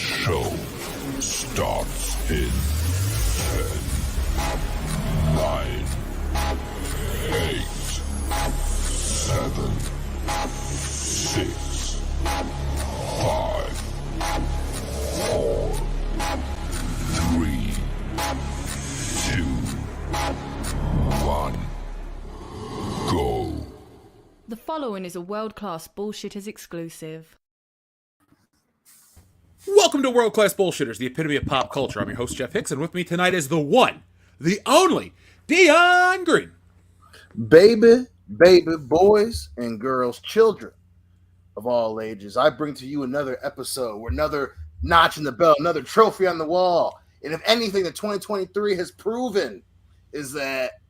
show starts in 10, 9, 8, 7, 6, 5, 4, 3, 2, 1, go. The following is a world-class Bullshitters exclusive. Welcome to World Class Bullshitters, the epitome of pop culture. I'm your host, Jeff Hicks, and with me tonight is the one, the only, Dion Green. Baby, boys and girls, children of all ages, I bring to you another episode, another notch in the belt, another trophy on the wall. And if anything that 2023 has proven is that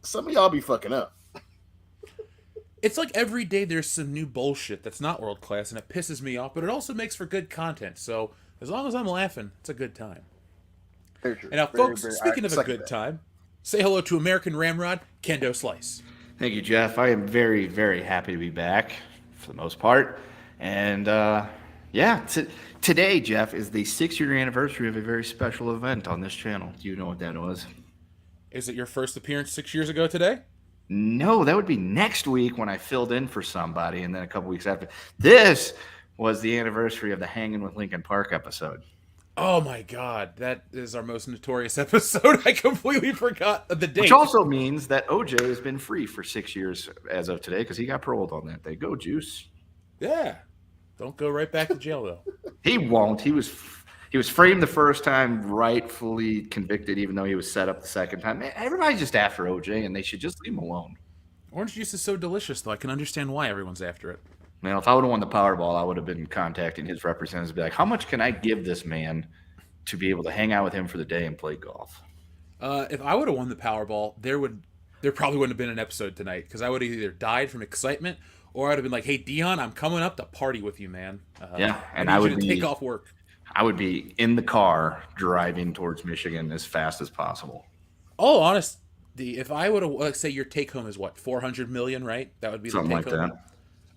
some of y'all be fucking up. It's like every day there's some new bullshit that's not world class, and it pisses me off, but it also makes for good content. So as long as I'm laughing, it's a good time. Very true. And now, folks, speaking of a good time, say hello to American Ramrod, Kendo Slice. Thank you, Jeff. I am very, very happy to be back for the most part. And today, Jeff, is the 6-year anniversary of a very special event on this channel. Do you know what that was? Is it your first appearance 6 years ago today? No, that would be next week when I filled in for somebody, and then a couple weeks after. This was the anniversary of the Hanging with Lincoln Park episode. Oh my God, that is our most notorious episode. I completely forgot the date. Which also means that OJ has been free for 6 years as of today because he got paroled on that day. Go Juice. Yeah. Don't go right back to jail, though. He won't. He was framed the first time, rightfully convicted, even though he was set up the second time. Man, everybody's just after OJ, and they should just leave him alone. Orange juice is so delicious, though. I can understand why everyone's after it. Man, if I would have won the Powerball, I would have been contacting his representatives to be like, how much can I give this man to be able to hang out with him for the day and play golf? If I would have won the Powerball, there probably wouldn't have been an episode tonight, because I would have either died from excitement, or I'd have been like, hey, Dion, I'm coming up to party with you, man. And I would take off work. I would be in the car driving towards Michigan as fast as possible. Oh, honest, if I would have, let's say your take home is what, 400 million, right? That would be something the like take home. that.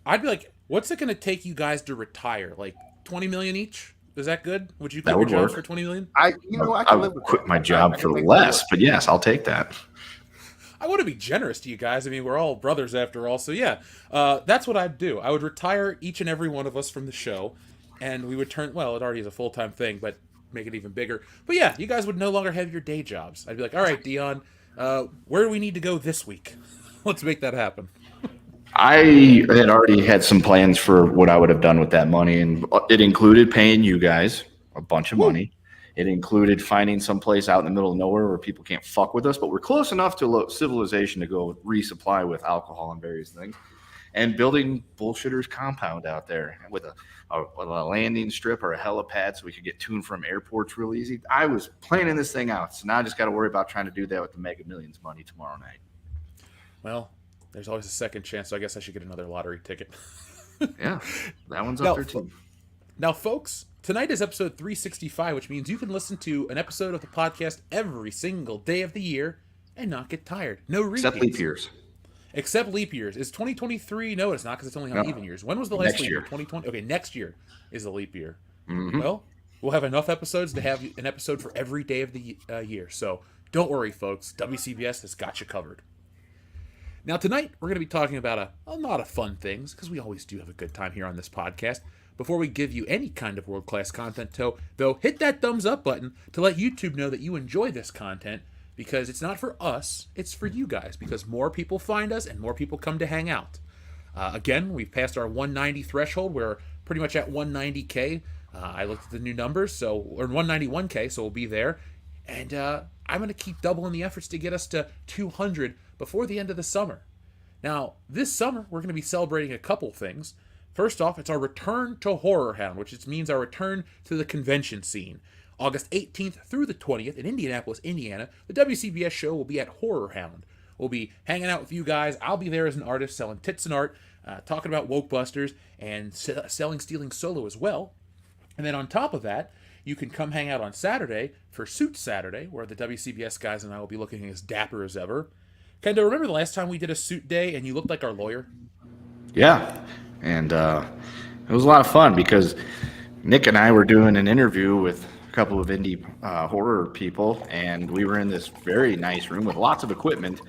I'd be like, what's it going to take you guys to retire? Like 20 million each? Is that good? Would you quit your job for 20 million? I can live with quit that. my job for less, but yes, I'll take that. I want to be generous to you guys. I mean, we're all brothers after all. So yeah, that's what I'd do. I would retire each and every one of us from the show. And we would turn, well, it already is a full-time thing, but make it even bigger. But yeah, you guys would no longer have your day jobs. I'd be like, all right, Dion, where do we need to go this week? Let's make that happen. I had already had some plans for what I would have done with that money, and it included paying you guys a bunch of money. It included finding some place out in the middle of nowhere where people can't fuck with us, but we're close enough to civilization to go resupply with alcohol and various things. And building Bullshitters compound out there with a landing strip or a helipad so we could get to and from airports real easy. I was planning this thing out, so now I just got to worry about trying to do that with the Mega Millions money tomorrow night. Well, there's always a second chance, so I guess I should get another lottery ticket. Yeah, that one's up there too. Now, folks, tonight is episode 365, which means you can listen to an episode of the podcast every single day of the year and not get tired. No repeats. Except leap years. Except leap years. Is 2023? No, it's not, because it's only on even years. When was the last leap year? 2020? Okay, next year is the leap year. Mm-hmm. Well, we'll have enough episodes to have an episode for every day of the year. So don't worry, folks. WCBS has got you covered. Now, tonight, we're going to be talking about a lot of fun things, because we always do have a good time here on this podcast. Before we give you any kind of world-class content, though, hit that thumbs up button to let YouTube know that you enjoy this content, because it's not for us, it's for you guys, because more people find us and more people come to hang out. Again, we've passed our 190 threshold. We're pretty much at 190K. I looked at the new numbers, or 191K, so we'll be there. And I'm going to keep doubling the efforts to get us to 200 before the end of the summer. Now, this summer, we're going to be celebrating a couple things. First off, it's our return to Horror Hound, which means our return to the convention scene. August 18th through the 20th in Indianapolis, Indiana, the WCBS show will be at Horror Hound. We'll be hanging out with you guys. I'll be there as an artist selling tits and art, talking about woke busters, and selling Stealing Solo as well. And then on top of that, you can come hang out on Saturday for Suit Saturday, where the WCBS guys and I will be looking as dapper as ever. Kendo, remember the last time we did a suit day and you looked like our lawyer? Yeah, and it was a lot of fun because Nick and I were doing an interview with a couple of indie horror people, and we were in this very nice room with lots of equipment.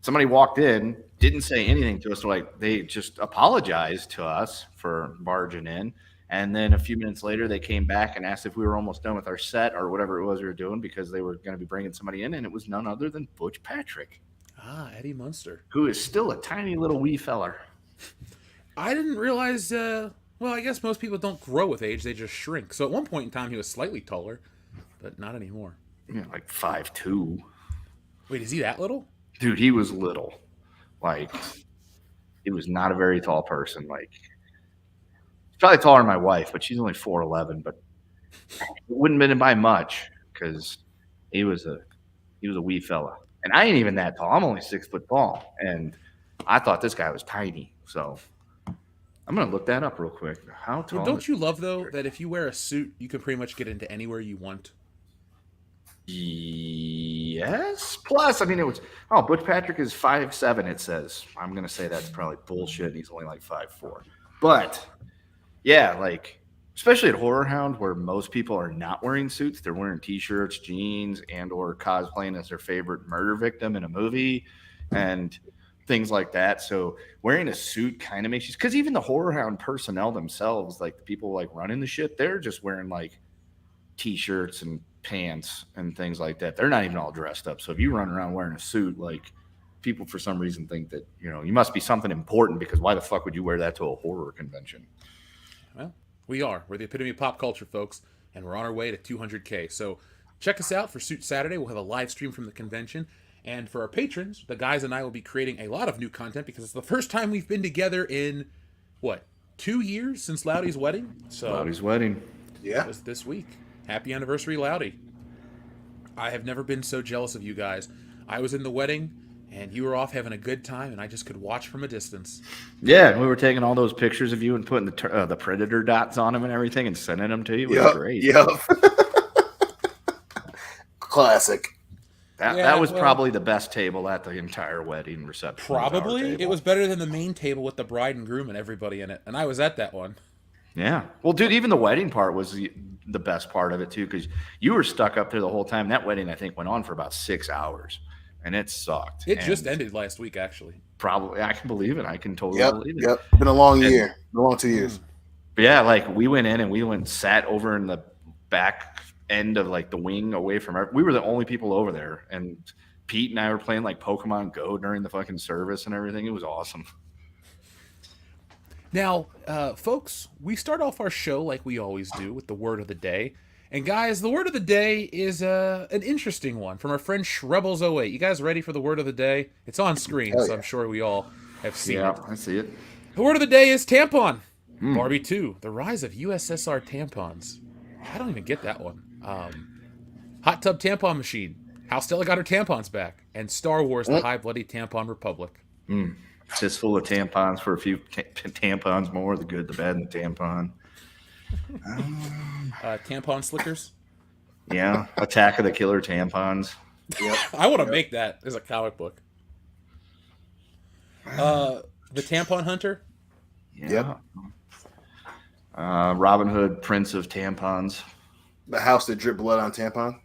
Somebody walked in, didn't say anything to us, like they just apologized to us for barging in. And then a few minutes later, they came back and asked if we were almost done with our set or whatever it was we were doing because they were going to be bringing somebody in, and it was none other than Butch Patrick. Ah, Eddie Munster. Who is still a tiny little wee feller. I didn't realize, well, I guess most people don't grow with age, they just shrink. So at one point in time, he was slightly taller, but not anymore. Yeah, like 5'2". Wait, is he that little? Dude, he was little. Like, he was not a very tall person. Like, he's probably taller than my wife, but she's only 4'11". But it wouldn't have been by much because he was a wee fella. And I ain't even that tall. I'm only 6 foot tall. And I thought this guy was tiny. So I'm going to look that up real quick. How tall? Well, don't you love, though, that if you wear a suit, you can pretty much get into anywhere you want? Yes. Plus, I mean, it was, Butch Patrick is 5'7", it says. I'm going to say that's probably bullshit. And he's only like 5'4". But, yeah, like, especially at Horror Hound, where most people are not wearing suits, they're wearing T-shirts, jeans, and or cosplaying as their favorite murder victim in a movie and things like that. So wearing a suit kind of makes you, because even the Horror Hound personnel themselves, like the people like running the shit, they're just wearing like T-shirts and pants and things like that. They're not even all dressed up. So if you run around wearing a suit, like people for some reason think that, you must be something important, because why the fuck would you wear that to a horror convention? Well, we are. We're the epitome of pop culture, folks, and we're on our way to 200K. So check us out for Suit Saturday. We'll have a live stream from the convention. And for our patrons, the guys and I will be creating a lot of new content because it's the first time we've been together in, 2 years since Loudy's wedding? So Loudy's wedding. Yeah. this week. Happy anniversary, Loudy. I have never been so jealous of you guys. I was in the wedding, and you were off having a good time, and I just could watch from a distance. Yeah, we were taking all those pictures of you and putting the predator dots on them and everything and sending them to you. It was great. Yep. Classic. That was probably the best table at the entire wedding reception. Probably. It was better than the main table with the bride and groom and everybody in it, and I was at that one. Yeah. Well, dude, even the wedding part was the best part of it, too, because you were stuck up there the whole time. That wedding, I think, went on for about 6 hours, and it sucked. It just ended last week, actually. Probably. I can believe it. I can totally believe it. Yep. Been a long year. Been a long 2 years. But yeah, like, we went in and we sat over in the back end of, like, the wing away from we were the only people over there, and Pete and I were playing, like, Pokemon Go during the fucking service and everything. It was awesome. Now, folks, we start off our show like we always do with the word of the day. And guys, the word of the day is an interesting one from our friend Shrebbles08. You guys ready for the word of the day? It's on screen, so I'm sure we all have seen it. Yeah, I see it. The word of the day is tampon. Barbie 2, the rise of USSR tampons. I don't even get that one. Hot tub tampon machine. How Stella got her tampons back. And Star Wars, the High Bloody Tampon Republic. Just full of tampons for a few tampons more. The good, the bad, and the tampon. Tampon slickers. Yeah. Attack of the Killer Tampons. Yep. I want to make that as a comic book. The Tampon Hunter. Yeah. Yep. Robin Hood, Prince of Tampons. The house that dripped blood on tampon.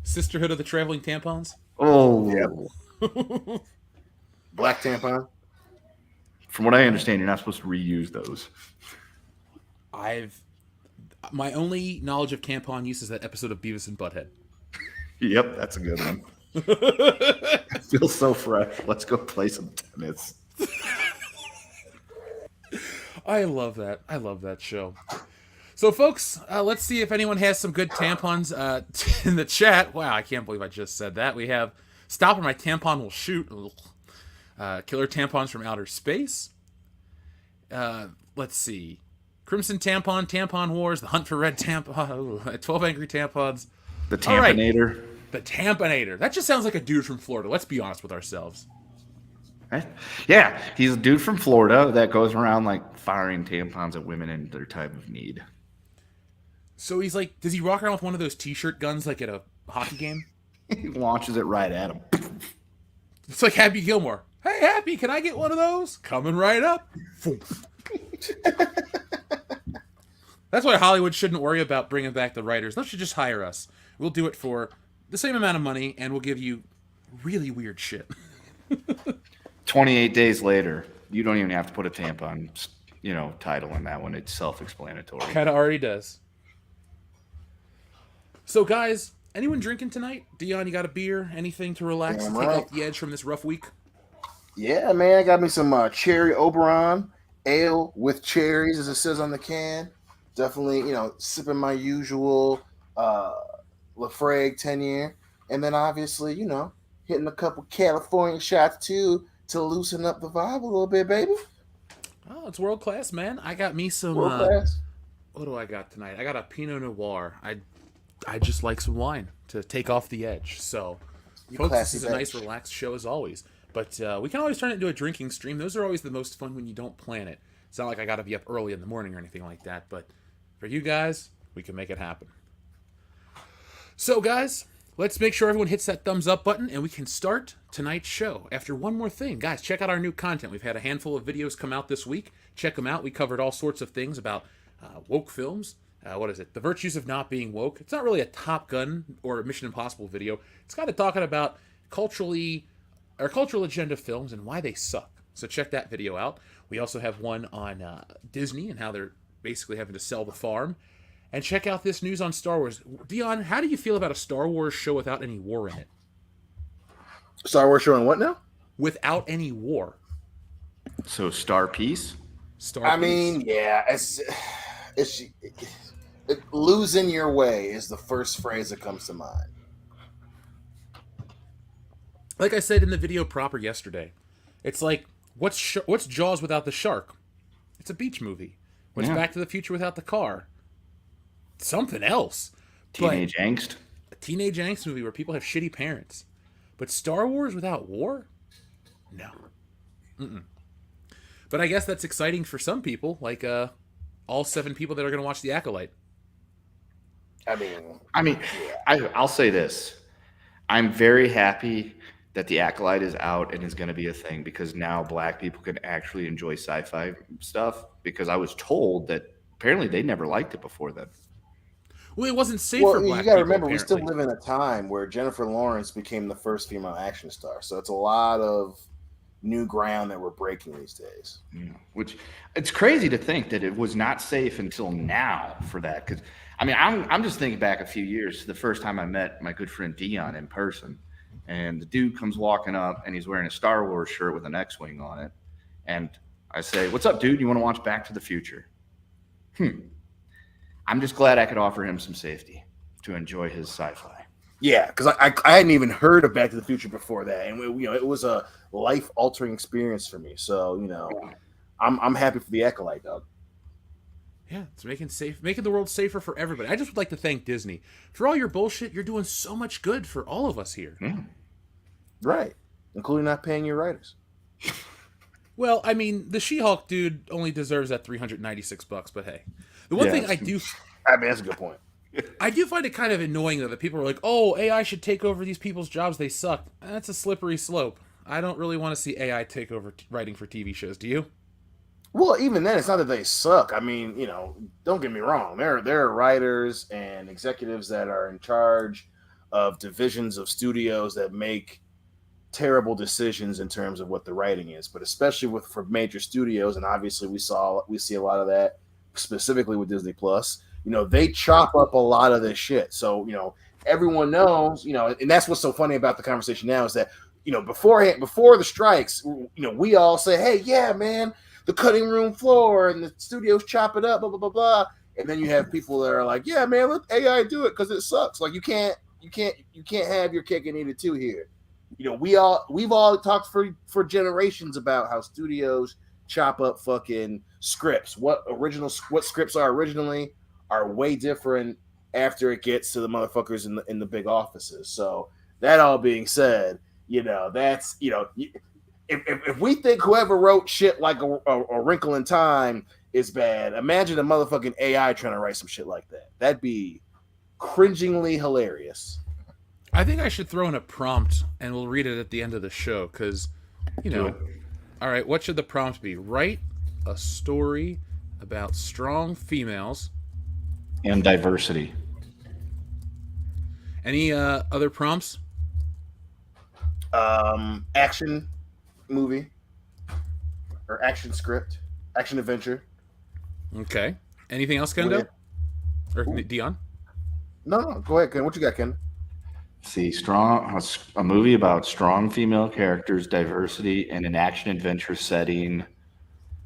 Sisterhood of the Traveling Tampons. Oh. Yep. Black tampon. From what I understand, you're not supposed to reuse those. My only knowledge of tampon use is that episode of Beavis and Butthead. Yep, that's a good one. It feels so fresh. Let's go play some tennis. I love that. I love that show. So, folks, let's see if anyone has some good tampons in the chat. Wow, I can't believe I just said that. We have Stop or My Tampon Will Shoot. Killer Tampons from Outer Space. Let's see. Crimson Tampon, Tampon Wars, The Hunt for Red Tampon, 12 Angry Tampons. The Tampanator. Right. The Tampanator. That just sounds like a dude from Florida. Let's be honest with ourselves. Yeah, he's a dude from Florida that goes around like firing tampons at women in their time of need. So he's like, does he walk around with one of those t-shirt guns like at a hockey game? He launches it right at him. It's like Happy Gilmore. Hey, Happy, can I get one of those? Coming right up. That's why Hollywood shouldn't worry about bringing back the writers. They should just hire us. We'll do it for the same amount of money, and we'll give you really weird shit. 28 days later, you don't even have to put a tampon, title in that one. It's self-explanatory. Kind of already does. So, guys, anyone drinking tonight? Dion, you got a beer? Anything to relax and take off the edge from this rough week? Yeah, man, I got me some cherry Oberon ale with cherries, as it says on the can. Definitely, sipping my usual Lafroig 10-year. And then, obviously, hitting a couple California shots, too, to loosen up the vibe a little bit, baby. Oh, it's world class, man. I got me some... World class. What do I got tonight? I got a Pinot Noir. I just like some wine to take off the edge. So, folks, this is a nice, relaxed show as always. But we can always turn it into a drinking stream. Those are always the most fun when you don't plan it. It's not like I got to be up early in the morning or anything like that. But for you guys, we can make it happen. So, guys, let's make sure everyone hits that thumbs up button and we can start tonight's show. After one more thing, guys, check out our new content. We've had a handful of videos come out this week. Check them out. We covered all sorts of things about woke films. The virtues of not being woke. It's not really a Top Gun or a Mission Impossible video. It's kind of talking about cultural agenda films and why they suck. So check that video out. We also have one on Disney and how they're basically having to sell the farm. And check out this news on Star Wars. Dion, how do you feel about a Star Wars show without any war in it? Star Wars showing what now? Without any war. So Star Peace? Mean, yeah, it's losing your way is the first phrase that comes to mind. Like I said in the video proper yesterday, it's like, what's Jaws without the shark? It's a beach movie. What's Back to the Future without the car? Something else. Teenage angst. A teenage angst movie where people have shitty parents. But Star Wars without war? No. Mm-mm. But I guess that's exciting for some people, like all 7 people that are going to watch The Acolyte. I'll say this. I'm very happy that The Acolyte is out and is going to be a thing because now black people can actually enjoy sci-fi stuff because I was told that apparently they never liked it before then. Well, it wasn't safe for black people. You got to remember, apparently. We still live in a time where Jennifer Lawrence became the first female action star. So it's a lot of new ground that we're breaking these days. Yeah, which it's crazy to think that it was not safe until now for that. Because I'm just thinking back a few years to the first time I met my good friend Dion in person, and the dude comes walking up and he's wearing a Star Wars shirt with an X-wing on it, and I say, "What's up, dude? You want to watch Back to the Future?" I'm just glad I could offer him some safety to enjoy his sci-fi. Yeah, because I hadn't even heard of Back to the Future before that, and it was a life-altering experience for me. So I'm happy for The Acolyte, dog. Yeah, it's making the world safer for everybody. I just would like to thank Disney for all your bullshit. You're doing so much good for all of us here. Yeah. Right, including not paying your writers. Well, the She-Hulk dude only deserves that $396, but hey. The one thing I do... that's a good point. I do find it kind of annoying, though, that people are like, oh, AI should take over these people's jobs, they suck. That's a slippery slope. I don't really want to see AI take over writing for TV shows, do you? Well, even then, it's not that they suck. Don't get me wrong. There are writers and executives that are in charge of divisions of studios that make terrible decisions in terms of what the writing is. But especially for major studios, and obviously we see a lot of that specifically with Disney Plus. They chop up a lot of this shit. So everyone knows. And that's what's so funny about the conversation now is that before the strikes, we all say, hey, yeah, man, the cutting room floor and the studios chop it up, blah blah blah blah. And then you have people that are like, yeah, man, let AI do it because it sucks. Like you can't have your cake and eat it too here. We've all talked for generations about how studios chop up fucking scripts. What scripts are originally are way different after it gets to the motherfuckers in the big offices. So that all being said, that's if we think whoever wrote shit like a Wrinkle in Time is bad, imagine a motherfucking AI trying to write some shit like that. That'd be cringingly hilarious. I think I should throw in a prompt and we'll read it at the end of the show because, all right, what should the prompt be? Write a story about strong females And diversity. Any other prompts? Action movie or action script, action adventure. Okay. Anything else, Kendo? Or Dion? No, go ahead, Ken. What you got, Ken? See, a movie about strong female characters, diversity, and an action adventure setting,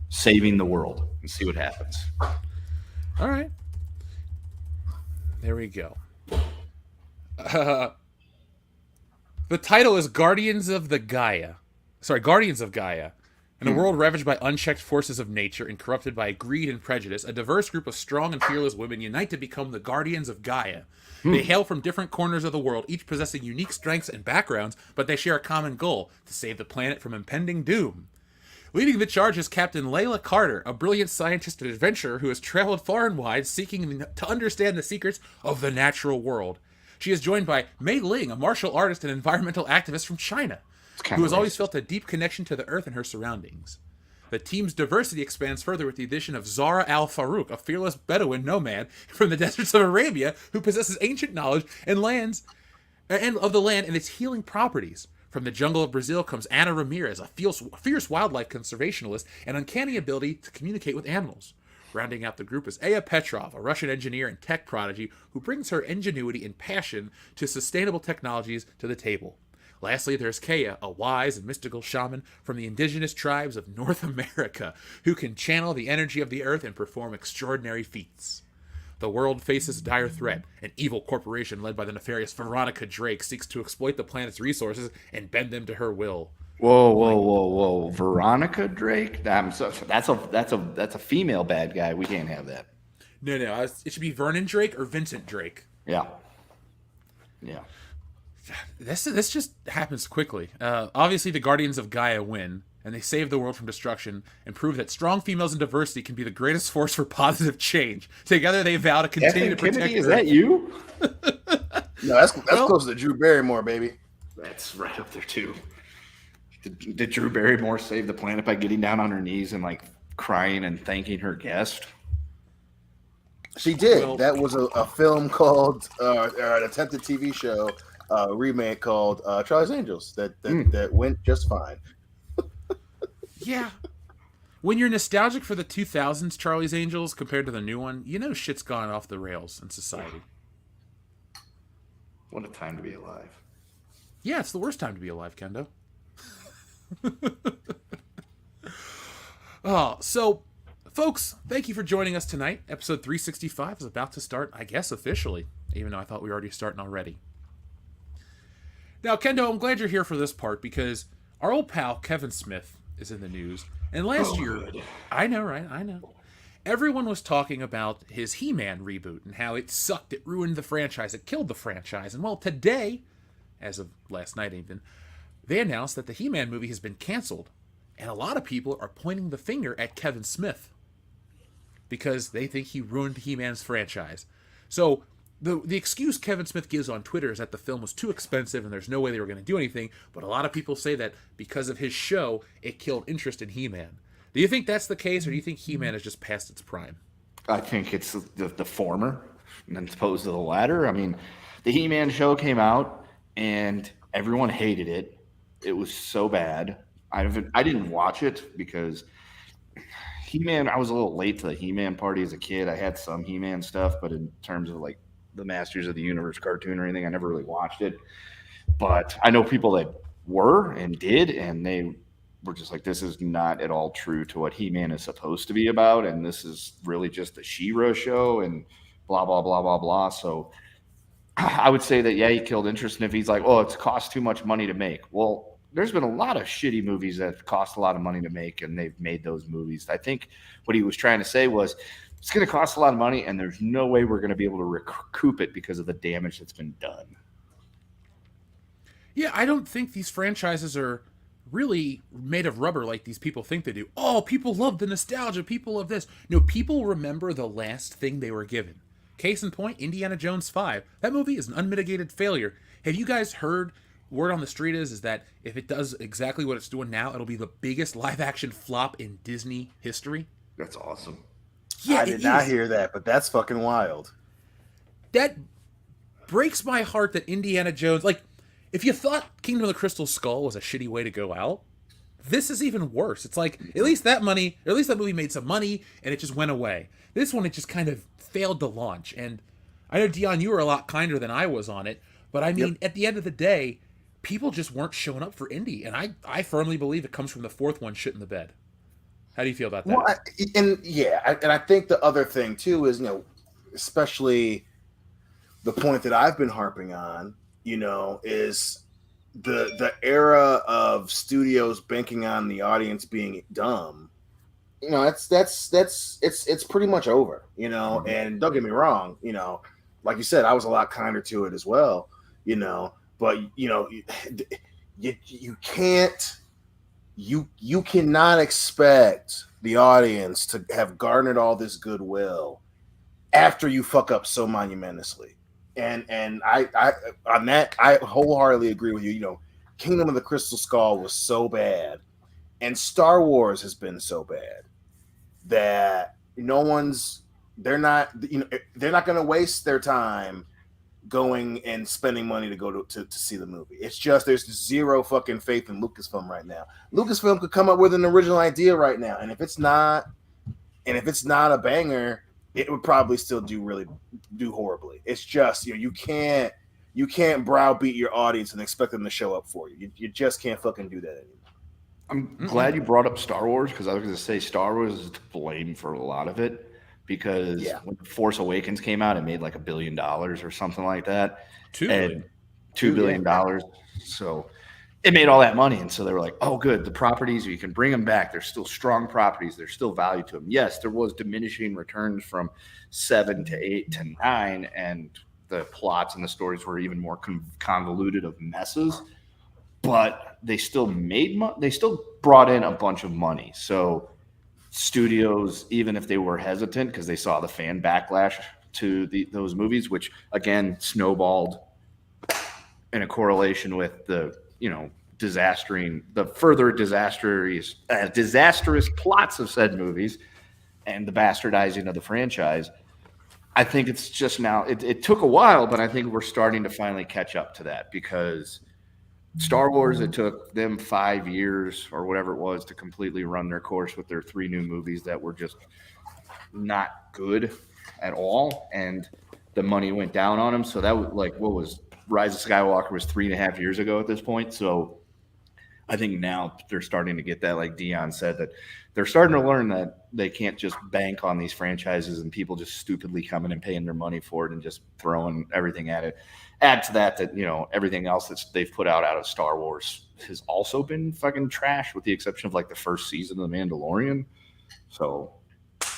saving the world, and see what happens. All right. There we go. The title is Guardians of Gaia. In a world ravaged by unchecked forces of nature and corrupted by greed and prejudice, a diverse group of strong and fearless women unite to become the Guardians of Gaia. They hail from different corners of the world, each possessing unique strengths and backgrounds, but they share a common goal: to save the planet from impending doom. Leading the charge is Captain Layla Carter, a brilliant scientist and adventurer who has traveled far and wide seeking to understand the secrets of the natural world. She is joined by Mei Ling, a martial artist and environmental activist from China, who has always felt a deep connection to the earth and her surroundings. The team's diversity expands further with the addition of Zara al-Farouk, a fearless Bedouin nomad from the deserts of Arabia who possesses ancient knowledge and of the land and its healing properties. From the jungle of Brazil comes Ana Ramirez, a fierce wildlife conservationist and uncanny ability to communicate with animals. Rounding out the group is Aya Petrov, a Russian engineer and tech prodigy who brings her ingenuity and passion to sustainable technologies to the table. Lastly, there's Kea, a wise and mystical shaman from the indigenous tribes of North America, who can channel the energy of the earth and perform extraordinary feats. The world faces a dire threat. An evil corporation led by the nefarious Veronica Drake seeks to exploit the planet's resources and bend them to her will. Whoa! Veronica Drake? That's a female bad guy. We can't have that. No, it should be Vernon Drake or Vincent Drake. Yeah. This just happens quickly. Obviously, the Guardians of Gaia win, and they save the world from destruction and prove that strong females and diversity can be the greatest force for positive change. Together, they vow to continue to protect Kennedy, is Earth. that you? No, that's close to Drew Barrymore, baby. That's right up there too. Did Drew Barrymore save the planet by getting down on her knees and like crying and thanking her guest? She did. Well, that was a film called, or an attempted TV show remake called Charlie's Angels that went just fine. Yeah. When you're nostalgic for the 2000s Charlie's Angels compared to the new one, you know shit's gone off the rails in society. What a time to be alive. Yeah, it's the worst time to be alive, Kendo. So, folks, thank you for joining us tonight. Episode 365 is about to start, I guess, officially, even though I thought we were already starting already. Now, Kendo, I'm glad you're here for this part because our old pal Kevin Smith is in the news. And last year, good. I know, right? I know. Everyone was talking about his He-Man reboot and how it sucked, it ruined the franchise, it killed the franchise. And well, today, as of last night even, they announced that the He-Man movie has been canceled. And a lot of people are pointing the finger at Kevin Smith because they think he ruined He-Man's franchise. So the excuse Kevin Smith gives on Twitter is that the film was too expensive and there's no way they were going to do anything. But a lot of people say that because of his show, it killed interest in He-Man. Do you think that's the case, or do you think He-Man has just passed its prime? I think it's the former as opposed to the latter. I mean, the He-Man show came out and everyone hated it. It was so bad. I didn't watch it because He-Man, I was a little late to the He-Man party as a kid. I had some He-Man stuff, but in terms of like the Masters of the Universe cartoon or anything, I never really watched it. But I know people that were and did, and they were just like, this is not at all true to what He-Man is supposed to be about, and this is really just a She-Ra show and blah, blah, blah, blah, blah. So I would say that, yeah, he killed interest. And if he's like, oh, it's cost too much money to make. Well, there's been a lot of shitty movies that cost a lot of money to make, and they've made those movies. I think what he was trying to say was it's going to cost a lot of money, and there's no way we're going to be able to recoup it because of the damage that's been done. Yeah, I don't think these franchises are really made of rubber like these people think they do. Oh, people love the nostalgia. People love this. No, people remember the last thing they were given. Case in point, Indiana Jones 5. That movie is an unmitigated failure. Have you guys heard, word on the street is that if it does exactly what it's doing now, it'll be the biggest live-action flop in Disney history? That's awesome. Yeah, I did not hear that, but that's fucking wild. that breaks my heart that Indiana Jones, like, if you thought Kingdom of the Crystal Skull was a shitty way to go out, this is even worse. It's like, at least that movie made some money and it just went away. This one, it just kind of failed to launch. And I know, Dion, you were a lot kinder than I was on it, but I mean, at the end of the day, people just weren't showing up for Indy. And I firmly believe it comes from the fourth one shitting the bed. How do you feel about that? Well, I think the other thing too is, especially the point that I've been harping on, is the era of studios banking on the audience being dumb. It's pretty much over, and don't get me wrong, like you said, I was a lot kinder to it as well, but you cannot expect the audience to have garnered all this goodwill after you fuck up so monumentously. And I on that, I wholeheartedly agree with you. Kingdom of the Crystal Skull was so bad, and Star Wars has been so bad that they're not going to waste their time going and spending money to go to see the movie. It's just there's zero fucking faith in Lucasfilm right now. Lucasfilm could come up with an original idea right now, and if it's not a banger, it would probably still do horribly. It's just you can't browbeat your audience and expect them to show up for you. You just can't fucking do that anymore. I'm glad you brought up Star Wars, because I was going to say Star Wars is to blame for a lot of it, because when Force Awakens came out, it made like $1 billion or something like that. $2 billion. So it made all that money. And so they were like, oh, good. The properties, you can bring them back. They're still strong properties. There's still value to them. Yes, there was diminishing returns from 7 to 8 to 9. And the plots and the stories were even more convoluted of messes. But they still made they still brought in a bunch of money. So studios, even if they were hesitant because they saw the fan backlash to those movies, which again snowballed in a correlation with the further disastrous plots of said movies and the bastardizing of the franchise. I think it's just now. It took a while, but I think we're starting to finally catch up to that, because Star Wars, it took them 5 years or whatever it was to completely run their course with their 3 new movies that were just not good at all, and the money went down on them. So that was like, what was Rise of Skywalker was 3.5 years ago at this point. So I think now they're starting to get that, like Dion said, that they're starting to learn that they can't just bank on these franchises and people just stupidly coming and paying their money for it and just throwing everything at it. Add to that everything else that they've put out of Star Wars has also been fucking trash, with the exception of like the first season of The Mandalorian. So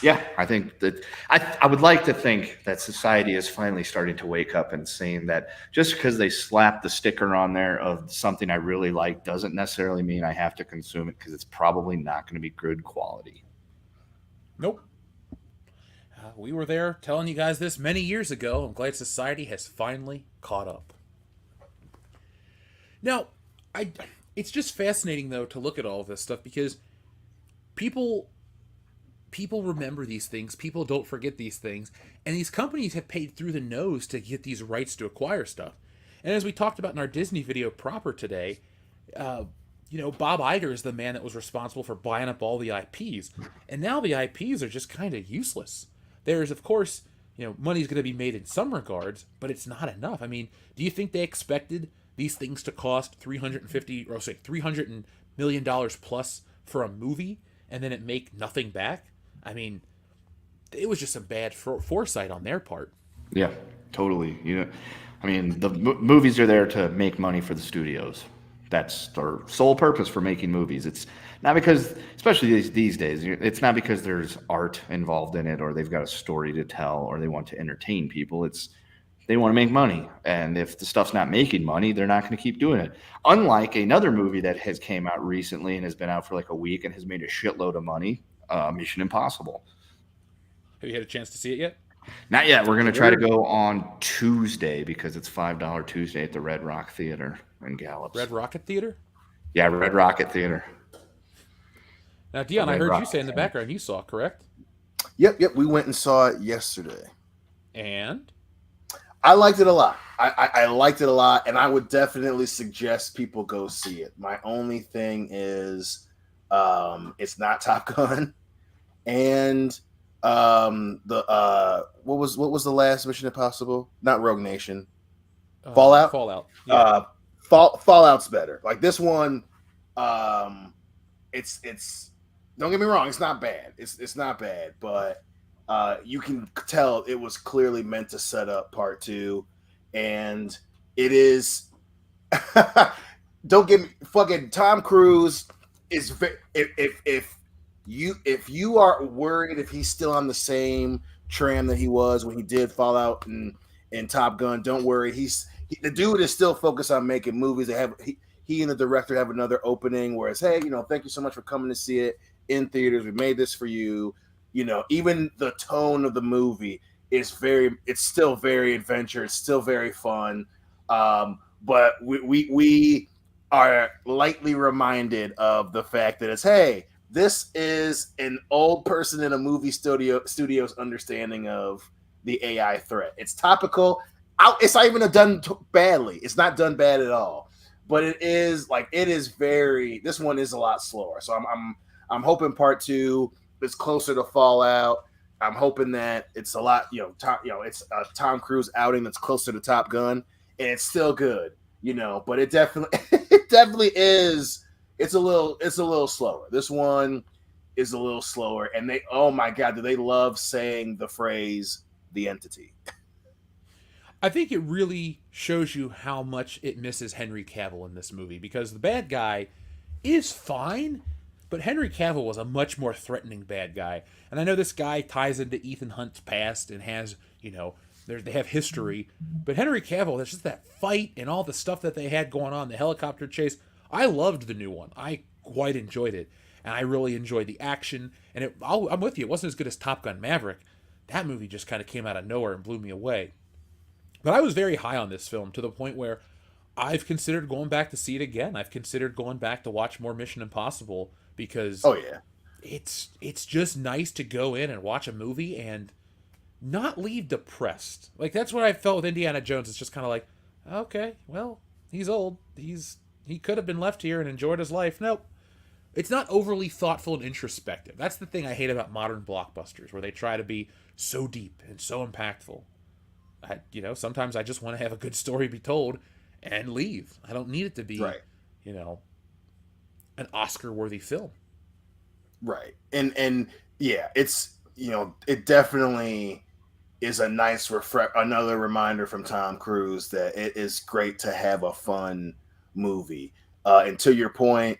yeah, I think that I would like to think that society is finally starting to wake up and saying that just because they slap the sticker on there of something I really like doesn't necessarily mean I have to consume it, because it's probably not going to be good quality. Nope. We were there telling you guys this many years ago. I'm glad society has finally caught up. Now, it's just fascinating, though, to look at all of this stuff, because people remember these things. People don't forget these things. And these companies have paid through the nose to get these rights to acquire stuff. And as we talked about in our Disney video proper today, Bob Iger is the man that was responsible for buying up all the IPs. And now the IPs are just kind of useless. There's, of course, money's going to be made in some regards, but it's not enough. I mean, do you think they expected these things to cost $300 million plus for a movie, and then it make nothing back? I mean, it was just some bad foresight on their part. Yeah, totally. The movies are there to make money for the studios. That's their sole purpose for making movies. It's not because, especially these days, it's not because there's art involved in it, or they've got a story to tell, or they want to entertain people. It's they want to make money. And if the stuff's not making money, they're not going to keep doing it. Unlike another movie that has came out recently and has been out for like a week and has made a shitload of money, Mission Impossible. Have you had a chance to see it yet? Not yet. We're going to try to go on Tuesday, because it's $5 Tuesday at the Red Rock Theater in Gallops. Red Rocket Theater? Yeah, Red Rocket Theater. Now, Dion, I heard you say in the background you saw, correct? Yep. We went and saw it yesterday. And? I liked it a lot. I liked it a lot, and I would definitely suggest people go see it. My only thing is, it's not Top Gun, and what was the last Mission Impossible? Not Rogue Nation, Fallout. Fallout. Yeah. Fallout's better. Like this one, it's don't get me wrong, it's not bad. It's not bad, but you can tell it was clearly meant to set up part two, and it is. Don't get me fucking Tom Cruise is if you are worried if he's still on the same tram that he was when he did Fallout and Top Gun, don't worry. The dude is still focused on making movies. He and the director have another opening where it's, hey, thank you so much for coming to see it in theaters. We made this for you. Even the tone of the movie is it's still very adventure. It's still very fun. But we are lightly reminded of the fact that it's, hey, this is an old person in a movie studio's understanding of the AI threat. It's topical. It's not even done badly. It's not done bad at all. But it is very. This one is a lot slower. So I'm hoping part two is closer to Fallout. I'm hoping that it's a lot. It's a Tom Cruise outing that's closer to Top Gun, and it's still good. But it definitely is. It's a little slower. This one is a little slower, and oh my god, do they love saying the phrase "the entity"? I think it really shows you how much it misses Henry Cavill in this movie, because the bad guy is fine, but Henry Cavill was a much more threatening bad guy. And I know this guy ties into Ethan Hunt's past and has, they have history, but Henry Cavill, there's just that fight and all the stuff that they had going on, the helicopter chase. I loved the new one. I quite enjoyed it, and I really enjoyed the action. And I'm with you. It wasn't as good as Top Gun Maverick. That movie just kind of came out of nowhere and blew me away. But I was very high on this film to the point where I've considered going back to see it again. I've considered going back to watch more Mission Impossible because it's just nice to go in and watch a movie and not leave depressed. Like, that's what I felt with Indiana Jones. It's just kind of like, okay, well, he's old. He could have been left here and enjoyed his life. Nope. It's not overly thoughtful and introspective. That's the thing I hate about modern blockbusters, where they try to be so deep and so impactful. Sometimes I just want to have a good story be told and leave. I don't need it to be, an Oscar-worthy film. Right. And yeah, it's, it definitely is a nice another reminder from Tom Cruise that it is great to have a fun movie. And to your point,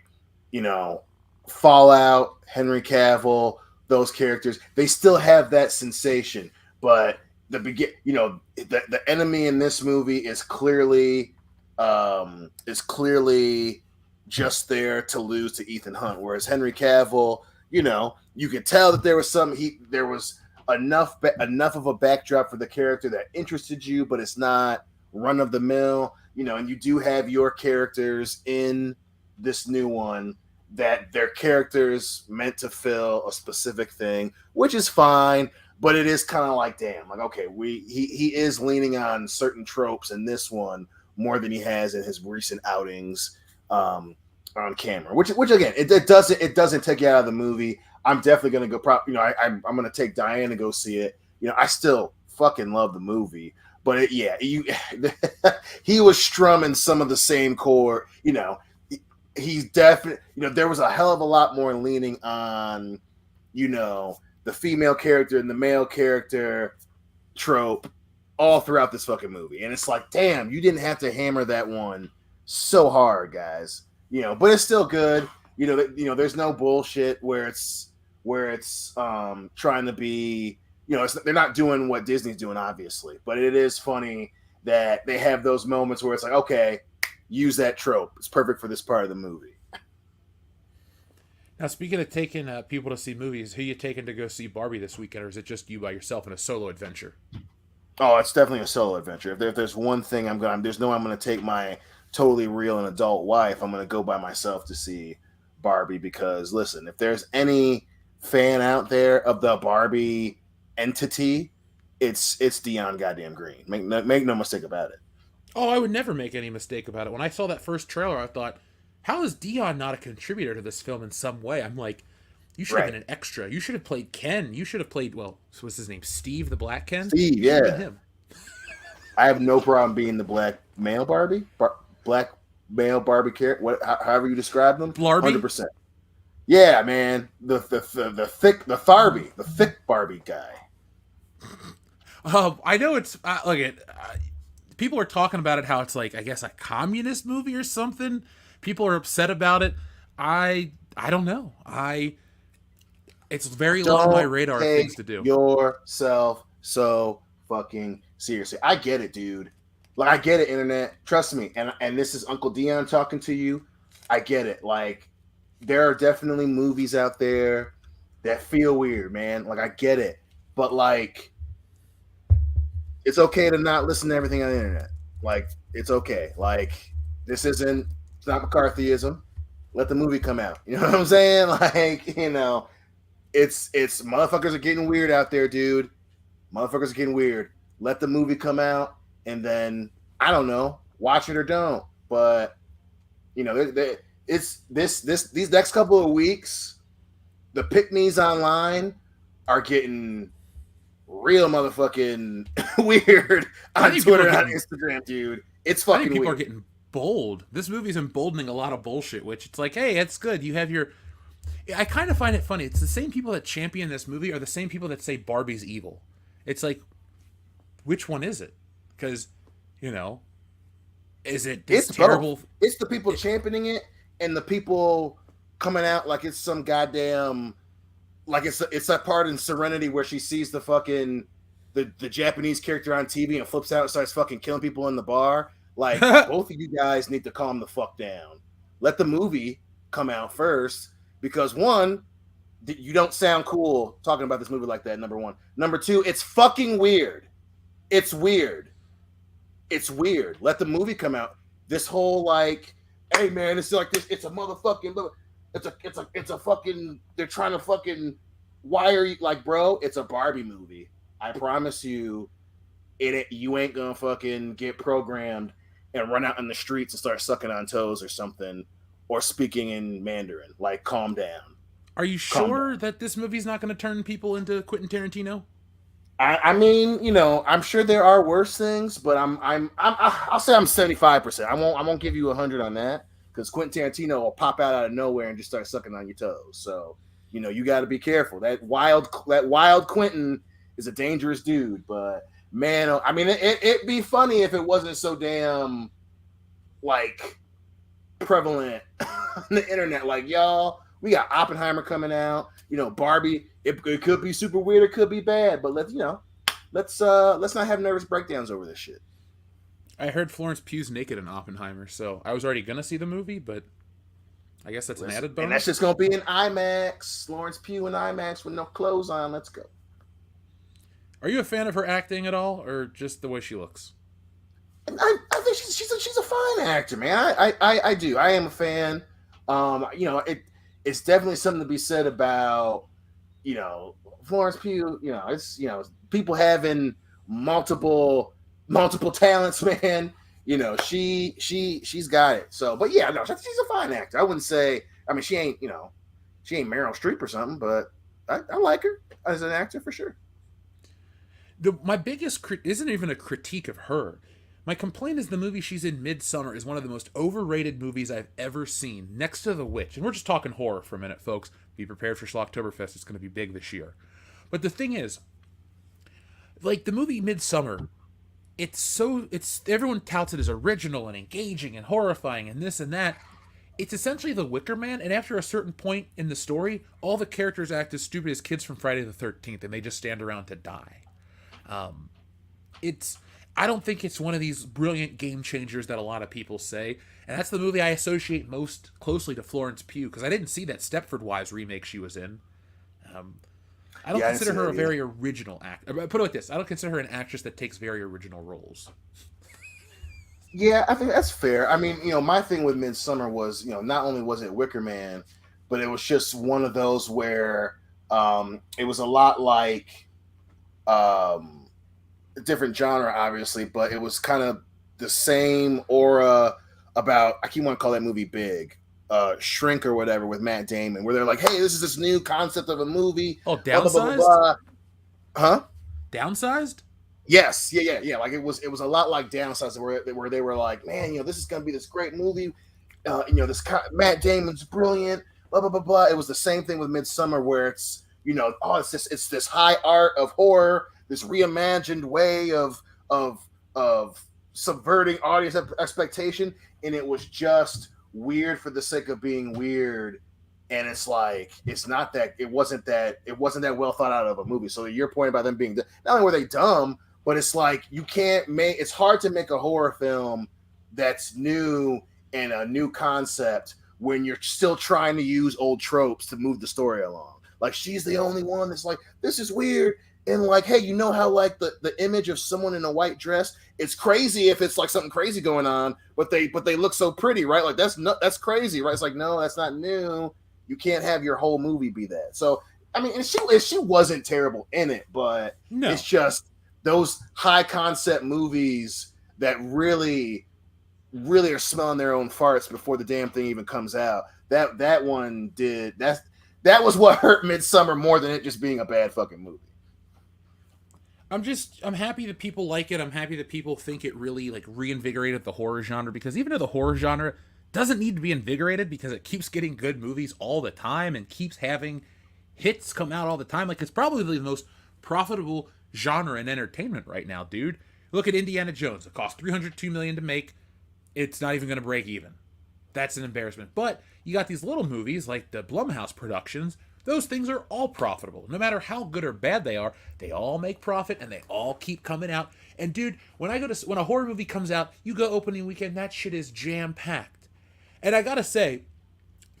Fallout, Henry Cavill, those characters, they still have that sensation, but the enemy in this movie is clearly just there to lose to Ethan Hunt, whereas Henry Cavill, you could tell that there was enough of a backdrop for the character that interested you, but it's not run of the mill, and you do have your characters in this new one that their characters meant to fill a specific thing, which is fine. But it is kind of like, damn, like, okay, he is leaning on certain tropes in this one more than he has in his recent outings on camera. Which again, it doesn't take you out of the movie. I'm definitely gonna go. I'm gonna take Diane to go see it. I still fucking love the movie, but he was strumming some of the same chord. He's definitely. There was a hell of a lot more leaning on, the female character and the male character trope all throughout this fucking movie. And it's like, damn, you didn't have to hammer that one so hard, guys. But it's still good. There's no bullshit where it's trying to be, they're not doing what Disney's doing, obviously. But it is funny that they have those moments where it's like, okay, use that trope. It's perfect for this part of the movie. Now, speaking of taking people to see movies, who you taking to go see Barbie this weekend, or is it just you by yourself in a solo adventure? Oh, it's definitely a solo adventure. If there's one thing there's no way I'm going to take my totally real and adult wife. I'm going to go by myself to see Barbie because, listen, if there's any fan out there of the Barbie entity, it's Dion goddamn Green. Make no mistake about it. Oh, I would never make any mistake about it. When I saw that first trailer, I thought, how is Dion not a contributor to this film in some way? I'm like, you should have been an extra. You should have played Ken. You should have played, well, what's his name? Steve, the Black Ken? Steve, You should have yeah. been him. I have no problem being the black male Barbie. Black male Barbie character, however you describe them. Blarby? 100%. Yeah, man. The thick Barbie guy. I know it's people are talking about it how it's like, I guess, a communist movie or something. People are upset about it. I don't know. It's very low on my radar of things to do. Yourself so fucking seriously. I get it, dude. Like, I get it, internet. Trust me. And this is Uncle Dion talking to you. I get it. Like, there are definitely movies out there that feel weird, man. Like, I get it. But, like, it's okay to not listen to everything on the internet. Like, it's okay. Like, it's not McCarthyism. Let the movie come out. You know what I'm saying? Like, you know, it's motherfuckers are getting weird out there, dude. Motherfuckers are getting weird. Let the movie come out, and then, I don't know, watch it or don't. But, you know, it's these next couple of weeks, the pick-me's online are getting real motherfucking weird on Twitter and on Instagram, dude. It's fucking weird. People are getting bold. This movie's emboldening a lot of bullshit, which it's like, hey, it's good. You have your... I kind of find it funny. It's the same people that champion this movie are the same people that say Barbie's evil. It's like, which one is it? Because, you know, is it this terrible... Both. It's the people championing it and the people coming out like it's some goddamn... Like it's that part in Serenity where she sees the fucking the Japanese character on TV and flips out and starts fucking killing people in the bar. Like, both of you guys need to calm the fuck down. Let the movie come out first, because one, you don't sound cool talking about this movie like that, number one. Number two, it's fucking weird. It's weird. It's weird. Let the movie come out. This whole like, hey man, it's like this, it's a motherfucking it's a fucking, they're trying to fucking wire you, like, bro, it's a Barbie movie. I promise you, you ain't gonna fucking get programmed and run out in the streets and start sucking on toes or something, or speaking in Mandarin. Like, calm down. Are you sure that this movie's not going to turn people into Quentin Tarantino? I mean, you know, I'm sure there are worse things, but I'll say I'm 75%. I won't give you 100 on that, because Quentin Tarantino will pop out of nowhere and just start sucking on your toes. So, you know, you got to be careful. That wild Quentin is a dangerous dude. But man, I mean, it'd be funny if it wasn't so damn like prevalent on the internet. Like, y'all, we got Oppenheimer coming out. You know, Barbie. It could be super weird. It could be bad. But let's not have nervous breakdowns over this shit. I heard Florence Pugh's naked in Oppenheimer, so I was already gonna see the movie, but I guess that's an added bonus. And that's just gonna be in IMAX. Florence Pugh in IMAX with no clothes on. Let's go. Are you a fan of her acting at all, or just the way she looks? I think she's a fine actor, man. I do. I am a fan. You know, it's definitely something to be said about, you know, Florence Pugh. You know, it's, you know, people having multiple talents, man. You know, she's got it. So, but yeah, no, she's a fine actor. I wouldn't say, I mean, she ain't Meryl Streep or something, but I like her as an actor for sure. My biggest isn't even a critique of her. My complaint is the movie she's in, Midsummer, is one of the most overrated movies I've ever seen, next to The Witch. And we're just talking horror for a minute, folks. Be prepared for Schlocktoberfest. It's going to be big this year. But the thing is, like, the movie Midsummer, it's everyone touts it as original and engaging and horrifying and this and that. It's essentially The Wicker Man, and after a certain point in the story, all the characters act as stupid as kids from Friday the 13th, and they just stand around to die. I don't think it's one of these brilliant game changers that a lot of people say, and that's the movie I associate most closely to Florence Pugh, because I didn't see that Stepford Wives remake she was in. I don't consider her a very original actor. Put it like this: I don't consider her an actress that takes very original roles. Yeah, I think that's fair. I mean, you know, my thing with Midsummer was, you know, not only was it Wicker Man, but it was just one of those where it was a lot like a different genre, obviously, but it was kind of the same aura about, I keep want to call that movie Big, Shrink or whatever with Matt Damon, where they're like, hey, this is this new concept of a movie. Oh, Blah, blah, blah, blah, Downsized? blah. Huh? Downsized? Yes, yeah. Like it was a lot like Downsized, where they were like, man, this is gonna be this great movie. Matt Damon's brilliant. Blah blah blah blah. It was the same thing with Midsummer, where it's it's this high art of horror, this reimagined way of subverting audience expectation, and it was just weird for the sake of being weird. And it's like it wasn't that well thought out of a movie. So your point about them being not only were they dumb, but it's like it's hard to make a horror film that's new and a new concept when you're still trying to use old tropes to move the story along. Like, she's the only one that's like, this is weird. And like, hey, how like the image of someone in a white dress, it's crazy if it's like something crazy going on, but they look so pretty, right? Like that's crazy, right? It's like, no, that's not new. You can't have your whole movie be that. So I mean, and she wasn't terrible in it, but No. It's just those high concept movies that really are smelling their own farts before the damn thing even comes out. That one did that was what hurt Midsummer more than it just being a bad fucking movie. I'm happy that people like it. I'm happy that people think it really like reinvigorated the horror genre, because even though the horror genre doesn't need to be invigorated because it keeps getting good movies all the time and keeps having hits come out all the time. Like, it's probably the most profitable genre in entertainment right now, dude. Look at Indiana Jones. It cost $302 million to make. It's not even going to break even. That's an embarrassment. But you got these little movies like the Blumhouse productions. Those things are all profitable. No matter how good or bad they are, they all make profit and they all keep coming out. And dude, when a horror movie comes out, you go opening weekend, that shit is jam-packed. And I gotta say,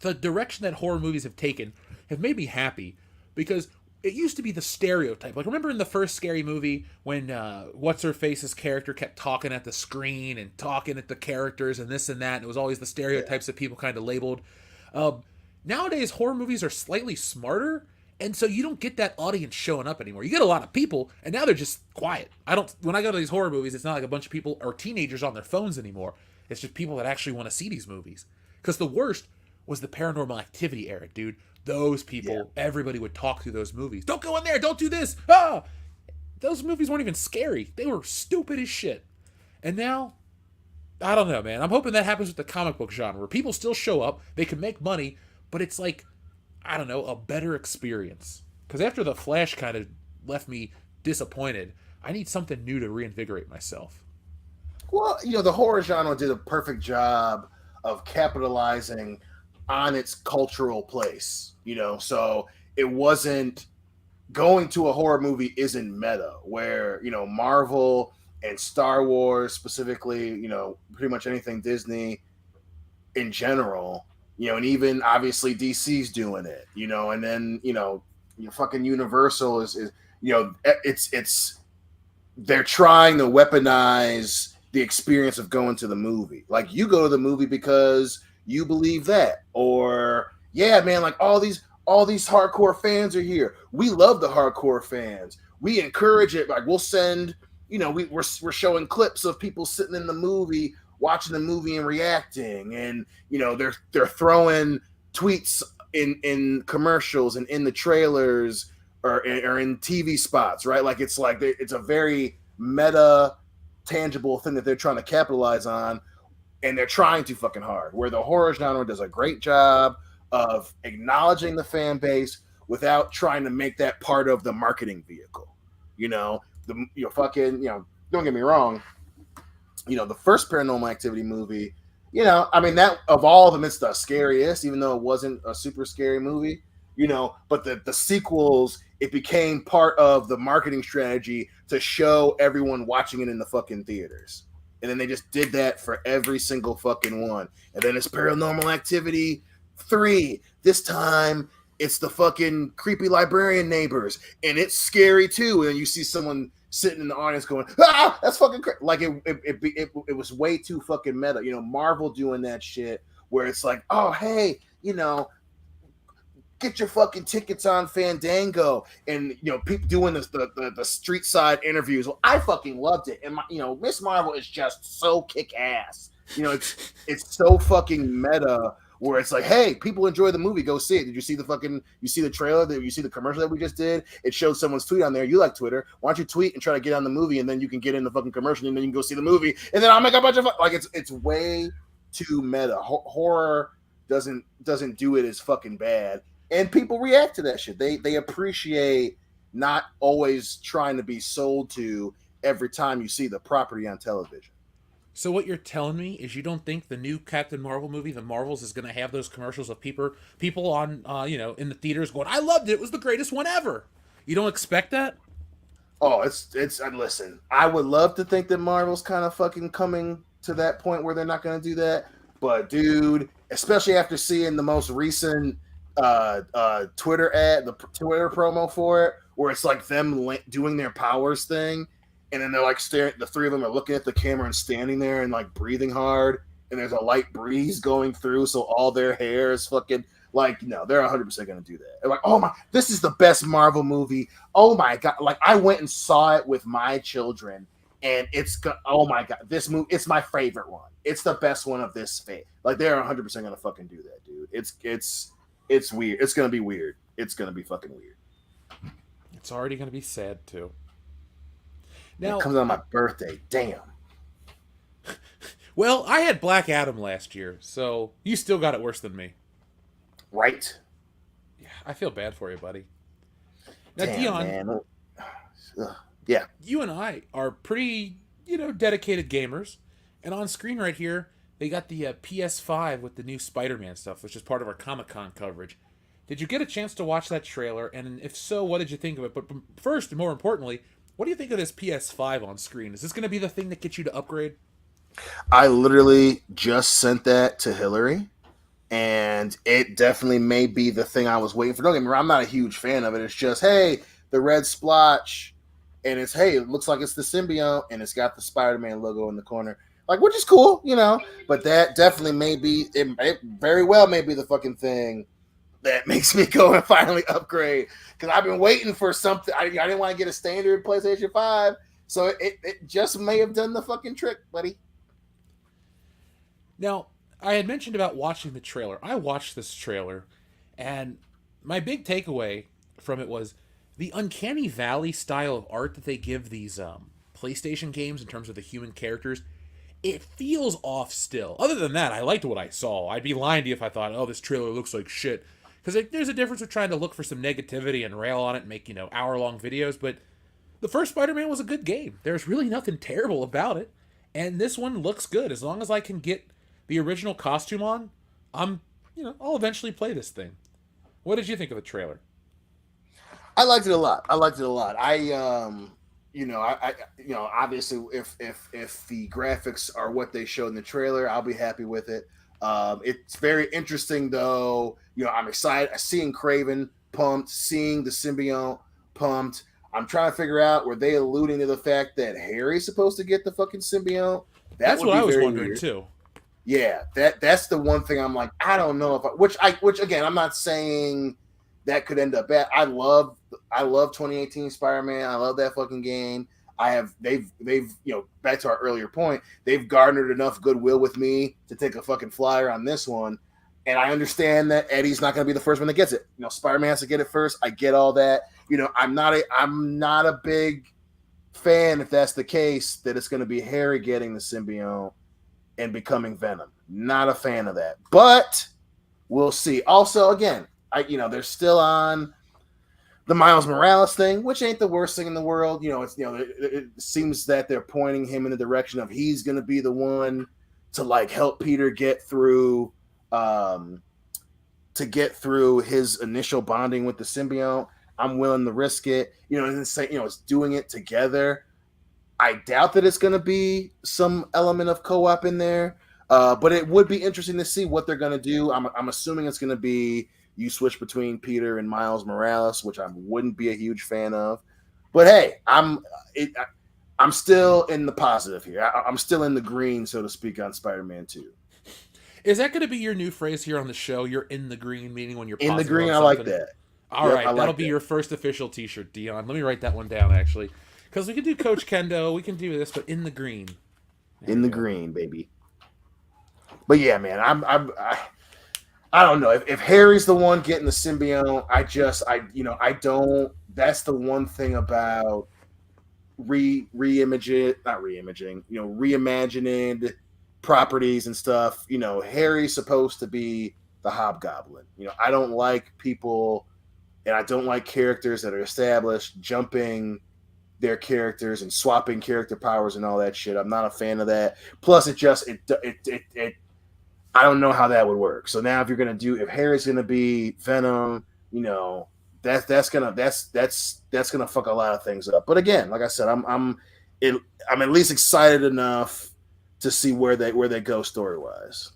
the direction that horror movies have taken have made me happy, because it used to be the stereotype. Like, remember in the first Scary Movie when What's-Her-Face's character kept talking at the screen and talking at the characters and this and that, and it was always the stereotypes that people kind of labeled. Nowadays, horror movies are slightly smarter, and so you don't get that audience showing up anymore. You get a lot of people, and now they're just quiet. When I go to these horror movies, it's not like a bunch of people or teenagers on their phones anymore. It's just people that actually want to see these movies. Because the worst was the Paranormal Activity era, dude. Those people, everybody would talk through those movies. Don't go in there, don't do this. Ah! Those movies weren't even scary. They were stupid as shit. And now, I don't know, man. I'm hoping that happens with the comic book genre, where people still show up, they can make money, but it's like, I don't know, a better experience. Because after The Flash kind of left me disappointed, I need something new to reinvigorate myself. Well, the horror genre did a perfect job of capitalizing on its cultural place, so it wasn't going to a horror movie isn't meta, where, Marvel and Star Wars specifically, pretty much anything Disney in general, and even obviously DC's doing it, and then, fucking Universal is it's they're trying to weaponize the experience of going to the movie. Like, you go to the movie because you believe that, or yeah, man, like all these hardcore fans are here. We love the hardcore fans. We encourage it. Like, we'll send, we're showing clips of people sitting in the movie, watching the movie and reacting, and they're throwing tweets in commercials and in the trailers or in TV spots, right? Like, it's a very meta, tangible thing that they're trying to capitalize on, and they're trying too fucking hard. Where the horror genre does a great job of acknowledging the fan base without trying to make that part of the marketing vehicle. Don't get me wrong. The first Paranormal Activity movie, that of all of them, it's the scariest, even though it wasn't a super scary movie, but the sequels, it became part of the marketing strategy to show everyone watching it in the fucking theaters. And then they just did that for every single fucking one. And then it's Paranormal Activity 3. This time, it's the fucking creepy librarian neighbors. And it's scary, too. And you see someone sitting in the audience going, ah, that's fucking crazy. Like, it was way too fucking meta. Marvel doing that shit where it's like, oh, hey, get your fucking tickets on Fandango, and people doing the street side interviews. Well, I fucking loved it, and Miss Marvel is just so kick ass. It's so fucking meta. Where it's like, hey, people enjoy the movie, go see it. Did you see the trailer? Did you see the commercial that we just did? It showed someone's tweet on there. You like Twitter. Why don't you tweet and try to get on the movie, and then you can get in the fucking commercial, and then you can go see the movie, and then I'll make a bunch of it's way too meta. Horror doesn't do it as fucking bad, and people react to that shit. They appreciate not always trying to be sold to every time you see the property on television. So what you're telling me is you don't think the new Captain Marvel movie, The Marvels, is going to have those commercials of people on, in the theaters going, "I loved it. It was the greatest one ever." You don't expect that? Oh, it's listen. I would love to think that Marvel's kind of fucking coming to that point where they're not going to do that, but dude, especially after seeing the most recent Twitter ad, the Twitter promo for it, where it's like them doing their powers thing. And then they're like staring. The three of them are looking at the camera and standing there and like breathing hard. And there's a light breeze going through, so all their hair is fucking like. No, they're 100% gonna do that. They're like, oh my, this is the best Marvel movie. Oh my god! Like I went and saw it with my children, and oh my god, this movie, it's my favorite one. It's the best one of this phase. Like they're 100% gonna fucking do that, dude. It's weird. It's gonna be weird. It's gonna be fucking weird. It's already gonna be sad too. Now, it comes on my birthday. Damn. Well, I had Black Adam last year, so you still got it worse than me. Right? Yeah, I feel bad for you, buddy. Now, Damn, Dion, man. Yeah. You and I are pretty, dedicated gamers. And on screen right here, they got the PS5 with the new Spider-Man stuff, which is part of our Comic-Con coverage. Did you get a chance to watch that trailer? And if so, what did you think of it? But first, and more importantly, what do you think of this PS5 on screen? Is this going to be the thing that gets you to upgrade? I literally just sent that to Hillary, and it definitely may be the thing I was waiting for. Don't get me wrong, I'm not a huge fan of it. It's just, hey, the red splotch, and it's, hey, it looks like it's the symbiote, and it's got the Spider-Man logo in the corner. Like, which is cool, but that definitely may be, it very well may be the fucking thing that makes me go and finally upgrade, because I've been waiting for something. I didn't want to get a standard PlayStation 5, so it just may have done the fucking trick, buddy. Now, I had mentioned about watching the trailer. I watched this trailer, and my big takeaway from it was the Uncanny Valley style of art that they give these PlayStation games in terms of the human characters. It feels off still. Other than that, I liked what I saw. I'd be lying to you if I thought, oh, this trailer looks like shit. Because there's a difference with trying to look for some negativity and rail on it and make, hour-long videos. But the first Spider-Man was a good game. There's really nothing terrible about it. And this one looks good. As long as I can get the original costume on, I'll eventually play this thing. What did you think of the trailer? I liked it a lot. I obviously if the graphics are what they showed in the trailer, I'll be happy with it. It's very interesting though. I'm excited. Seeing Kraven pumped, seeing the symbiote pumped. I'm trying to figure out, were they alluding to the fact that Harry's supposed to get the fucking symbiote? That's what I was wondering too. Yeah, that's the one thing I'm like, I don't know if which again, I'm not saying that could end up bad. I love 2018 Spider-Man. I love that fucking game. They've back to our earlier point, they've garnered enough goodwill with me to take a fucking flyer on this one. And I understand that Eddie's not going to be the first one that gets it. Spider-Man has to get it first. I get all that. I'm not a big fan, if that's the case, that it's going to be Harry getting the symbiote and becoming Venom. Not a fan of that. But we'll see. Also, again, they're still on the Miles Morales thing, which ain't the worst thing in the world. It seems that they're pointing him in the direction of he's going to be the one to like help Peter get through his initial bonding with the symbiote. I'm willing to risk it. It's doing it together. I doubt that it's going to be some element of co-op in there, but it would be interesting to see what they're going to do. I'm assuming it's going to be you switch between Peter and Miles Morales, which I wouldn't be a huge fan of. But hey, I'm still in the positive here. I'm still in the green, so to speak, on Spider-Man 2. Is that going to be your new phrase here on the show? You're in the green, meaning when you're In the positive green, on I like something? that. All Yep, right, I like that'll be that. your first official T-shirt, Dion. Let me write that one down, actually, because we can do Coach Kendo, we can do this, but in the green. There In we the go. green, baby. But yeah, man, I don't know if Harry's the one getting the symbiote. I don't. That's the one thing about reimagining properties and stuff. Harry's supposed to be the Hobgoblin. I don't like people, and I don't like characters that are established jumping their characters and swapping character powers and all that shit. I'm not a fan of that. Plus, it I don't know how that would work. So now, if Harry's gonna be Venom, that's gonna fuck a lot of things up. But again, like I said, I'm at least excited enough to see where they go story wise.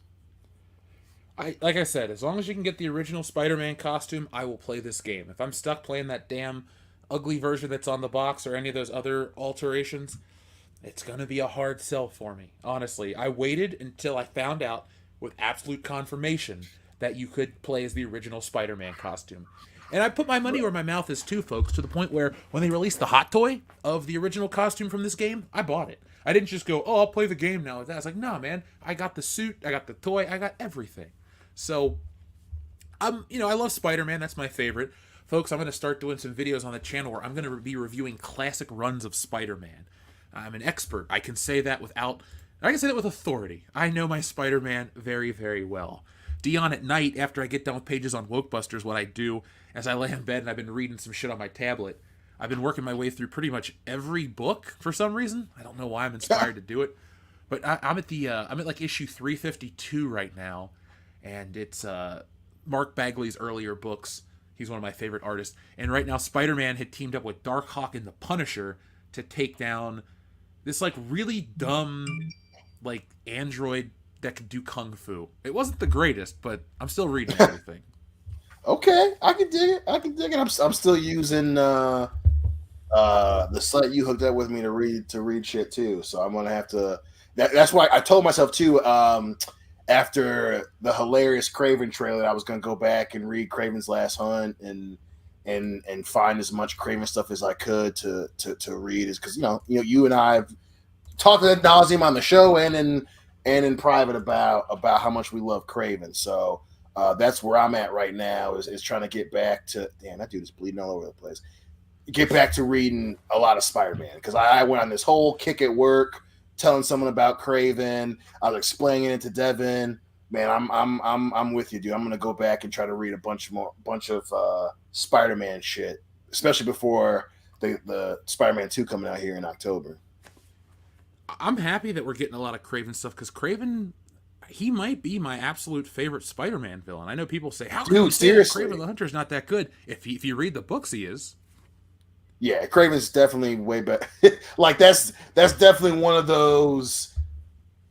Like I said, as long as you can get the original Spider-Man costume, I will play this game. If I'm stuck playing that damn ugly version that's on the box or any of those other alterations, it's gonna be a hard sell for me. Honestly, I waited until I found out with absolute confirmation that you could play as the original Spider-Man costume. And I put my money where my mouth is too, folks, to the point where when they released the hot toy of the original costume from this game, I bought it. I didn't just go, oh, I'll play the game now with that. I was like, nah, man, I got the suit, I got the toy, I got everything. So, I love Spider-Man. That's my favorite. Folks, I'm going to start doing some videos on the channel where I'm going to be reviewing classic runs of Spider-Man. I'm an expert. I can say that with authority. I know my Spider-Man very, very well. Dion, at night, after I get done with pages on Wokebusters, what I do, as I lay in bed and I've been reading some shit on my tablet, I've been working my way through pretty much every book for some reason. I don't know why I'm inspired to do it. But I'm at like issue 352 right now, and it's Mark Bagley's earlier books. He's one of my favorite artists. And right now, Spider-Man had teamed up with Darkhawk and the Punisher to take down this like really dumb like android that could do kung fu. It wasn't the greatest, but I'm still reading everything. Okay, I can dig it. I'm still using the site you hooked up with me to read shit too. So I'm gonna have to. That's why I told myself too. After the hilarious Craven trailer, I was gonna go back and read Craven's Last Hunt and find as much Craven stuff as I could to read. Is because you and I have talked ad nauseum on the show and in private about how much we love Craven. So that's where I'm at right now is trying to get back to. Damn, that dude is bleeding all over the place. Get back to reading a lot of Spider-Man because I went on this whole kick at work telling someone about Craven. I was explaining it to Devin. Man, I'm with you, dude. I'm gonna go back and try to read a bunch of Spider-Man shit, especially before the Spider-Man 2 coming out here in October. I'm happy that we're getting a lot of Craven stuff because Craven, he might be my absolute favorite Spider-Man villain. I know people say, "How can you say that Craven the Hunter's not that good?" If you read the books, he is. Yeah, Craven's definitely way better. Like that's definitely one of those.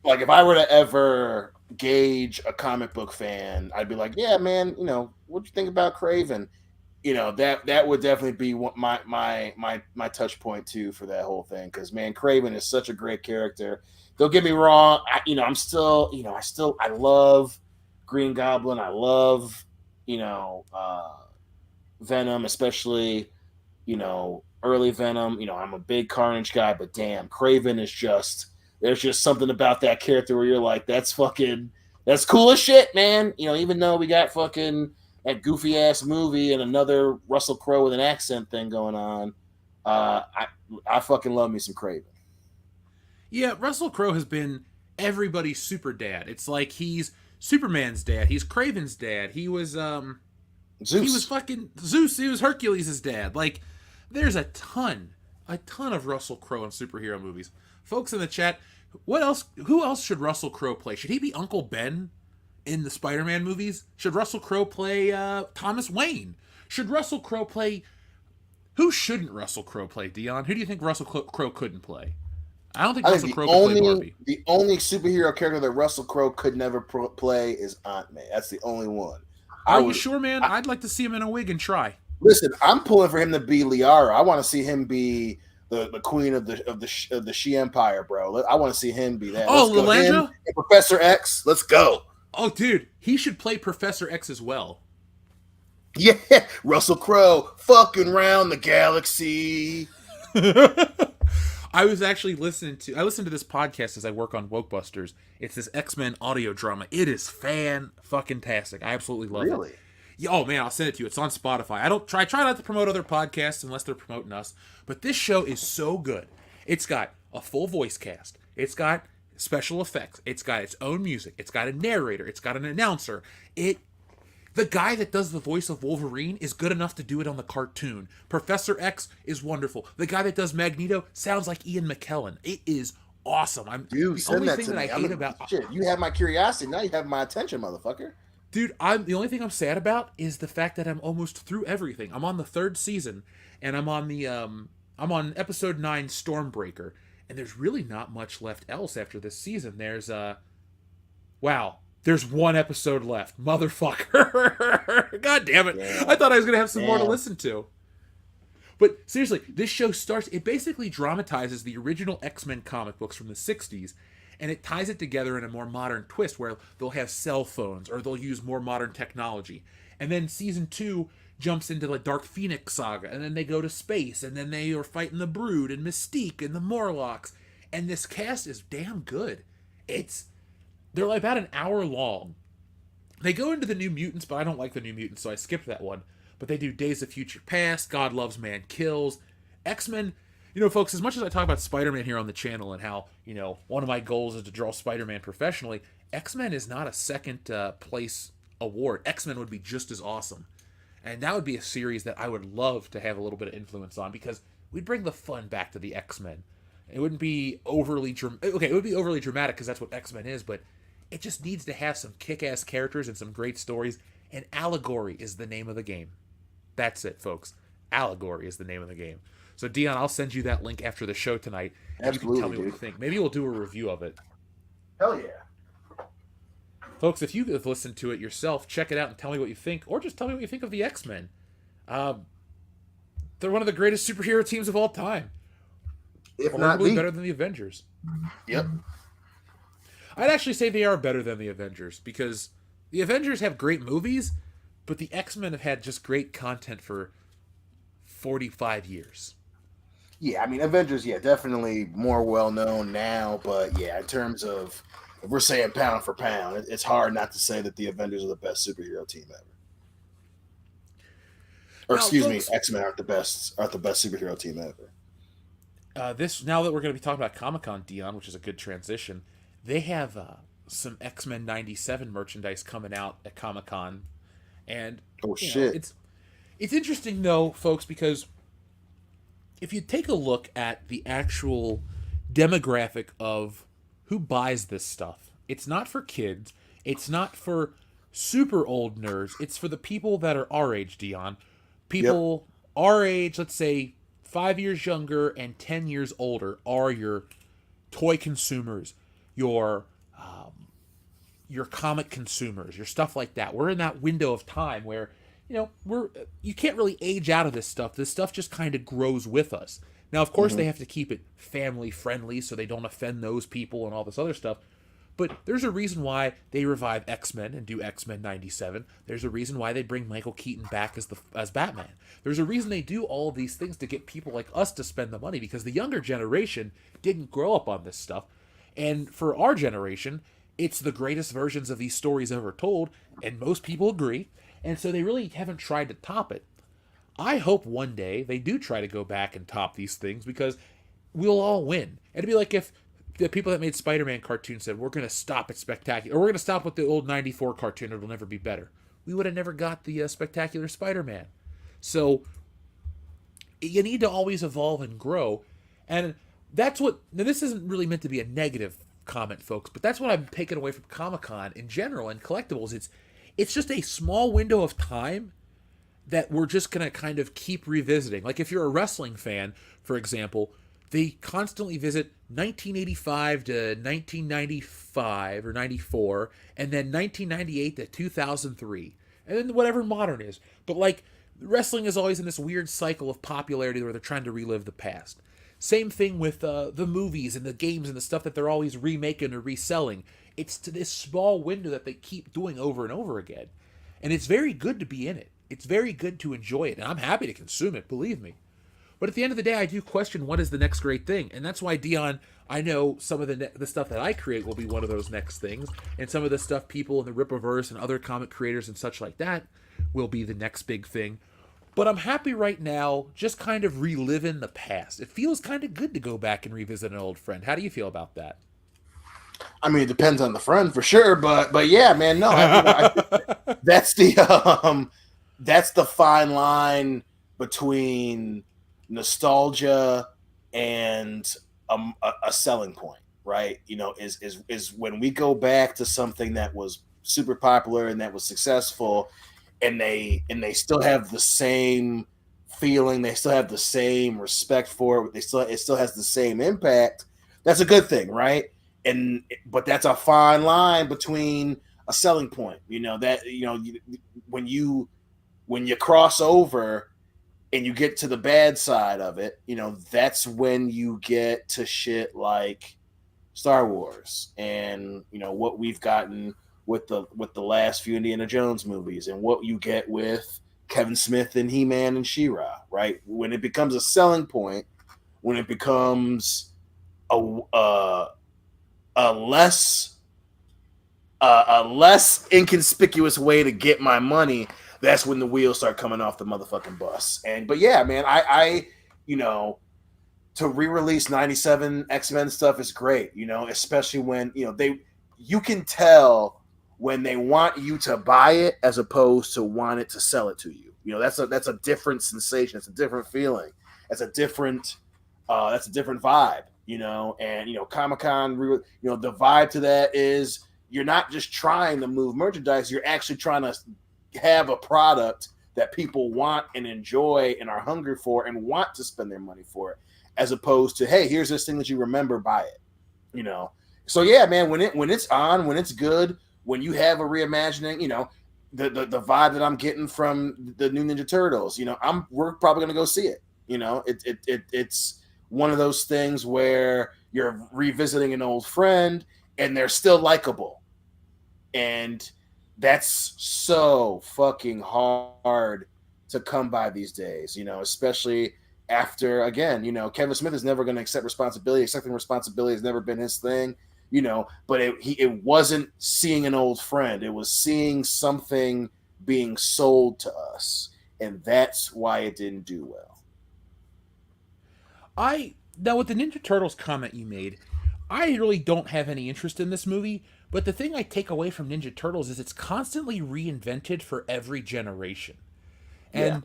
Like if I were to ever gauge a comic book fan, I'd be like, yeah, man, what'd you think about Craven? That would definitely be my touch point too for that whole thing. Because man, Craven is such a great character. Don't get me wrong. I love Green Goblin. I love, Venom, especially, early Venom. I'm a big Carnage guy, but damn, Craven is there's just something about that character where you're like, that's cool as shit, man. Even though we got fucking that goofy ass movie and another Russell Crowe with an accent thing going on, I fucking love me some Craven. Yeah, Russell Crowe has been everybody's super dad. It's like he's Superman's dad. He's Craven's dad. He was Zeus. He was fucking Zeus. He was Hercules' dad. Like, there's a ton of Russell Crowe in superhero movies. Folks in the chat, who else should Russell Crowe play? Should he be Uncle Ben in the Spider-Man movies? Should Russell Crowe play Thomas Wayne? Should Russell Crowe play... Who shouldn't Russell Crowe play, Dion? Who do you think Russell Crowe couldn't play? I don't think Russell Crowe could play Barbie. The only superhero character that Russell Crowe could never play is Aunt May. That's the only one. Are you sure, man? I'd like to see him in a wig and try. Listen, I'm pulling for him to be Liara. I want to see him be the queen of the She Empire, bro. I want to see him be that. Oh, Lilandra? Professor X. Let's go. Oh, dude, he should play Professor X as well. Yeah, Russell Crowe, fucking round the galaxy. I was actually listening to this podcast as I work on Wokebusters. It's this X-Men audio drama. It is fan-fucking-tastic. I absolutely love it. Really? Yeah, oh man, I'll send it to you. It's on Spotify. I try not to promote other podcasts unless they're promoting us, but this show is so good. It's got a full voice cast. It's got special effects. It's got its own music. It's got a narrator. It's got an announcer. The guy that does the voice of Wolverine is good enough to do it on the cartoon. Professor X is wonderful. The guy that does Magneto sounds like Ian McKellen. It is awesome. Dude, the send only that thing to that me. I hate about Shit, you have my curiosity. Now you have my attention, motherfucker. Dude, the only thing I'm sad about is the fact that I'm almost through everything. I'm on the 3rd season, and I'm on episode 9, Stormbreaker, and there's really not much left else after this season. There's there's 1 episode left, motherfucker. God damn it! Yeah. I thought I was gonna have some more to Yeah. listen to. But seriously, this show it basically dramatizes the original X-Men comic books from the 60s, and it ties it together in a more modern twist where they'll have cell phones or they'll use more modern technology. And then season 2 jumps into the Dark Phoenix saga, and then they go to space, and then they are fighting the Brood and Mystique and the Morlocks. And this cast is damn good. They're like about an hour long. They go into the New Mutants, but I don't like the New Mutants, so I skipped that one. But they do Days of Future Past, God Loves, Man Kills, X-Men. You know, folks, as much as I talk about Spider-Man here on the channel and how, one of my goals is to draw Spider-Man professionally, X-Men is not a second place award. X-Men would be just as awesome. And that would be a series that I would love to have a little bit of influence on because we'd bring the fun back to the X-Men. It wouldn't be overly dramatic. Okay, it would be overly dramatic because that's what X-Men is, but it just needs to have some kick-ass characters and some great stories. And allegory is the name of the game. That's it, folks. Allegory is the name of the game. So, Dion, I'll send you that link after the show tonight, and Absolutely, you can tell me what dude. you think. Maybe we'll do a review of it. Hell yeah. Folks, if you have listened to it yourself, check it out and tell me what you think, or just tell me what you think of the X-Men. They're one of the greatest superhero teams of all time. If not Arguably the. better than the Avengers. Yep. I'd actually say they are better than the Avengers, because the Avengers have great movies, but the X-Men have had just great content for 45 years. Yeah, I mean, Avengers, definitely more well-known now, but yeah, in terms of, if we're saying pound for pound, it's hard not to say that the Avengers are the best superhero team ever. Or Now, excuse folks- me, X-Men aren't the best superhero team ever. Now that we're going to be talking about Comic-Con, Dion, which is a good transition, they have some X-Men 97 merchandise coming out at Comic-Con. And Oh, you know, shit. it's interesting, though, folks, because if you take a look at the actual demographic of who buys this stuff, it's not for kids. It's not for super old nerds. It's for the people that are our age, Dion. People our age, let's say 5 years younger and 10 years older, are your toy consumers, your comic consumers, your stuff like that. We're in that window of time where, you can't really age out of this stuff. This stuff just kind of grows with us. Now, of course, they have to keep it family friendly so they don't offend those people and all this other stuff. But there's a reason why they revive X-Men and do X-Men 97. There's a reason why they bring Michael Keaton back as Batman. There's a reason they do all of these things to get people like us to spend the money, because the younger generation didn't grow up on this stuff. And for our generation, it's the greatest versions of these stories ever told, and most people agree. And so they really haven't tried to top it. I hope one day they do try to go back and top these things, because we'll all win. It'd be like if the people that made Spider-Man cartoons said, we're going to stop at Spectacular, or we're going to stop with the old 94 cartoon, it'll never be better. We would have never got the Spectacular Spider-Man. So you need to always evolve and grow. And that's what, now this isn't really meant to be a negative comment, folks, but that's what I'm taking away from Comic-Con in general and collectibles. It's just a small window of time that we're just going to kind of keep revisiting. Like if you're a wrestling fan, for example, they constantly visit 1985 to 1995 or 94, and then 1998 to 2003, and then whatever modern is. But like, wrestling is always in this weird cycle of popularity where they're trying to relive the past. Same thing with the movies and the games and the stuff that they're always remaking or reselling. It's to this small window that they keep doing over and over again. And it's very good to be in it. It's very good to enjoy it. And I'm happy to consume it, believe me. But at the end of the day, I do question what is the next great thing. And that's why, Dion, I know some of the stuff that I create will be one of those next things. And some of the stuff people in the Rippaverse and other comic creators and such like that will be the next big thing. But I'm happy right now just kind of reliving the past. It feels kind of good to go back and revisit an old friend. How do you feel about that? I mean, it depends on the friend for sure, but yeah, man, no, that's the fine line between nostalgia and a selling point, right? Is when we go back to something that was super popular and that was successful, and they still have the same feeling, they still have the same respect for it, it still has the same impact. That's a good thing, right? But that's a fine line between a selling point. When you cross over and you get to the bad side of it, that's when you get to shit like Star Wars and what we've gotten with the last few Indiana Jones movies, and what you get with Kevin Smith and He-Man and She-Ra, right? When it becomes a selling point, when it becomes a less inconspicuous way to get my money, that's when the wheels start coming off the motherfucking bus. But yeah, man, I to re-release 97 X-Men stuff is great, especially when you can tell when they want you to buy it as opposed to want it to sell it to you. That's a different sensation, it's a different feeling, it's a different vibe. And Comic-Con, the vibe to that is you're not just trying to move merchandise, you're actually trying to have a product that people want and enjoy and are hungry for and want to spend their money for it, as opposed to, hey, here's this thing that you remember, buy it. So yeah, man, when it's on, when it's good, when you have a reimagining, the vibe that I'm getting from the new Ninja Turtles, we're probably gonna go see it. It's one of those things where you're revisiting an old friend and they're still likable. And that's so fucking hard to come by these days, especially after, again, Kevin Smith is never going to accept responsibility. Accepting responsibility has never been his thing, but it wasn't seeing an old friend. It was seeing something being sold to us. And that's why it didn't do well. Now with the Ninja Turtles comment you made, I really don't have any interest in this movie, but the thing I take away from Ninja Turtles is it's constantly reinvented for every generation. And,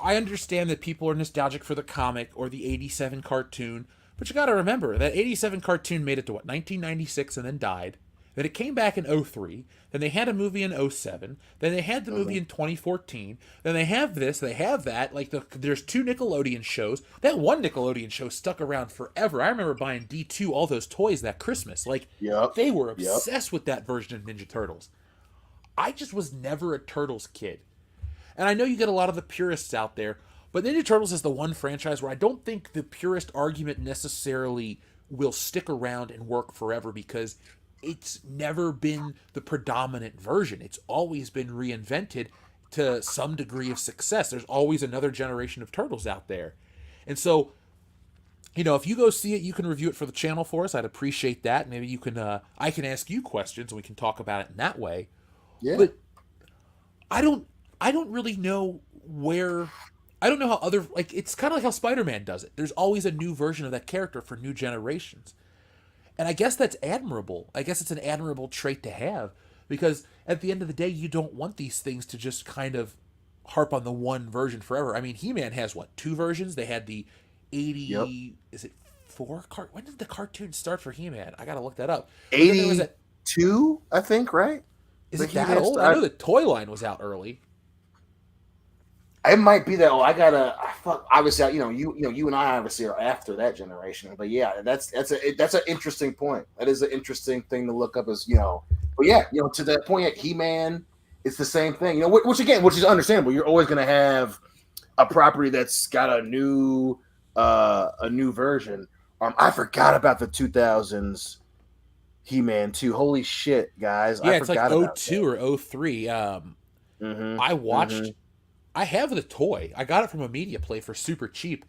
I understand that people are nostalgic for the comic or the 87 cartoon, but you gotta remember, that 87 cartoon made it to, 1996 and then died. Then it came back in 2003. Then they had a movie in 2007. Then they had the movie in 2014. Then they have this. They have that. There's 2 Nickelodeon shows. That one Nickelodeon show stuck around forever. I remember buying D2 all those toys that Christmas. They were obsessed with that version of Ninja Turtles. I just was never a Turtles kid. And I know you get a lot of the purists out there, but Ninja Turtles is the one franchise where I don't think the purist argument necessarily will stick around and work forever, because it's never been the predominant version. It's always been reinvented to some degree of success. There's always another generation of Turtles out there. And so, if you go see it, you can review it for the channel for us. I'd appreciate that. Maybe you can, I can ask you questions and we can talk about it in that way. Yeah. But I don't really know I don't know how it's kind of like how Spider-Man does it. There's always a new version of that character for new generations. And I guess that's admirable. I guess it's an admirable trait to have, because at the end of the day, you don't want these things to just kind of harp on the one version forever. I mean, He-Man has 2 versions? They had the 80, is it 4? When did the cartoon start for He-Man? I got to look that up. 82, I think, right? Is it that old? I know the toy line was out early. It might be that. Obviously, you and I obviously are after that generation. But yeah, that's an interesting point. That is an interesting thing to look up. But yeah, to that point, He-Man, it's the same thing. Which is understandable. You're always going to have a property that's got a new version. I forgot about the 2000s He-Man 2. Holy shit, guys. Yeah, I it's like forgot about '02 or '03. that. I watched. I have the toy. I got it from a media play for super cheap,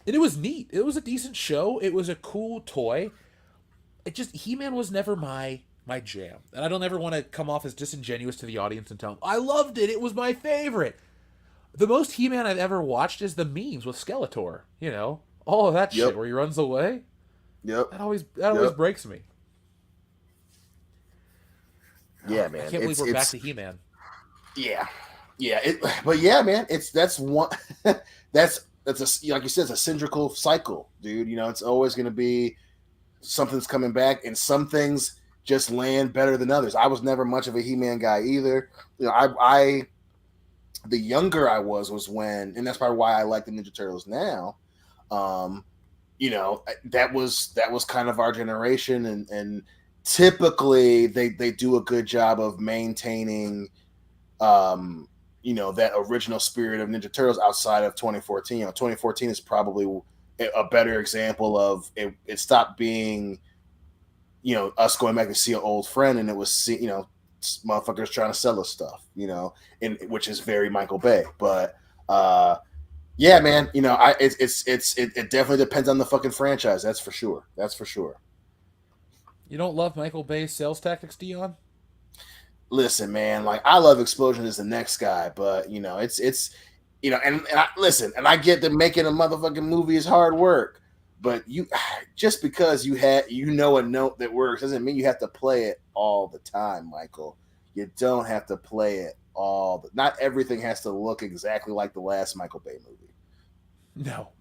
and it was neat. It was a decent show. It was a cool toy. It just He-Man was never my jam, and I don't ever want to come off as disingenuous to the audience and tell them I loved it. It was my favorite. The most He-Man I've ever watched is the memes with Skeletor. You know, all of that Yep. shit where he runs away. Yep. That always breaks me. Yeah, man. I can't believe we're back to He-Man. Yeah. Yeah. But yeah, man, that's one that's like you said, it's a cylindrical cycle, dude. You know, it's always gonna be something's coming back, and some things just land better than others. I was never much of a He-Man guy either. You know, I the younger I was when, and that's probably why I like the Ninja Turtles now. You know, that was kind of our generation, and typically they do a good job of maintaining you know, that original spirit of Ninja Turtles outside of 2014. You know, 2014 is probably a better example of it stopped being, you know, us going back to see an old friend, and it was, you know, motherfuckers trying to sell us stuff, you know, and which is very Michael Bay. But yeah, man, you know, it definitely depends on the fucking franchise. That's for sure. That's for sure. You don't love Michael Bay's sales tactics, Dion? Listen, man, like I love Explosion as the next guy, but you know, it's you know, and listen, and I get that making a motherfucking movie is hard work, but you just because you know a note that works doesn't mean you have to play it all the time, Michael. You don't have to play it not everything has to look exactly like the last Michael Bay movie. No.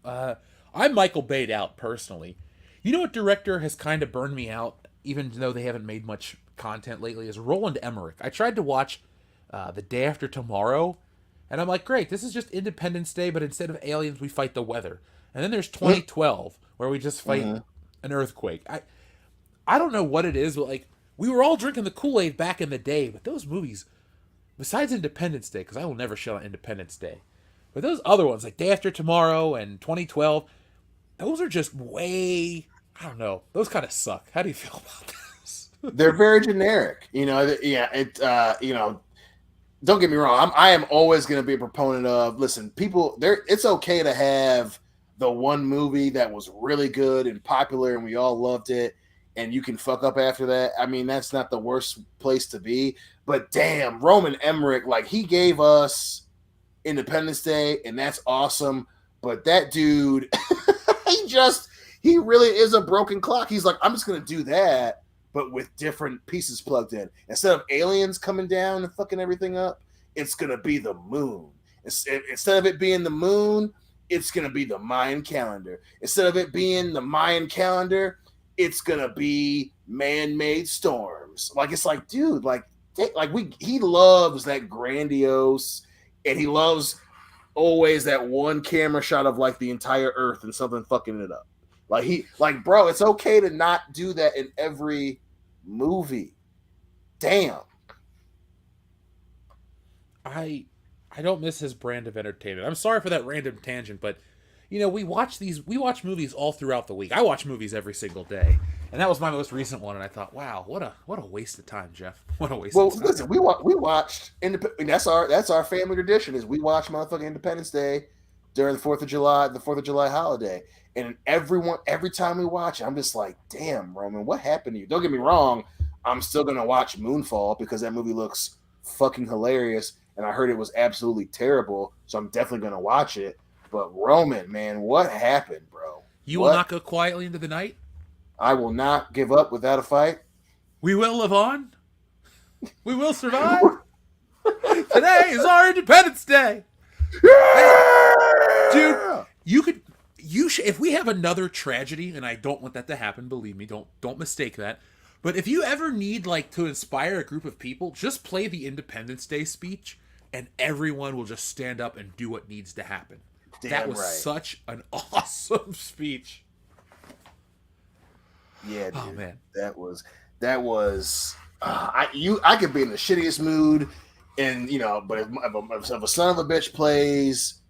I'm Michael Bay'd out personally. You know what director has kind of burned me out, even though they haven't made much content lately, is Roland Emmerich. I tried to watch The Day After Tomorrow, and I'm like, great, this is just Independence Day, but instead of aliens, we fight the weather. And then there's 2012, where we just fight an earthquake. I don't know what it is, but like, we were all drinking the Kool-Aid back in the day, but those movies, besides Independence Day, because I will never shit on Independence Day, but those other ones, like Day After Tomorrow and 2012, those are just way, I don't know, those kind of suck. How do you feel about this? They're very generic, you know. Yeah, you know, don't get me wrong. I am always going to be a proponent of, listen, people, it's okay to have the one movie that was really good and popular and we all loved it, and you can fuck up after that. I mean, that's not the worst place to be. But damn, Roman Emmerich, like, he gave us Independence Day, and that's awesome. But that dude, he really is a broken clock. He's like, I'm just going to do that, but with different pieces plugged in. Instead of aliens coming down and fucking everything up, it's going to be the moon. Instead of it being the moon, it's going to be the Mayan calendar. Instead of it being the Mayan calendar, it's going to be man-made storms. Like, it's like, dude, he loves that grandiose, and he loves always that one camera shot of like the entire earth and something fucking it up. Bro, it's okay to not do that in every movie. Damn. I don't miss his brand of entertainment. I'm sorry for that random tangent, but you know, we watch movies all throughout the week. I watch movies every single day. And that was my most recent one, and I thought, wow, what a waste of time, Jeff. What a waste of time. Well, listen, we watched that's our family tradition, is we watch motherfucking Independence Day during the 4th of July holiday. And every time we watch it, I'm just like, damn, Roman, what happened to you? Don't get me wrong, I'm still gonna watch Moonfall because that movie looks fucking hilarious, and I heard it was absolutely terrible, so I'm definitely gonna watch it. But Roman, man, what happened, bro? You will not go quietly into the night? I will not give up without a fight. We will live on. We will survive. Today is our Independence Day. Yeah! Dude, if we have another tragedy, and I don't want that to happen, believe me, don't mistake that. But if you ever need like to inspire a group of people, just play the Independence Day speech, and everyone will just stand up and do what needs to happen. Damn that was right. such an awesome speech. Yeah, dude. Oh man, that was. I could be in the shittiest mood, and you know, but if a son of a bitch plays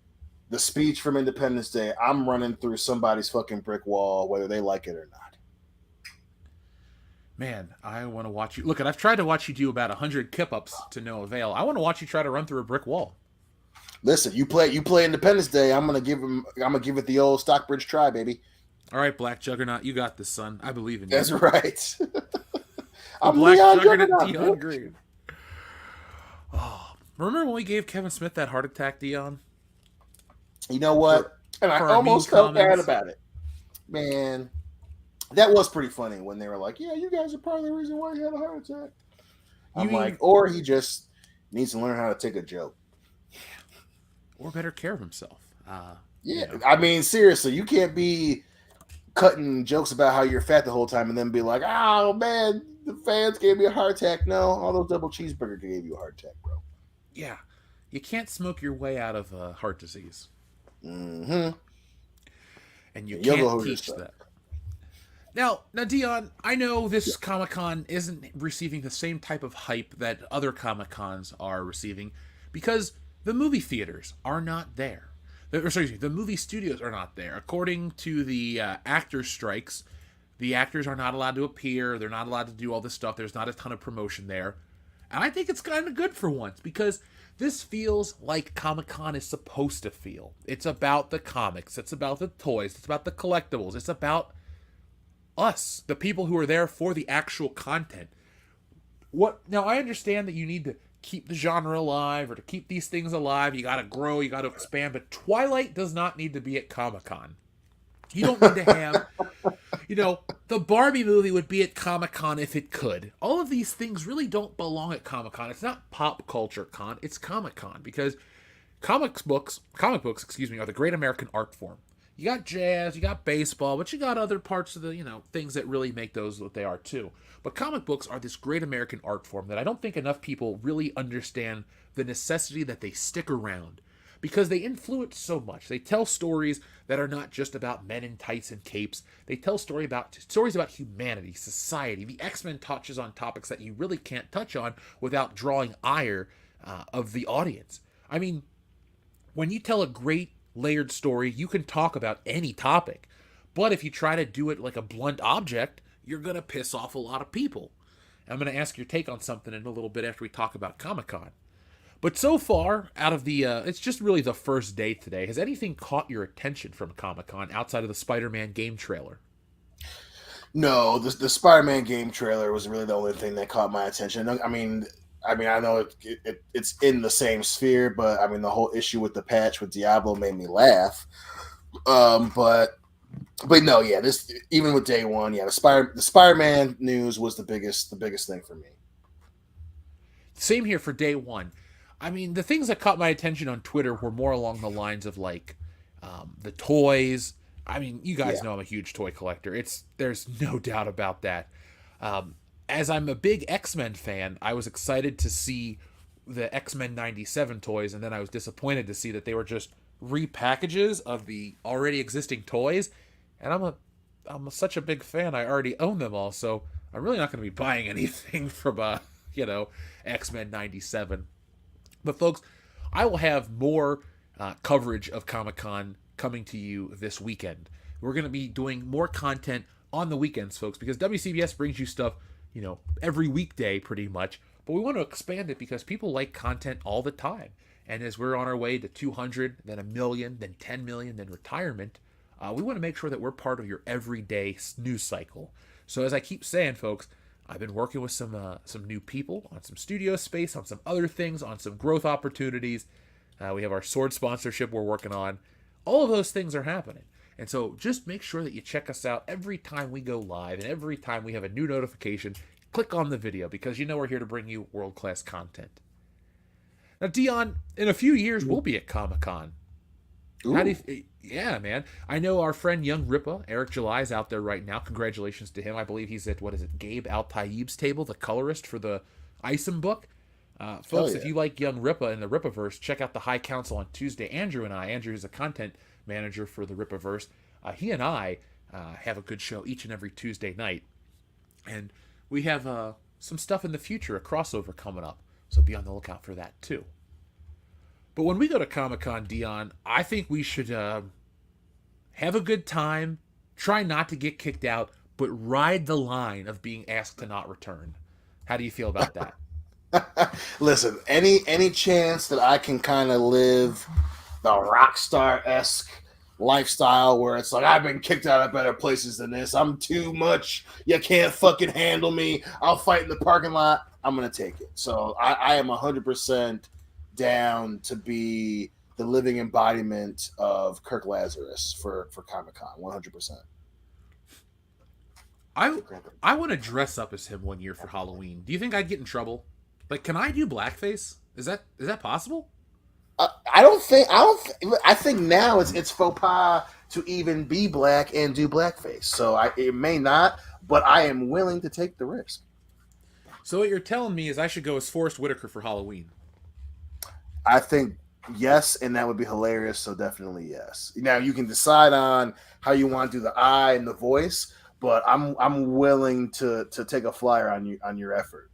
the speech from Independence Day, I'm running through somebody's fucking brick wall, whether they like it or not. Man, I want to watch you. Look, I've tried to watch you do about 100 kip-ups to no avail. I want to watch you try to run through a brick wall. Listen, you play Independence Day. I'm gonna give it the old Stockbridge try, baby. All right, Black Juggernaut, you got this, son. I believe in you. That's right. The I'm Black Leon Juggernaut, Dion bitch. Green. Oh, remember when we gave Kevin Smith that heart attack, Dion? You know what? And I for our almost mean felt bad comments. about it. Man, that was pretty funny when they were like, "Yeah, you guys are part of the reason why he had a heart attack." I'm mean- like, or he just needs to learn how to take a joke. Or better care of himself. Yeah, Yeah. I mean, seriously, you can't be cutting jokes about how you're fat the whole time and then be like, "Oh man, the fans gave me a heart attack." No, all those double cheeseburgers gave you a heart attack, bro. Yeah. You can't smoke your way out of heart disease. Mm-hmm. And you You'll go can't hold teach yourself. that. Now, Dion, I know this Comic-Con isn't receiving the same type of hype that other Comic-Cons are receiving because the movie theaters are not there. The movie studios are not there. According to the actor strikes, the actors are not allowed to appear. They're not allowed to do all this stuff. There's not a ton of promotion there. And I think it's kind of good for once because this feels like Comic-Con is supposed to feel. It's about the comics. It's about the toys. It's about the collectibles. It's about us, the people who are there for the actual content. Now, I understand that you need to keep the genre alive or to keep these things alive. You got to grow. You got to expand. But Twilight does not need to be at Comic-Con. You don't need to have, the Barbie movie would be at Comic-Con if it could. All of these things really don't belong at Comic-Con. It's not pop culture con. It's Comic-Con because comic books, are the great American art form. You got jazz, you got baseball, but you got other parts of the, things that really make those what they are too. But comic books are this great American art form that I don't think enough people really understand the necessity that they stick around because they influence so much. They tell stories that are not just about men in tights and capes. They tell stories about humanity, society. The X-Men touches on topics that you really can't touch on without drawing ire of the audience. I mean, when you tell a great layered story, you can talk about any topic. But if you try to do it like a blunt object, you're going to piss off a lot of people. I'm going to ask your take on something in a little bit after we talk about Comic-Con. But so far, out of the, it's just really the first day today. Has anything caught your attention from Comic-Con outside of the Spider-Man game trailer? No, the Spider-Man game trailer was really the only thing that caught my attention. I mean, I know it's in the same sphere, but I mean, the whole issue with the patch with Diablo made me laugh. But no, yeah, this even with day one, yeah, the Spider-Man news was the biggest thing for me. Same here for day one. I mean, the things that caught my attention on Twitter were more along the lines of like the toys. I mean, you guys know I'm a huge toy collector. There's no doubt about that. As I'm a big X-Men fan, I was excited to see the X-Men 97 toys, and then I was disappointed to see that they were just repackages of the already existing toys. And I'm such a big fan, I already own them all, so I'm really not going to be buying anything from X-Men 97. But folks, I will have more coverage of Comic-Con coming to you this weekend. We're going to be doing more content on the weekends, folks, because WCBS brings you stuff, every weekday pretty much. But we want to expand it because people like content all the time. And as we're on our way to 200, then 1 million, then 10 million, then retirement, we want to make sure that we're part of your everyday news cycle. So as I keep saying, folks, I've been working with some new people on some studio space, on some other things, on some growth opportunities. We have our sword sponsorship we're working on. All of those things are happening. And so just make sure that you check us out every time we go live and every time we have a new notification. Click on the video because we're here to bring you world-class content. Now, Dion, in a few years, we'll be at Comic-Con. Yeah, man. I know our friend Young Ripa, Eric July, is out there right now. Congratulations to him. I believe he's at, Gabe Al-Taib's table, the colorist for the Isom book. Folks, if you like Young Ripa and the Ripaverse, check out the High Council on Tuesday. Andrew is a content manager for the Ripaverse. He and I have a good show each and every Tuesday night. And we have some stuff in the future, a crossover coming up. So be on the lookout for that too. But when we go to Comic-Con, Dion, I think we should have a good time, try not to get kicked out, but ride the line of being asked to not return. How do you feel about that? Listen, any chance that I can kind of live the rock star esque lifestyle where it's like I've been kicked out of better places than this. I'm too much. You can't fucking handle me. I'll fight in the parking lot. I'm gonna take it. So I am 100% down to be the living embodiment of Kirk Lazarus for Comic-Con. 100%. I want to dress up as him one year for Halloween. Do you think I'd get in trouble? Like, can I do blackface? Is that possible? I think now it's faux pas to even be black and do blackface. So it may not, but I am willing to take the risk. So what you're telling me is I should go as Forrest Whitaker for Halloween. I think yes, and that would be hilarious. So definitely yes. Now you can decide on how you want to do the eye and the voice, but I'm willing to take a flyer on your effort.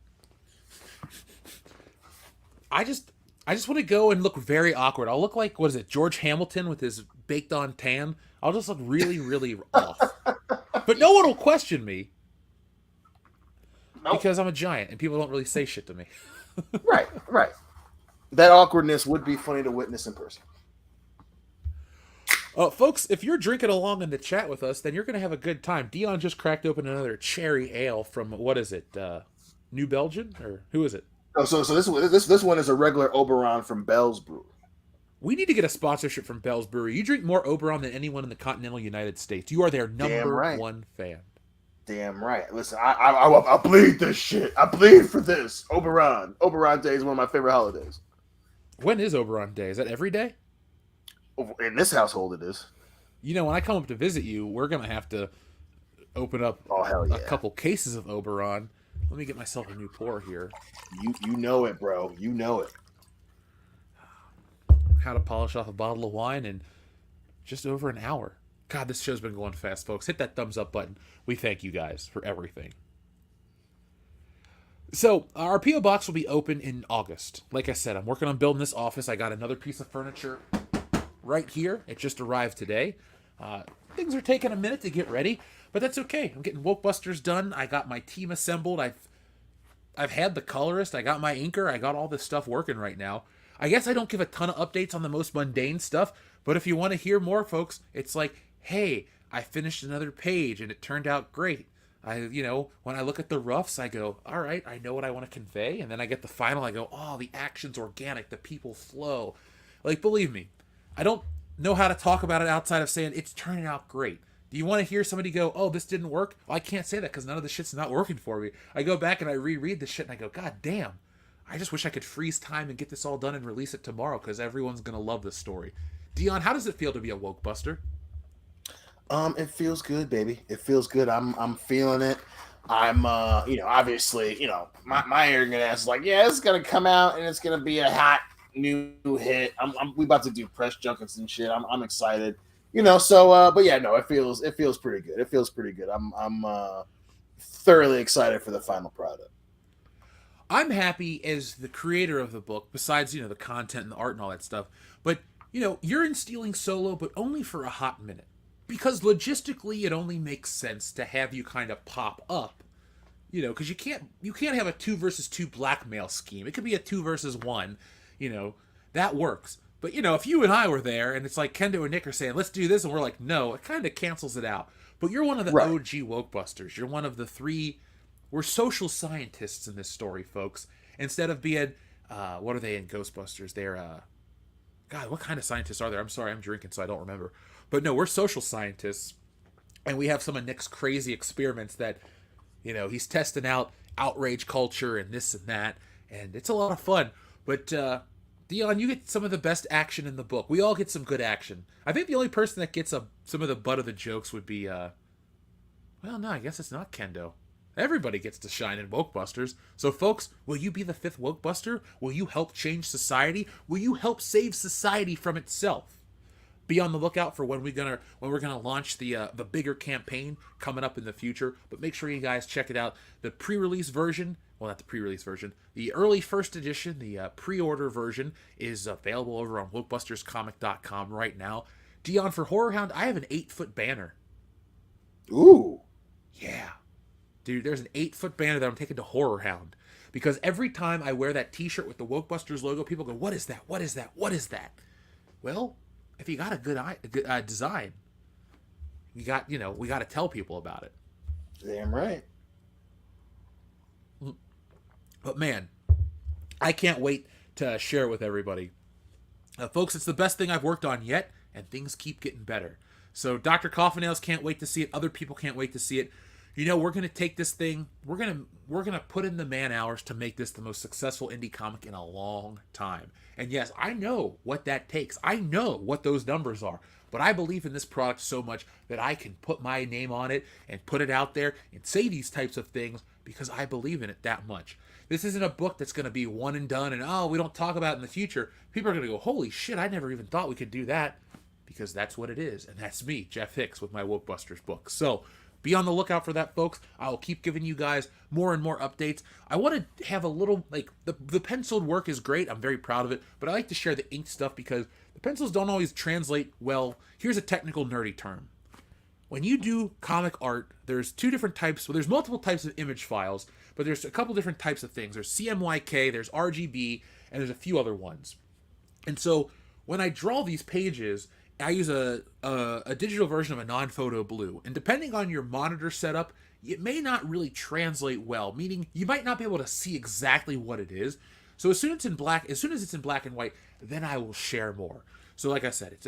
I just want to go and look very awkward. I'll look like, what is it, George Hamilton with his baked on tan. I'll just look really, really off. But no one will question me. Nope. Because I'm a giant and people don't really say shit to me. Right. That awkwardness would be funny to witness in person. Folks, if you're drinking along in the chat with us, then you're going to have a good time. Dion just cracked open another cherry ale from, what is it, New Belgium? Or who is it? Oh, so this one is a regular Oberon from Bell's Brew. We need to get a sponsorship from Bell's Brewery. You drink more Oberon than anyone in the continental United States. You are their number one fan. Damn right. Listen, I bleed this shit. I bleed for this. Oberon. Oberon Day is one of my favorite holidays. When is Oberon Day? Is that every day? In this household, it is. You know, when I come up to visit you, we're going to have to open up a couple cases of Oberon. Let me get myself a new pour here. You know it, bro. You know it. How to polish off a bottle of wine in just over an hour. God, this show's been going fast, folks. Hit that thumbs up button. We thank you guys for everything. So, our P.O. Box will be open in August. Like I said, I'm working on building this office. I got another piece of furniture right here. It just arrived today. Things are taking a minute to get ready, but that's okay. I'm getting Wokebusters done. I got my team assembled. I've had the colorist. I got my inker. I got all this stuff working right now. I guess I don't give a ton of updates on the most mundane stuff, but if you want to hear more, folks, it's like, hey, I finished another page and it turned out great. When I look at the roughs, I go, all right, I know what I want to convey. And then I get the final, I go, oh, the action's organic, the people flow. Like, believe me, I don't know how to talk about it outside of saying it's turning out great. Do you want to hear somebody go, oh, this didn't work? Well, I can't say that because none of the shit's not working for me. I go back and I reread the shit and I go, God damn, I just wish I could freeze time and get this all done and release it tomorrow because everyone's going to love this story. Dion, how does it feel to be a Wokebuster? It feels good, baby. It feels good. I'm feeling it. I'm, obviously, my arrogant ass is like, yeah, it's gonna come out and it's gonna be a hot new hit. We about to do press junkets and shit. I'm excited, but yeah, no, it feels pretty good. It feels pretty good. I'm thoroughly excited for the final product. I'm happy as the creator of the book, besides, the content and the art and all that stuff. But, you're instilling Solo, but only for a hot minute. Because logistically, it only makes sense to have you kind of pop up, because you can't have a 2 versus 2 blackmail scheme. It could be a 2 versus 1, that works. But if you and I were there and it's like Kendo and Nick are saying, let's do this, and we're like, no, it kind of cancels it out. But you're one of the OG Wokebusters. You're one of the 3. We're social scientists in this story, folks. Instead of being, what are they in Ghostbusters? They're, God, what kind of scientists are there? I'm sorry, I'm drinking, so I don't remember. But no, we're social scientists, and we have some of Nick's crazy experiments that, he's testing out outrage culture and this and that, and it's a lot of fun. But, Dion, you get some of the best action in the book. We all get some good action. I think the only person that gets some of the butt of the jokes would be, well, no, I guess it's not Kendo. Everybody gets to shine in Wokebusters. So, folks, will you be the 5th Wokebuster? Will you help change society? Will you help save society from itself? Be on the lookout for when we're gonna launch the bigger campaign coming up in the future. But make sure you guys check it out. The pre-release version, well, not the pre-release version, the early first edition, the pre-order version is available over on WokebustersComic.com right now. Dion, for Horror Hound, I have an 8-foot banner. Ooh. Yeah. Dude, there's an 8-foot banner that I'm taking to Horror Hound. Because every time I wear that t-shirt with the Wokebusters logo, people go, what is that? What is that? What is that? Well, if you got a good design, we got to tell people about it. Damn right. But man, I can't wait to share it with everybody. Folks, it's the best thing I've worked on yet, and things keep getting better. So Dr. Coffinails can't wait to see it. Other people can't wait to see it. We're going to take this thing, we're going to put in the man hours to make this the most successful indie comic in a long time. And yes, I know what that takes. I know what those numbers are. But I believe in this product so much that I can put my name on it and put it out there and say these types of things because I believe in it that much. This isn't a book that's going to be one and done and, we don't talk about it in the future. People are going to go, holy shit, I never even thought we could do that. Because that's what it is. And that's me, Jeff Hicks, with my Wokebusters book. So be on the lookout for that, folks. I will keep giving you guys more and more updates. I want to have a little, the penciled work is great. I'm very proud of it. But I like to share the ink stuff because the pencils don't always translate well. Here's a technical nerdy term. When you do comic art, there's two different types. Well, there's multiple types of image files, but there's a couple different types of things. There's CMYK, there's RGB, and there's a few other ones. And so when I draw these pages, I use a digital version of a non-photo blue. And depending on your monitor setup, it may not really translate well, meaning you might not be able to see exactly what it is. So as soon as it's in black and white, then I will share more. So like I said,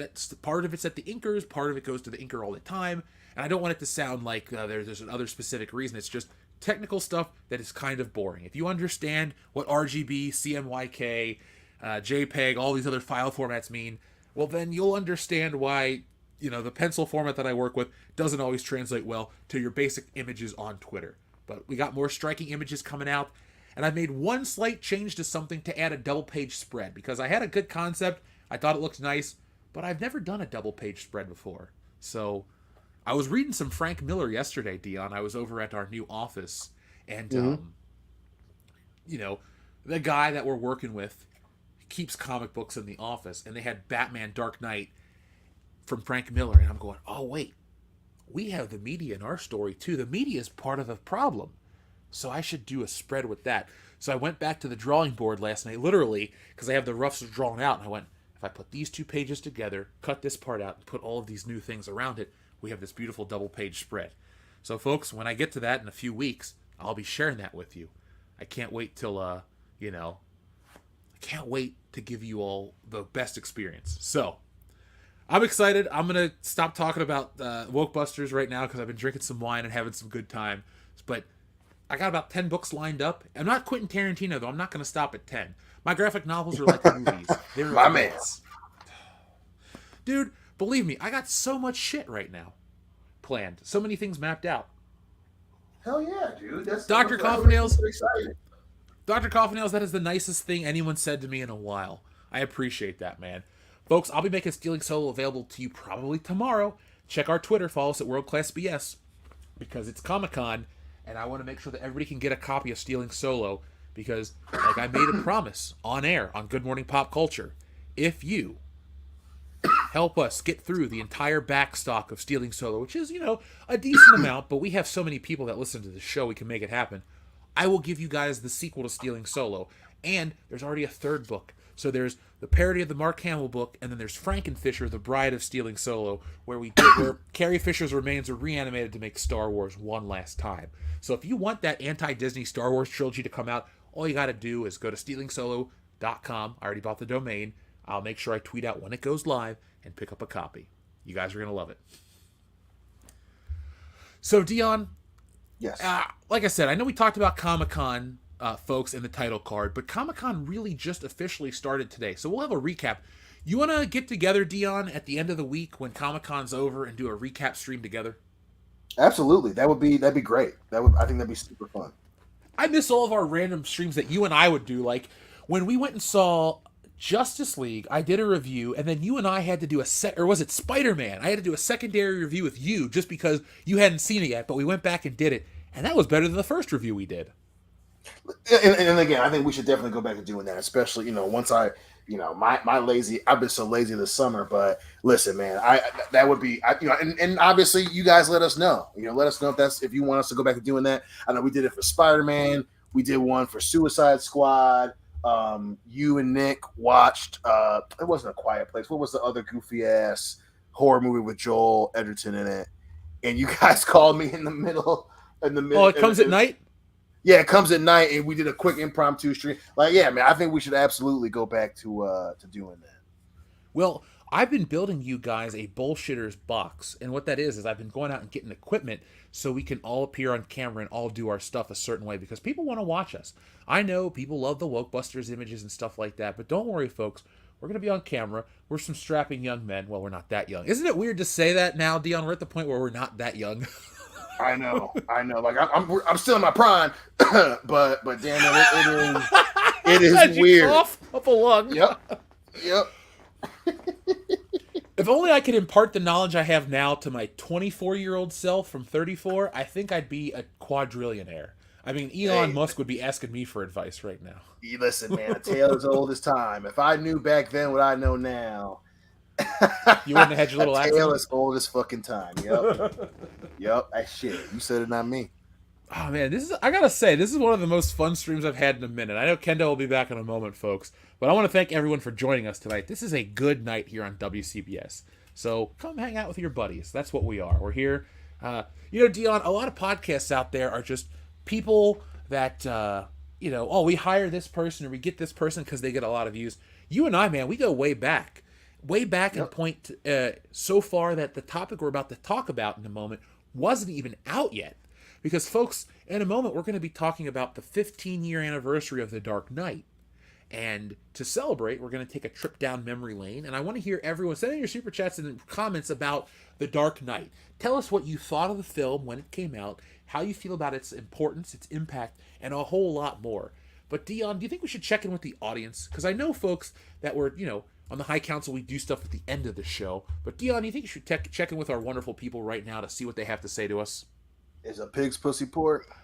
part of it's at the inkers, part of it goes to the inker all the time. And I don't want it to sound like there's another specific reason. It's just technical stuff that is kind of boring. If you understand what RGB, CMYK, JPEG, all these other file formats mean, well, then you'll understand why, the pencil format that I work with doesn't always translate well to your basic images on Twitter. But we got more striking images coming out, and I made one slight change to something to add a double-page spread, because I had a good concept, I thought it looked nice, but I've never done a double-page spread before. So I was reading some Frank Miller yesterday, Dion. I was over at our new office, and, the guy that we're working with keeps comic books in the office, and they had Batman Dark Knight from Frank Miller, and I'm going, oh wait, we have the media in our story too. The media is part of the problem, so I should do a spread with that. So I went back to the drawing board last night, literally, because I have the roughs drawn out, and I went, if I put these two pages together, cut this part out, and put all of these new things around it, we have this beautiful double page spread. So folks, when I get to that in a few weeks, I'll be sharing that with you. I can't wait till I can't wait to give you all the best experience. So I'm excited. I'm going to stop talking about Wokebusters right now because I've been drinking some wine and having some good time. But I got about 10 books lined up. I'm not Quentin Tarantino, though. I'm not going to stop at 10. My graphic novels are like movies. They're My man. Dude, believe me, I got so much shit right now planned. So many things mapped out. Hell yeah, dude. That's Dr. that's Coffinails. so exciting. Dr. Coffinails, that is the nicest thing anyone said to me in a while. I appreciate that, man. Folks, I'll be making Stealing Solo available to you probably tomorrow. Check our Twitter, follow us at World Class BS, because it's Comic-Con, and I want to make sure that everybody can get a copy of Stealing Solo, because, like I made a promise on air on Good Morning Pop Culture, if you help us get through the entire back stock of Stealing Solo, which is, a decent amount, but we have so many people that listen to the show, we can make it happen. I will give you guys the sequel to Stealing Solo. And there's already a third book. So there's the parody of the Mark Hamill book, and then there's Frankenfisher, the Bride of Stealing Solo, where Carrie Fisher's remains are reanimated to make Star Wars one last time. So if you want that anti-Disney Star Wars trilogy to come out, all you got to do is go to stealingsolo.com. I already bought the domain. I'll make sure I tweet out when it goes live and pick up a copy. You guys are going to love it. So, Dion, Yes. like I said, I know we talked about Comic-Con, folks, in the title card, but Comic-Con really just officially started today, so we'll have a recap. You want to get together, Dion, at the end of the week when Comic-Con's over and do a recap stream together? Absolutely. That'd be great. I think that'd be super fun. I miss all of our random streams that you and I would do. Like, when we went and saw Justice League, I did a review, and then you and I had to do or was it Spider-Man? I had to do a secondary review with you just because you hadn't seen it yet, but we went back and did it, and that was better than the first review we did. And again, I think we should definitely go back to doing that, especially once my lazy. I've been so lazy this summer, but listen, man, that would be and obviously you guys let us know. Let us know if you want us to go back to doing that. I know we did it for Spider-Man. We did one for Suicide Squad. You and Nick watched. It wasn't A Quiet Place. What was the other goofy ass horror movie with Joel Edgerton in it? And you guys called me in the middle. Oh, it comes at night. Yeah, it comes at night, and we did a quick impromptu stream. Yeah, man, I think we should absolutely go back to doing that. Well, I've been building you guys a bullshitters box, and what that is I've been going out and getting equipment so we can all appear on camera and all do our stuff a certain way because people want to watch us. I know people love the Wokebusters images and stuff like that, but don't worry, folks. We're going to be on camera. We're some strapping young men. Well, we're not that young. Isn't it weird to say that now, Dion? We're at the point where we're not that young. I know. Like I'm still in my prime, but damn it is weird. Cough up a lung. Yep. If only I could impart the knowledge I have now to my 24-year-old self from 34, I think I'd be a quadrillionaire. I mean, Elon Musk would be asking me for advice right now. Listen, man, a tale as old as time. If I knew back then what I know now, you wouldn't have had your little a accent. tale as old as fucking time. Yep. That shit. You said it, not me. Oh man, I gotta say, this is one of the most fun streams I've had in a minute. I know Kendo will be back in a moment, folks, but I want to thank everyone for joining us tonight. This is a good night here on WCBS. So come hang out with your buddies. That's what we are. We're here. Dion, a lot of podcasts out there are just people that we hire this person or we get this person because they get a lot of views. You and I, man, we go way back and point so far that the topic we're about to talk about in a moment wasn't even out yet. Because, folks, in a moment, we're going to be talking about the 15-year anniversary of The Dark Knight. And to celebrate, we're going to take a trip down memory lane. And I want to hear everyone send in your super chats and comments about The Dark Knight. Tell us what you thought of the film when it came out, how you feel about its importance, its impact, and a whole lot more. But, Dion, do you think we should check in with the audience? Because I know, folks, that we're, on the High Council, we do stuff at the end of the show. But, Dion, do you think you should check in with our wonderful people right now to see what they have to say to us? Is a pig's pussy pork?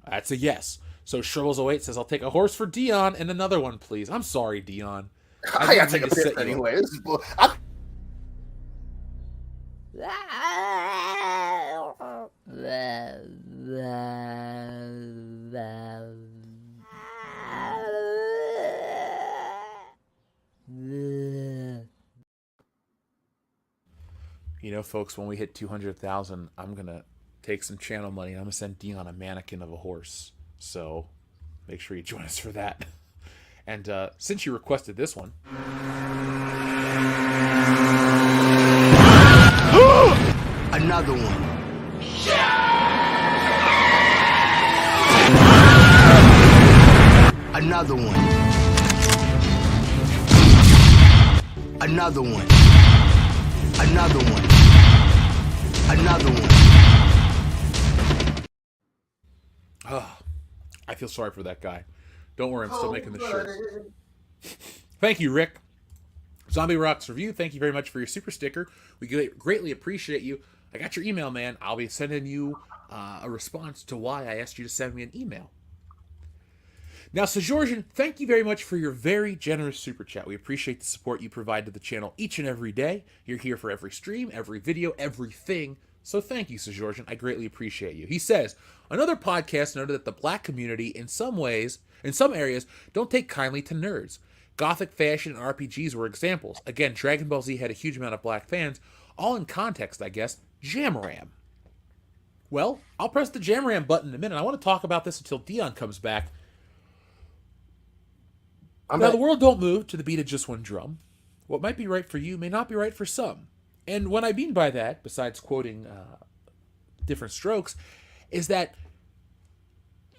That's a yes. So Shribbles08 says, I'll take a horse for Dion and another one, please. I'm sorry, Dion. I gotta take a piss anyway. This is folks, when we hit 200,000, I'm going to take some channel money and I'm going to send Dion a mannequin of a horse. So make sure you join us for that. And since you requested this one. Another one. Another one. Another one. Another one. Another one. Oh, I feel sorry for that guy. Don't worry, I'm still making the shirt. Thank you, Rick. Zombie Rocks Review, thank you very much for your super sticker. We greatly appreciate you. I got your email, man. I'll be sending you a response to why I asked you to send me an email. Now, Sojourn, thank you very much for your very generous super chat. We appreciate the support you provide to the channel each and every day. You're here for every stream, every video, everything. So thank you, Sojourn. I greatly appreciate you. He says, another podcast noted that the black community in some areas, don't take kindly to nerds. Gothic fashion and RPGs were examples. Again, Dragon Ball Z had a huge amount of black fans. All in context, I guess. Jamram. Well, I'll press the Jamram button in a minute. I want to talk about this until Dion comes back. The world don't move to the beat of just one drum. What might be right for you may not be right for some. And what I mean by that, besides quoting different strokes, is that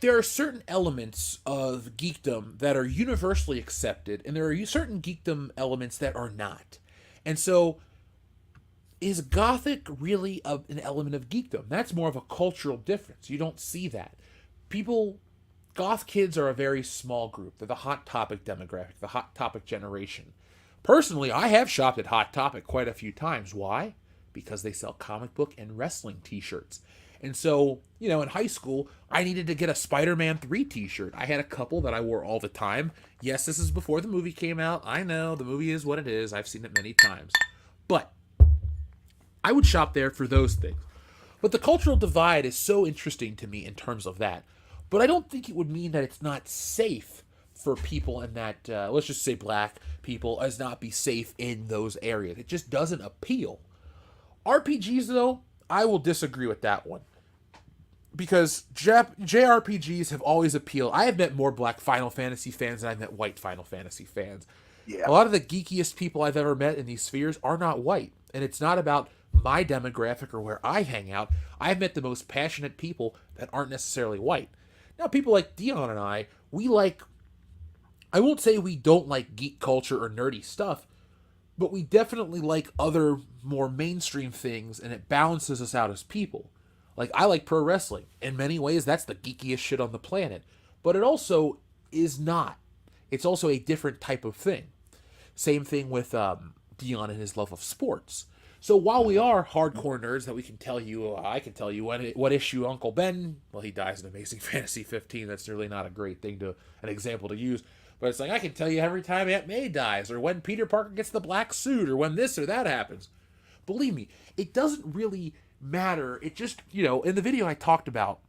there are certain elements of geekdom that are universally accepted, and there are certain geekdom elements that are not. And so, is Gothic really an element of geekdom? That's more of a cultural difference. You don't see that. Goth kids are a very small group. They're the Hot Topic demographic, the Hot Topic generation. Personally, I have shopped at Hot Topic quite a few times. Why? Because they sell comic book and wrestling t-shirts. And so, you know, in high school, I needed to get a Spider-Man 3 t-shirt. I had a couple that I wore all the time. Yes, this is before the movie came out. I know, the movie is what it is. I've seen it many times. But I would shop there for those things. But the cultural divide is so interesting to me in terms of that. But I don't think it would mean that it's not safe for people in that, let's just say black people, as not be safe in those areas. It just doesn't appeal. RPGs, though, I will disagree with that one. Because JRPGs have always appealed. I have met more black Final Fantasy fans than I've met white Final Fantasy fans. Yeah. A lot of the geekiest people I've ever met in these spheres are not white. And it's not about my demographic or where I hang out. I've met the most passionate people that aren't necessarily white. Now, people like Dion and I like... I won't say we don't like geek culture or nerdy stuff, but we definitely like other more mainstream things, and it balances us out as people. Like, I like pro wrestling. In many ways, that's the geekiest shit on the planet. But it also is not. It's also a different type of thing. Same thing with Dion and his love of sports. So while we are hardcore nerds that we can tell you, I can tell you what issue Uncle Ben, well, he dies in Amazing Fantasy 15. That's really not a great thing an example to use. But it's like, I can tell you every time Aunt May dies, or when Peter Parker gets the black suit, or when this or that happens. Believe me, it doesn't really matter. It just, you know, in the video I talked about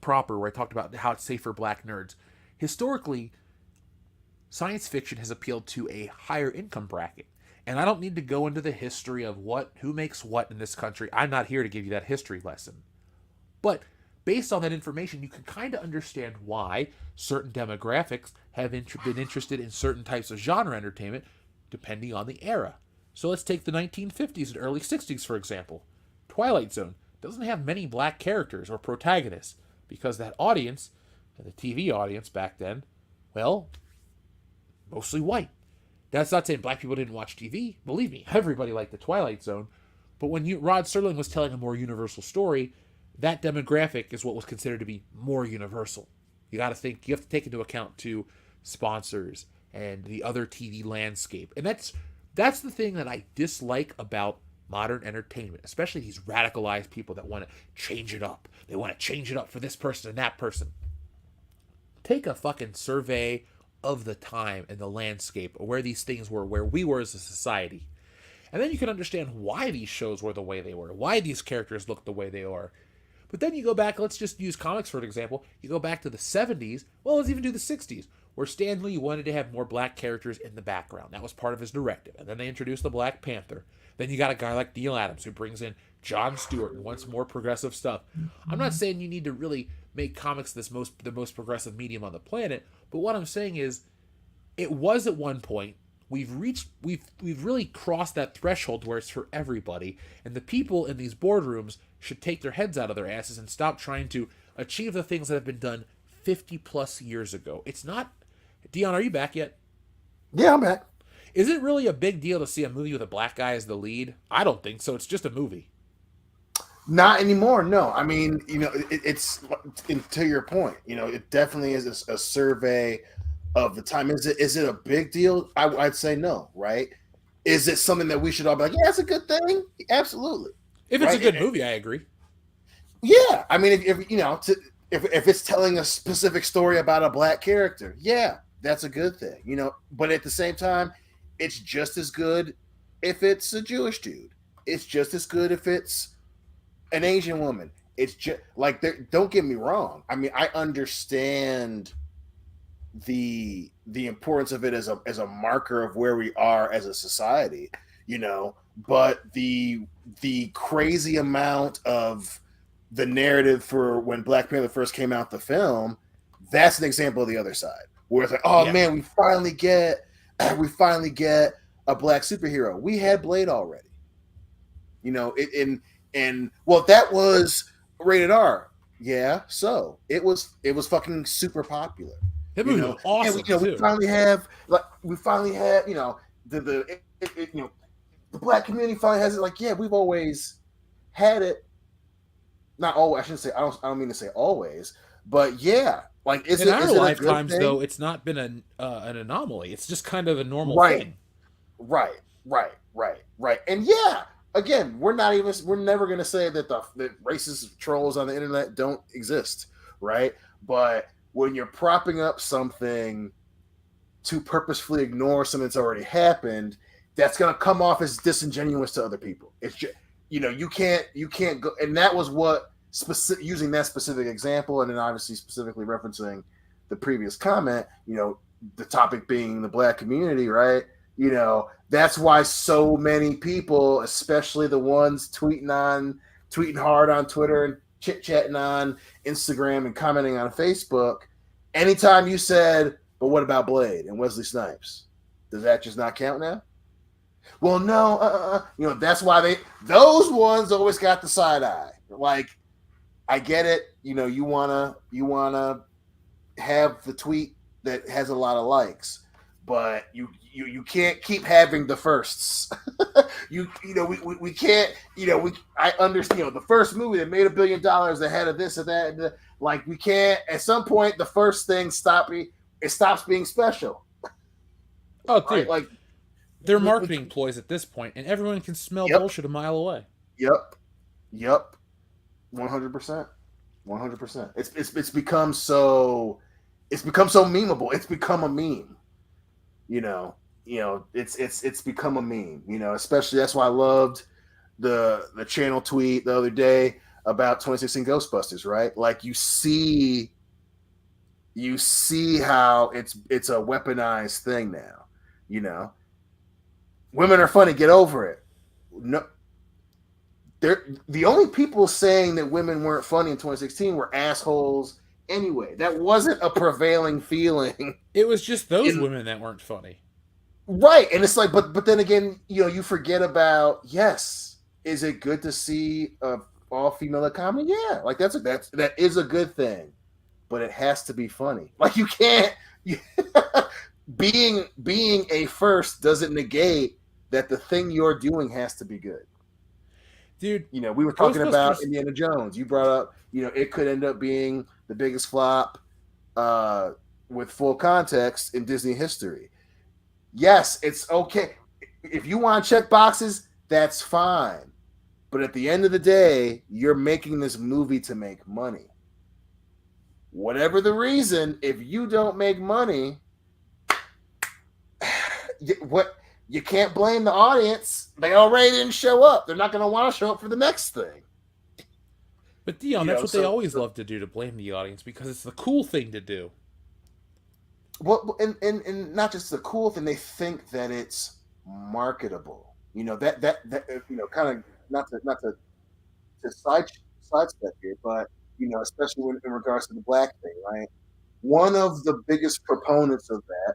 proper, where I talked about how it's safe for black nerds, historically, science fiction has appealed to a higher income bracket. And I don't need to go into the history of who makes what in this country. I'm not here to give you that history lesson. But based on that information, you can kind of understand why certain demographics have been interested in certain types of genre entertainment, depending on the era. So let's take the 1950s and early 60s, for example. Twilight Zone doesn't have many black characters or protagonists, because that audience, the TV audience back then, well, mostly white. That's not saying black people didn't watch TV. Believe me, everybody liked the Twilight Zone. But when Rod Serling was telling a more universal story, that demographic is what was considered to be more universal. You have to take into account too sponsors and the other TV landscape. And that's the thing that I dislike about modern entertainment, especially these radicalized people that want to change it up. They want to change it up for this person and that person. Take a fucking survey of the time and the landscape, where these things were, where we were as a society. And then you can understand why these shows were the way they were, why these characters looked the way they are. But then you go back, let's just use comics for an example. You go back to the 70s, well, let's even do the 60s, where Stan Lee wanted to have more black characters in the background. That was part of his directive. And then they introduced the Black Panther. Then you got a guy like Neil Adams who brings in Jon Stewart and wants more progressive stuff. I'm not saying you need to really make comics the most progressive medium on the planet, but what I'm saying is, it was at one point. We've really crossed that threshold where it's for everybody, and the people in these boardrooms should take their heads out of their asses and stop trying to achieve the things that have been done 50 plus years ago. It's not. Dion, are you back yet? Yeah, I'm back. Is it really a big deal to see a movie with a black guy as the lead? I don't think so. It's just a movie. Not anymore. No, I mean, you know, it's to your point. You know, it definitely is a survey of the time. Is it a big deal? I'd say no, right? Is it something that we should all be like, yeah, it's a good thing? Absolutely. If it's a good movie, I agree. Yeah, I mean, if you know, if it's telling a specific story about a black character, yeah, that's a good thing, you know. But at the same time, it's just as good if it's a Jewish dude. It's just as good if it's an Asian woman. It's just like, don't get me wrong. I mean, I understand the importance of it as a marker of where we are as a society, you know, but the crazy amount of the narrative for when Black Panther first came out, the film, that's an example of the other side, where it's like, oh yeah, man, we finally get a black superhero. We had Blade already, you know, and well, that was rated R. Yeah, so it was fucking super popular. That movie was awesome. And we finally have you know the black community finally has it. Like, yeah, we've always had it. Not always. I shouldn't say. I don't mean to say always, but yeah, like in our lifetimes though, it's not been an anomaly. It's just kind of a normal thing. Right. And yeah, again, we're never going to say that that racist trolls on the internet don't exist, right? But when you're propping up something to purposefully ignore something that's already happened, that's going to come off as disingenuous to other people. It's just, you can't go, and that was what using that specific example, and then obviously specifically referencing the previous comment, the topic being the Black community, right? That's why so many people, especially the ones tweeting hard on Twitter and chit-chatting on Instagram and commenting on Facebook, anytime you said, but what about Blade and Wesley Snipes? Does that just not count now? Well, no, that's why those ones always got the side eye. Like, I get it. You wanna have the tweet that has a lot of likes, but you can't keep having the firsts. we can't. I understand. The first movie that made $1 billion ahead of this or that. And like, we can't. At some point, the first thing stops being special. Oh, dude. Right? Like, they're marketing ploys at this point, and everyone can smell bullshit a mile away. Yep. 100%. 100%. It's become so memeable. It's become a meme. It's become a meme. Especially that's why I loved the channel tweet the other day about 2016 Ghostbusters. Right, like you see how it's a weaponized thing now. Women are funny. Get over it. No, they're the only people saying that women weren't funny in 2016 were assholes. Anyway, that wasn't a prevailing feeling. It was just those women that weren't funny, right? And it's like, but then again, you forget about, yes, is it good to see all female comedy? Yeah, like that is a good thing, but it has to be funny. Like, you can't. Being a first doesn't negate that the thing you're doing has to be good. Dude, we were talking about Indiana Jones. You brought up, it could end up being the biggest flop with full context in Disney history. Yes, it's okay. If you want to check boxes, that's fine. But at the end of the day, you're making this movie to make money. Whatever the reason, if you don't make money, you can't blame the audience. They already didn't show up. They're not going to want to show up for the next thing. But Dion, that's what they always love to do, to blame the audience, because it's the cool thing to do. Well, and not just the cool thing, they think that it's marketable. That kind of not to sidestep here, but especially in regards to the Black thing, right? One of the biggest proponents of that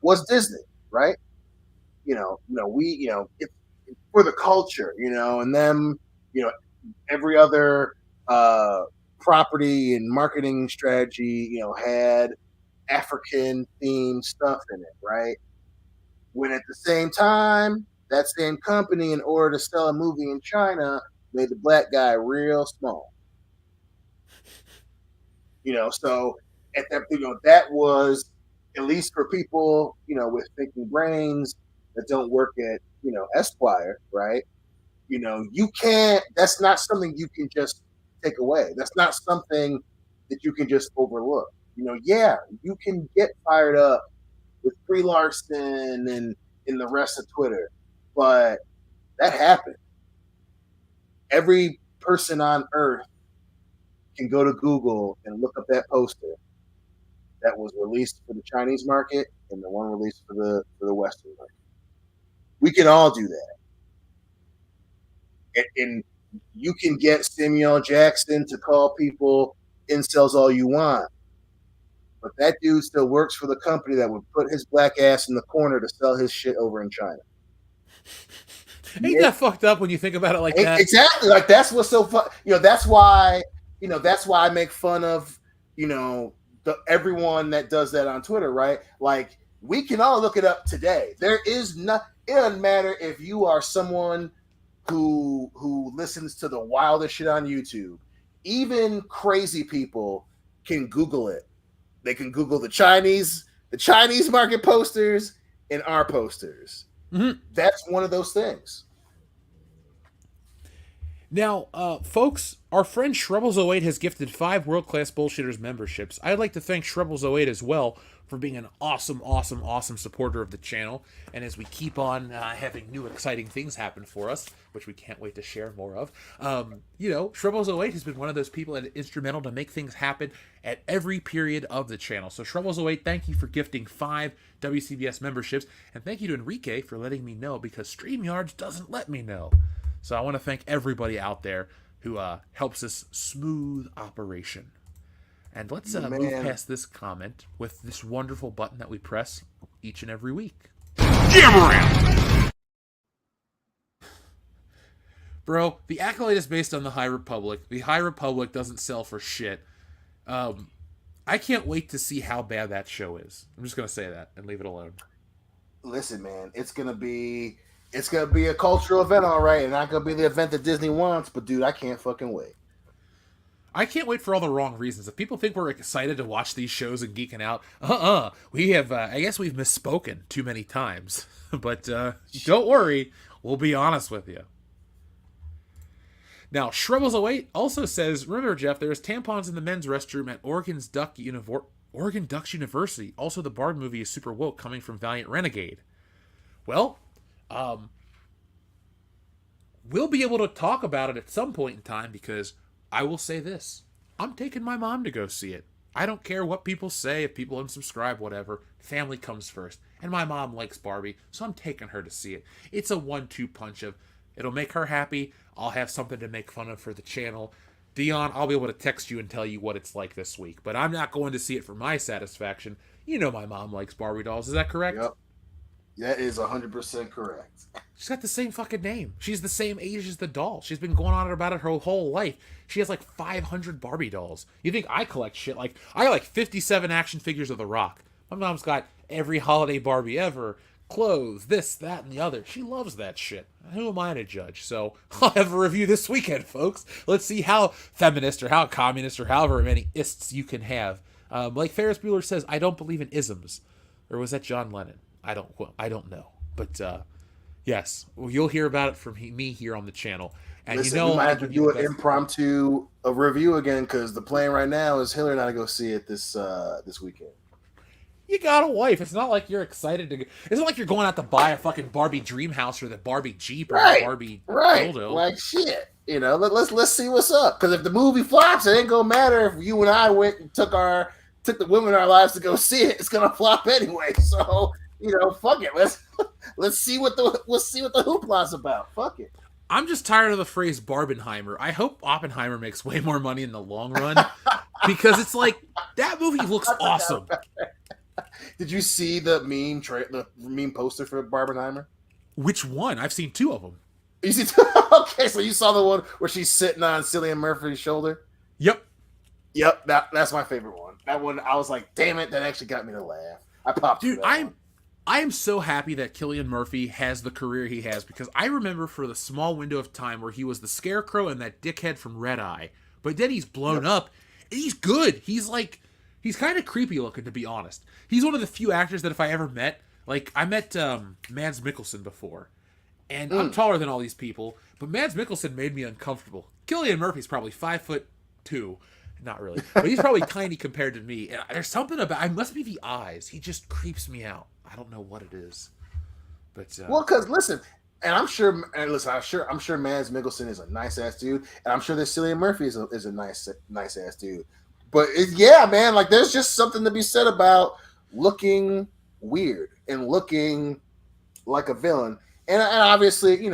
was Disney, right? It's for the culture, and them, every other property and marketing strategy, had African themed stuff in it, right? When at the same time, that same company, in order to sell a movie in China, made the Black guy real small. So at that, that was, at least for people, with thinking brains that don't work at, Esquire, right? You can't, that's not something you can just take away. That's not something that you can just overlook. Yeah, you can get fired up with Brie Larson and the rest of Twitter, but that happened. Every person on earth can go to Google and look up that poster that was released for the Chinese market and the one released for the Western market. We can all do that. And you can get Samuel Jackson to call people incels all you want, but that dude still works for the company that would put his Black ass in the corner to sell his shit over in China. Ain't that fucked up when you think about it like that? Exactly. Like, that's what's so fun. That's why I make fun of, everyone that does that on Twitter, right? Like, we can all look it up today. It doesn't matter if you are someone who listens to the wildest shit on YouTube. Even crazy people can Google it. They can Google the Chinese market posters and our posters. Mm-hmm. That's one of those things. Now, folks, our friend Shrubbles08 has gifted 5 World Class Bullshitters memberships. I'd like to thank Shrubbles08 as well for being an awesome supporter of the channel. And as we keep on having new exciting things happen for us, which we can't wait to share more of, Shrubbles08 has been one of those people that is instrumental to make things happen at every period of the channel. So Shrubbles08, thank you for gifting 5 WCBS memberships. And thank you to Enrique for letting me know, because StreamYards doesn't let me know. So I want to thank everybody out there who helps us smooth operation. And let's move past this comment with this wonderful button that we press each and every week. Bro, the Accolade is based on the High Republic. The High Republic doesn't sell for shit. I can't wait to see how bad that show is. I'm just going to say that and leave it alone. Listen, man, it's gonna be a cultural event, all right, and not gonna be the event that Disney wants. But dude, I can't fucking wait. I can't wait for all the wrong reasons. If people think we're excited to watch these shows and geeking out, we have. I guess we've misspoken too many times. But don't worry, we'll be honest with you. Now, Shrubbles08 also says, remember, Jeff, there's tampons in the men's restroom at Oregon Ducks University. Also, the Bard movie is super woke, coming from Valiant Renegade. Well, we'll be able to talk about it at some point in time, because I will say this. I'm taking my mom to go see it. I don't care what people say, if people unsubscribe, whatever. Family comes first. And my mom likes Barbie, so I'm taking her to see it. It's a 1-2 punch of, it'll make her happy. I'll have something to make fun of for the channel. Dion, I'll be able to text you and tell you what it's like this week. But I'm not going to see it for my satisfaction. You know my mom likes Barbie dolls. Is that correct? Yep. That is 100% correct. She's got the same fucking name. She's the same age as the doll. She's been going on about it her whole life. She has like 500 Barbie dolls. You think I collect shit? Like, I got like 57 action figures of The Rock. My mom's got every holiday Barbie ever. Clothes, this, that, and the other. She loves that shit. Who am I to judge? So, I'll have a review this weekend, folks. Let's see how feminist or how communist or however many ists you can have. Like Ferris Bueller says, I don't believe in isms. Or was that John Lennon? I don't know. But, yes, you'll hear about it from me here on the channel. And Listen, we might have to do an impromptu review again, because the plan right now is Hillary and I to go see it this weekend. You got a wife. It's not like you're excited to. It's not like you're going out to buy a fucking Barbie dream house or the Barbie Jeep or the Barbie dildo. Like shit. You know, let's see what's up. Because if the movie flops, it ain't gonna matter if you and I went and took the women in our lives to go see it. It's gonna flop anyway. So fuck it. Let's see what the hoopla's about. Fuck it. I'm just tired of the phrase Barbenheimer. I hope Oppenheimer makes way more money in the long run, because it's like that movie looks awesome. Did you see the meme poster for Barbenheimer? Which one? I've seen 2 of them. You see? Okay, so you saw the one where she's sitting on Cillian Murphy's shoulder? Yep. That's my favorite one. That one, I was like, damn it, that actually got me to laugh. I popped. Dude, I am so happy that Cillian Murphy has the career he has, because I remember for the small window of time where he was the Scarecrow and that dickhead from Red Eye, but then he's blown up. And he's good. He's kind of creepy looking, to be honest. He's one of the few actors that if I ever met, like, I met Mads Mikkelsen before. And I'm taller than all these people, but Mads Mikkelsen made me uncomfortable. Cillian Murphy's probably 5'2". Not really. But he's probably tiny compared to me. And there's something about, it must be the eyes. He just creeps me out. I don't know what it is. But well, because listen, and I'm sure Mads Mikkelsen is a nice ass dude, and I'm sure that Cillian Murphy is a nice ass dude. But man, like, there's just something to be said about looking weird and looking like a villain. And obviously,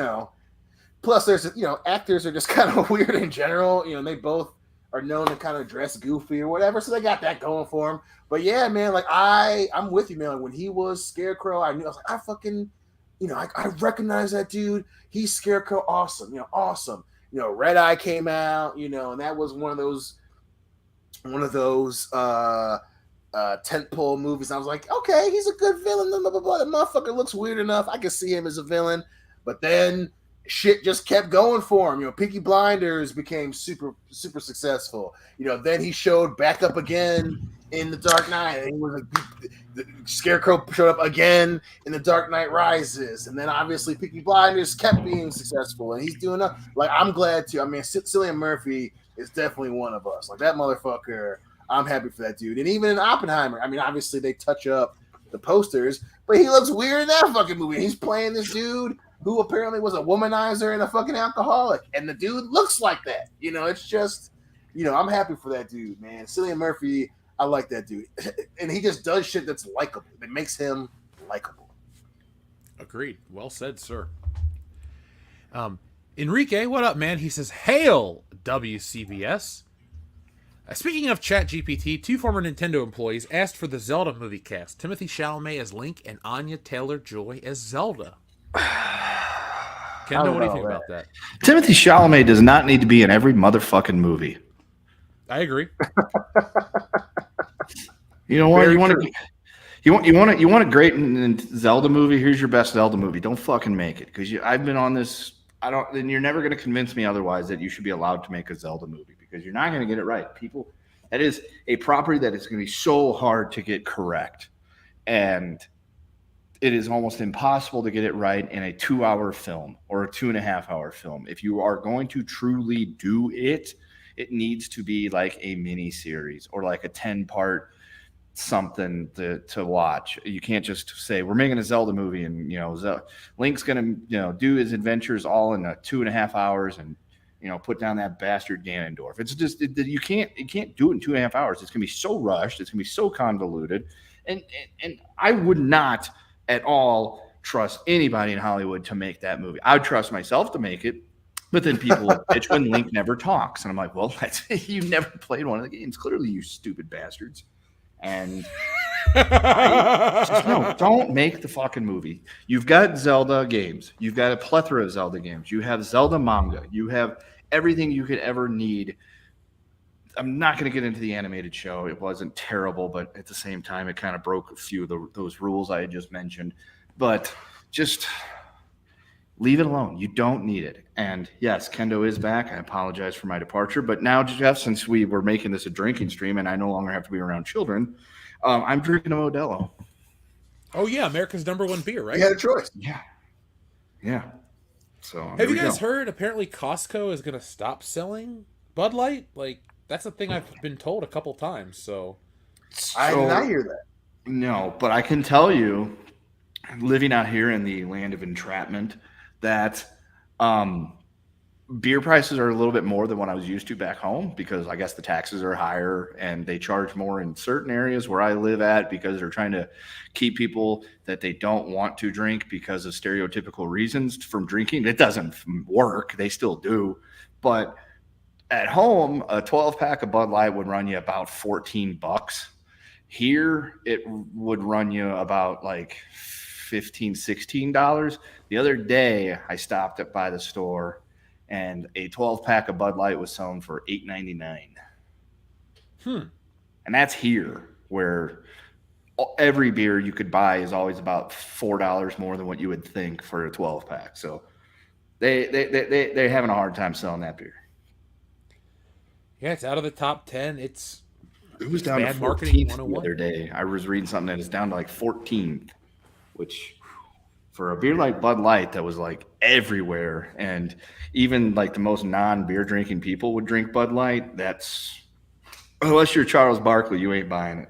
plus there's, actors are just kind of weird in general. They both are known to kind of dress goofy or whatever. So they got that going for them. But yeah, man, like I'm with you, man. Like, when he was Scarecrow, I was like, I fucking, I recognize that dude. He's Scarecrow. Awesome. Awesome. Red Eye came out, and that was one of those tentpole movies. I was like, okay, he's a good villain. Blah, blah, blah. The motherfucker looks weird enough. I can see him as a villain. But then shit just kept going for him. Peaky Blinders became super, super successful. Then he showed back up again in The Dark Knight. And he was the Scarecrow showed up again in The Dark Knight Rises, and then obviously Peaky Blinders kept being successful, and he's doing like I'm glad to. I mean, Cillian Murphy is definitely one of us. Like that motherfucker, I'm happy for that dude. And even in Oppenheimer, I mean, obviously they touch up the posters, but he looks weird in that fucking movie. He's playing this dude who apparently was a womanizer and a fucking alcoholic, and the dude looks like that. You know, it's just, you know, I'm happy for that dude, man. Cillian Murphy, I like that dude, and he just does shit that's likable. It makes him likable. Agreed. Well said, sir. Enrique, what up, man? He says, "Hail WCBS." Speaking of ChatGPT, 2 former Nintendo employees asked for the Zelda movie cast: Timothy Chalamet as Link and Anya Taylor-Joy as Zelda. Kendo, what do you think about that? Timothy Chalamet does not need to be in every motherfucking movie. I agree. You know what? You want a great Zelda movie? Here's your best Zelda movie. Don't fucking make it, because I've been on this. And you're never going to convince me otherwise that you should be allowed to make a Zelda movie, because you're not going to get it right. People, that is a property that is going to be so hard to get correct, and it is almost impossible to get it right in a 2-hour film or a 2.5-hour film. If you are going to truly do it, it needs to be like a mini series or like a 10-part something to watch. You can't just say we're making a Zelda movie and Link's gonna do his adventures all in 2.5 hours and put down that bastard Ganondorf. It's just you can't do it in 2.5 hours. It's gonna be so rushed. It's gonna be so convoluted, and I would not at all trust anybody in Hollywood to make that movie. I would trust myself to make it, but then people bitch when Link never talks, and I'm like, well, you never played one of the games. Clearly, you stupid bastards. And don't make the fucking movie. You've got Zelda games. You've got a plethora of Zelda games. You have Zelda manga. You have everything you could ever need. I'm not going to get into the animated show. It wasn't terrible, but at the same time, it kind of broke a few of those rules I had just mentioned. But just leave it alone. You don't need it. And yes, Kendo is back. I apologize for my departure. But now, Jeff, since we were making this a drinking stream and I no longer have to be around children, I'm drinking a Modelo. Oh, yeah. America's #1 beer, right? You had a choice. Yeah. So have you guys heard apparently Costco is going to stop selling Bud Light? Like, that's a thing I've been told a couple times. So I did not hear that. No, but I can tell you, living out here in the land of entrapment, that beer prices are a little bit more than what I was used to back home, because I guess the taxes are higher and they charge more in certain areas where I live at, because they're trying to keep people that they don't want to drink because of stereotypical reasons from drinking. It doesn't work. They still do. But at home, a 12-pack of Bud Light would run you about $14. Here, it would run you about like $15, $16. The other day, I stopped by the store, and a 12-pack of Bud Light was selling for $8.99. And that's here, where every beer you could buy is always about $4 more than what you would think for a 12-pack. So they're having a hard time selling that beer. yeah, it's out of the top 10. It was down to 14th the other day. I was reading something that is down to like 14th, which for a beer like Bud Light that was like everywhere, and even like the most non-beer drinking people would drink Bud Light, that's, unless you're Charles Barkley, you ain't buying it.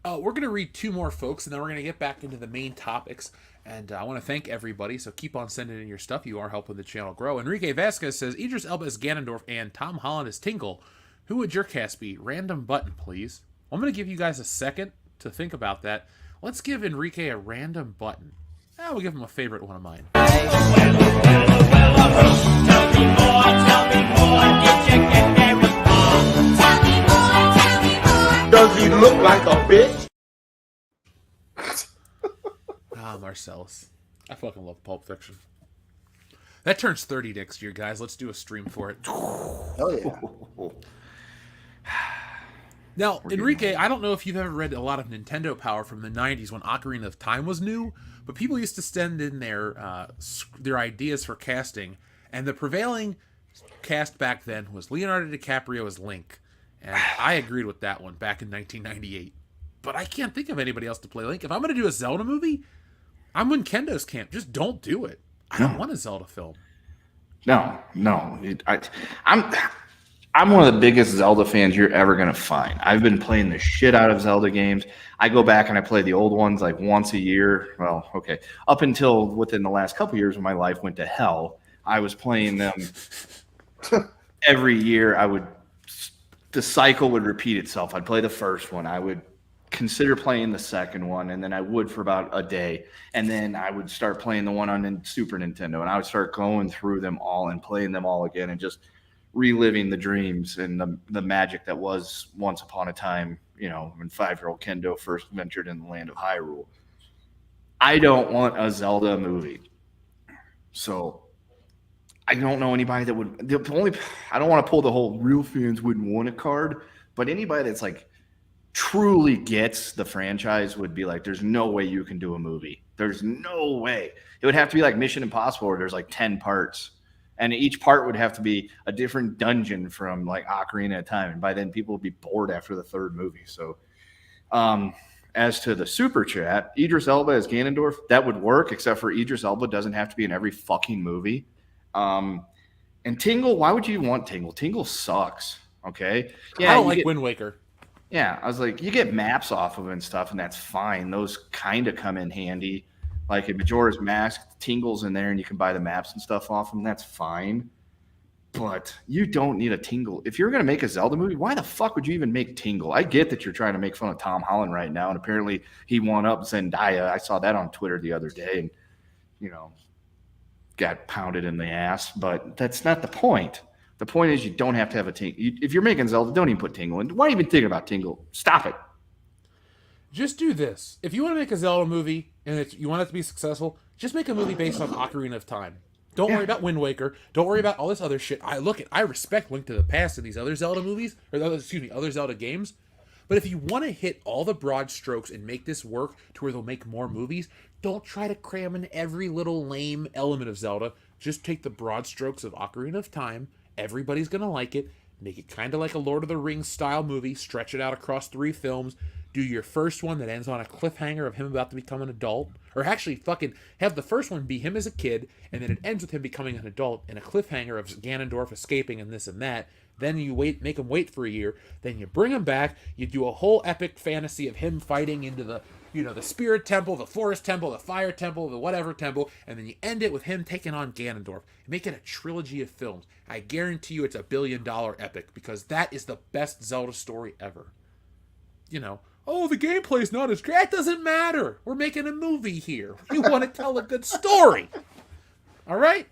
We're going to read 2 more, folks, and then we're going to get back into the main topics. And I want to thank everybody, so keep on sending in your stuff. You are helping the channel grow. Enrique Vasquez says, Idris Elba as Ganondorf and Tom Holland as Tingle. Who would your cast be? Random button, please. I'm going to give you guys a second to think about that. Let's give Enrique a random button. We'll give him a favorite one of mine. Does he look like a bitch? Marcellus. I fucking love Pulp Fiction. That turns 30 next year, guys. Let's do a stream for it. Hell yeah. Now, Enrique, I don't know if you've ever read a lot of Nintendo Power from the 90s when Ocarina of Time was new, but people used to send in their ideas for casting, and the prevailing cast back then was Leonardo DiCaprio as Link, and I agreed with that one back in 1998. but I can't think of anybody else to play Link. If I'm going to do a Zelda movie, I'm in Kendo's camp. Just don't do it. I don't want a Zelda film. No. I'm one of the biggest Zelda fans you're ever going to find. I've been playing the shit out of Zelda games. I go back and I play the old ones like once a year. Well, okay. Up until within the last couple of years when my life went to hell, I was playing them every year. The cycle would repeat itself. I'd play the first one. I would consider playing the second one, and then I would for about a day. And then I would start playing the one on Super Nintendo, and I would start going through them all and playing them all again and just reliving the dreams and the magic that was once upon a time, when 5-year-old Kendo first ventured in the land of Hyrule. I don't want a Zelda movie. So I don't know anybody that would. I don't want to pull the whole real fans wouldn't want a card, but anybody that's like truly gets the franchise would be like, there's no way you can do a movie. There's no way. It would have to be like Mission Impossible where there's like 10 parts. And each part would have to be a different dungeon from like Ocarina of Time. And by then people would be bored after the third movie. So as to the super chat, Idris Elba as Ganondorf, that would work, except for Idris Elba doesn't have to be in every fucking movie. And Tingle, why would you want Tingle? Tingle sucks. Okay. Yeah. I don't like Wind Waker. Yeah. I was like, you get maps off of it and stuff, and that's fine. Those kind of come in handy. Like in Majora's Mask, Tingle's in there and you can buy the maps and stuff off them. That's fine. But you don't need a Tingle. If you're going to make a Zelda movie, why the fuck would you even make Tingle? I get that you're trying to make fun of Tom Holland right now, and apparently he won up Zendaya. I saw that on Twitter the other day and, got pounded in the ass. But that's not the point. The point is you don't have to have a Tingle. If you're making Zelda, don't even put Tingle in. Why even think about Tingle? Stop it. Just do this. If you want to make a Zelda movie and you want it to be successful, just make a movie based on Ocarina of Time. Don't worry about Wind Waker. Don't worry about all this other shit. I respect Link to the Past and these other Zelda movies, other Zelda games. But if you want to hit all the broad strokes and make this work to where they'll make more movies, don't try to cram in every little lame element of Zelda. Just take the broad strokes of Ocarina of Time. Everybody's going to like it. Make it kind of like a Lord of the Rings style movie. Stretch it out across 3 films. Do your first one that ends on a cliffhanger of him about to become an adult. Or actually fucking have the first one be him as a kid, and then it ends with him becoming an adult, and a cliffhanger of Ganondorf escaping and this and that. Then you make him wait for a year. Then you bring him back. You do a whole epic fantasy of him fighting into the Spirit Temple, the Forest Temple, the Fire Temple, the whatever temple, and then you end it with him taking on Ganondorf. Make it a trilogy of films. I guarantee you it's $1 billion epic, because that is the best Zelda story ever. Oh, the gameplay's not as great. That doesn't matter. We're making a movie here. We want to tell a good story. All right?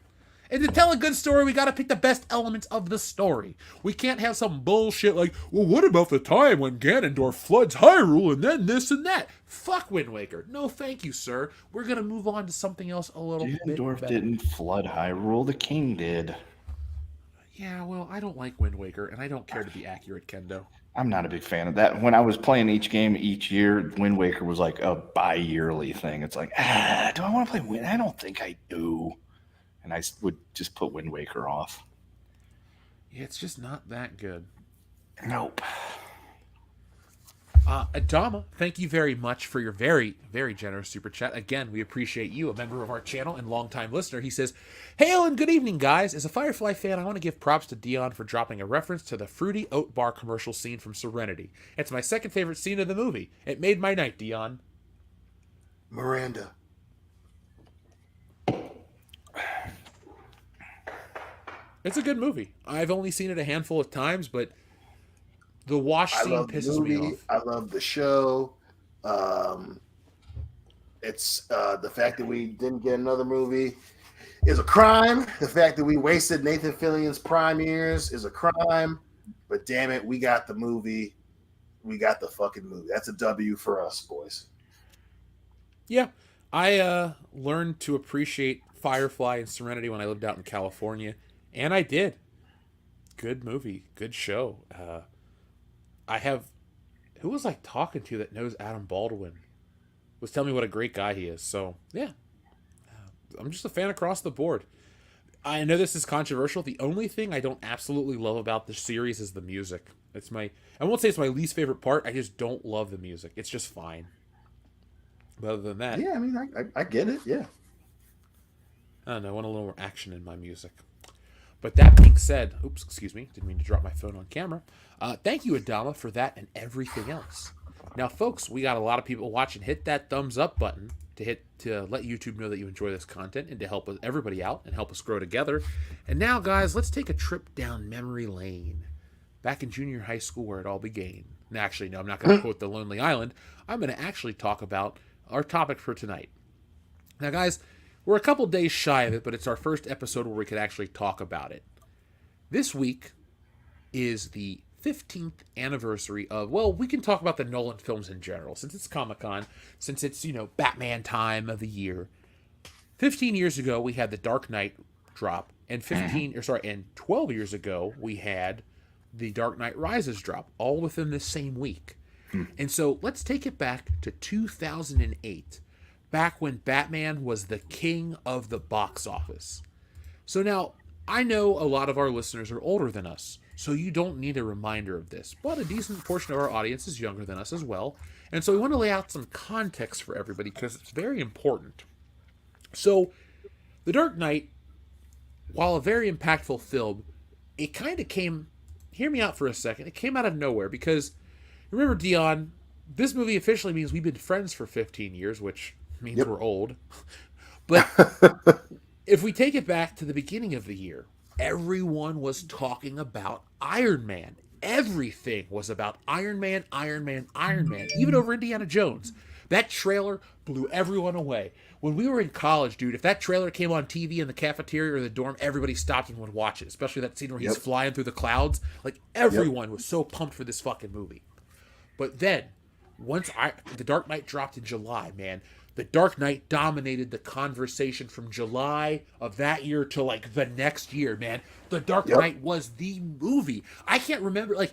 And to tell a good story, we got to pick the best elements of the story. We can't have some bullshit like, well, what about the time when Ganondorf floods Hyrule and then this and that? Fuck Wind Waker. No, thank you, sir. We're going to move on to something else a little bit better. Ganondorf didn't flood Hyrule. The king did. Yeah, well, I don't like Wind Waker, and I don't care to be accurate, Kendo. I'm not a big fan of that. When I was playing each game each year, Wind Waker was like a bi-yearly thing. It's like, do I want to play Wind? I don't think I do. And I would just put Wind Waker off. Yeah, it's just not that good. Nope. Adama, thank you very much for your very, very generous super chat. Again, we appreciate you, a member of our channel and longtime listener. He says, "Hail and good evening, guys. As a Firefly fan, I want to give props to Dion for dropping a reference to the Fruity Oat Bar commercial scene from Serenity. It's my second favorite scene of the movie. It made my night, Dion." Miranda. It's a good movie. I've only seen it a handful of times, but the wash scene pisses me off. I love the show. It's the fact that we didn't get another movie is a crime. The fact that we wasted Nathan Fillion's prime years is a crime. But damn it, we got the movie. We got the fucking movie. That's a W for us, boys. Yeah, I learned to appreciate Firefly and Serenity when I lived out in California, and I did. Good movie, good show. I have, who was I talking to that knows Adam Baldwin? Was telling me what a great guy he is. So yeah, I'm just a fan across the board. I know this is controversial. The only thing I don't absolutely love about this series is the music. I won't say it's my least favorite part. I just don't love the music. It's just fine. But other than that, Yeah, I mean, I get it. Yeah. I don't know. I want a little more action in my music. But that being said, oops, excuse me, didn't mean to drop my phone on camera. Thank you, Adama, for that and everything else. Now, folks, we got a lot of people watching. Hit that thumbs up button to let YouTube know that you enjoy this content and to help everybody out and help us grow together. And now, guys, let's take a trip down memory lane. Back in junior high school where it all began. And actually, no, I'm not going to quote The Lonely Island. I'm going to actually talk about our topic for tonight. Now, guys, we're a couple days shy of it, but it's our first episode where we could actually talk about it. This week is the 15th anniversary of, well, we can talk about the Nolan films in general, since it's Comic-Con, since it's, Batman time of the year. 15 years ago, we had The Dark Knight drop, and 12 years ago, we had The Dark Knight Rises drop, all within the same week. And so let's take it back to 2008, back when Batman was the king of the box office. So now, I know a lot of our listeners are older than us, so you don't need a reminder of this, but a decent portion of our audience is younger than us as well, and so we want to lay out some context for everybody because it's very important. So, The Dark Knight, while a very impactful film, it kind of came, hear me out for a second, it came out of nowhere because, remember, Dion, this movie officially means we've been friends for 15 years, which means we're old. But if we take it back to the beginning of the year, everyone was talking about Iron Man. Everything was about Iron Man, Iron Man, Iron Man, even over Indiana Jones. That trailer blew everyone away. When we were in college, dude, if that trailer came on TV in the cafeteria or the dorm, everybody stopped and would watch it, especially that scene where he's flying through the clouds. Like, everyone was so pumped for this fucking movie. But then, once The Dark Knight dropped in July, man, The Dark Knight dominated the conversation from July of that year to, like, the next year, man. The Dark Knight was the movie. I can't remember, like,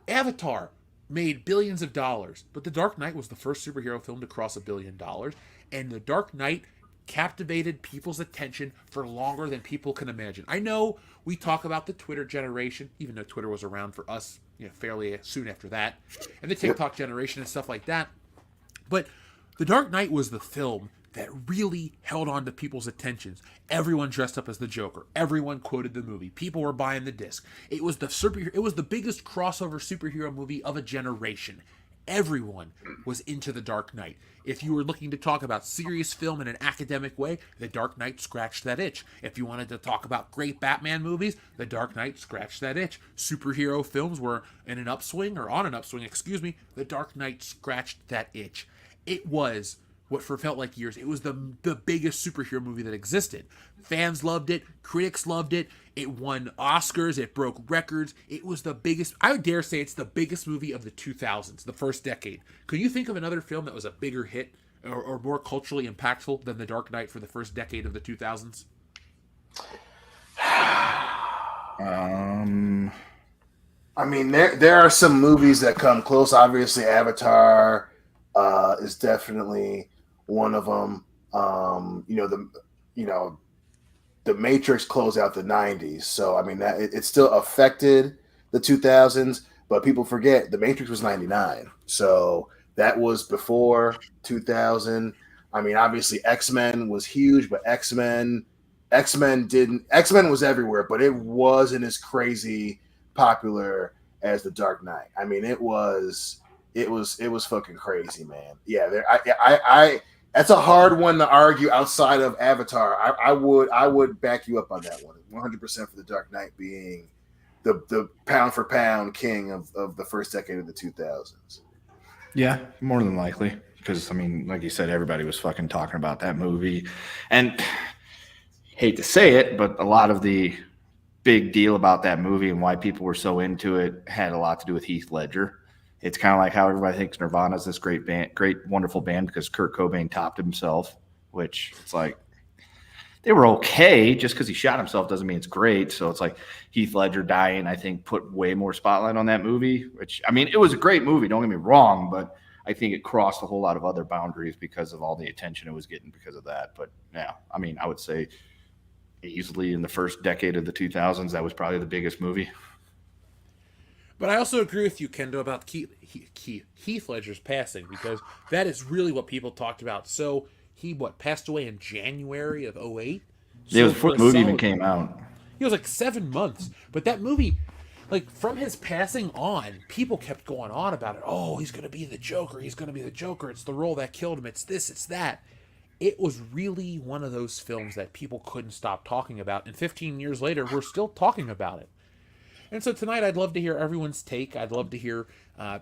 Avatar made billions of dollars, but The Dark Knight was the first superhero film to cross $1 billion, and The Dark Knight captivated people's attention for longer than people can imagine. I know we talk about the Twitter generation, even though Twitter was around for us, fairly soon after that, and the TikTok generation and stuff like that, but The Dark Knight was the film that really held on to people's attentions. Everyone dressed up as the Joker. Everyone quoted the movie. People were buying the disc. It was the biggest crossover superhero movie of a generation. Everyone was into The Dark Knight. If you were looking to talk about serious film in an academic way, The Dark Knight scratched that itch. If you wanted to talk about great Batman movies, The Dark Knight scratched that itch. Superhero films were on an upswing, The Dark Knight scratched that itch. It was what felt like years. It was the biggest superhero movie that existed. Fans loved it. Critics loved it. It won Oscars. It broke records. It was the biggest. I would dare say it's the biggest movie of the 2000s, the first decade. Could you think of another film that was a bigger hit or more culturally impactful than The Dark Knight for the first decade of the 2000s? I mean, there are some movies that come close. Obviously, Avatar is definitely one of them. The Matrix closed out the 90s, so I mean that it still affected the 2000s, but people forget the Matrix was 99, so that was before 2000. I mean, obviously X-Men was huge, but X-Men was everywhere, but it wasn't as crazy popular as the Dark Knight. I mean, it was fucking crazy, man. Yeah, I that's a hard one to argue outside of Avatar. I would back you up on that one. 100% for the Dark Knight being the pound for pound king of the first decade of the 2000s. Yeah, more than likely. Because, I mean, like you said, everybody was fucking talking about that movie. And hate to say it, but a lot of the big deal about that movie and why people were so into it had a lot to do with Heath Ledger. It's kind of like how everybody thinks Nirvana is this great band, great, wonderful band because Kurt Cobain topped himself, which it's like they were okay. Just because he shot himself doesn't mean it's great. So it's like Heath Ledger dying, I think, put way more spotlight on that movie, which, I mean, it was a great movie. Don't get me wrong, but I think it crossed a whole lot of other boundaries because of all the attention it was getting because of that. But yeah, I mean, I would say easily in the first decade of the 2000s, that was probably the biggest movie. But I also agree with you, Kendo, about Heath Ledger's passing, because that is really what people talked about. So he passed away in January of '08. Yeah, it was So before for the a movie even solid, came out. he was like 7 months. But that movie, like from his passing on, people kept going on about it. Oh, he's gonna be the Joker. He's gonna be the Joker. It's the role that killed him. It's this. It's that. It was really one of those films that people couldn't stop talking about. And 15 years later, we're still talking about it. And so tonight, I'd love to hear everyone's take. I'd love to hear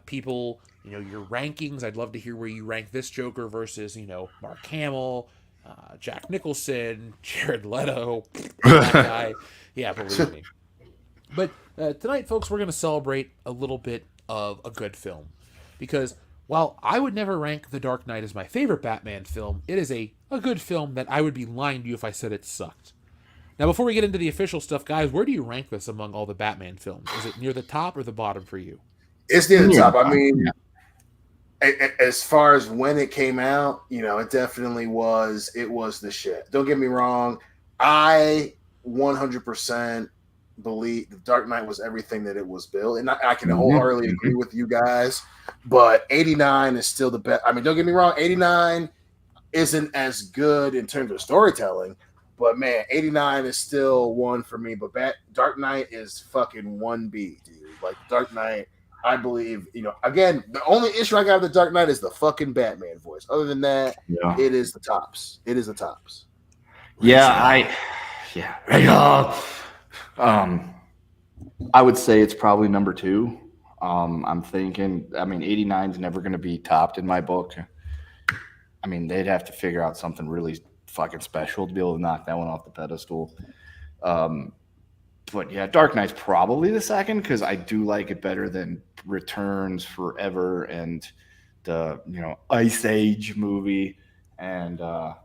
people, your rankings. I'd love to hear where you rank this Joker versus, Mark Hamill, Jack Nicholson, Jared Leto, that guy. Yeah, believe me. But tonight, folks, we're going to celebrate a little bit of a good film. Because while I would never rank The Dark Knight as my favorite Batman film, it is a good film that I would be lying to you if I said it sucked. Now, before we get into the official stuff, guys, where do you rank this among all the Batman films? Is it near the top or the bottom for you? It's near the top. I mean, as far as when it came out, it definitely was. It was the shit. Don't get me wrong. I 100% believe The Dark Knight was everything that it was built, and I can wholeheartedly agree with you guys. But 89 is still the best. I mean, don't get me wrong. 89 isn't as good in terms of storytelling. But man, 89 is still one for me. But Dark Knight is fucking 1B, dude. Like Dark Knight, I believe, again, the only issue I got with the Dark Knight is the fucking Batman voice. Other than that, It is the tops. It is the tops. I would say it's probably number 2. I'm thinking, 89 is never going to be topped in my book. I mean, they'd have to figure out something really fucking special to be able to knock that one off the pedestal. But yeah, Dark Knight's probably the second because I do like it better than Returns, Forever, and the Ice Age movie. And I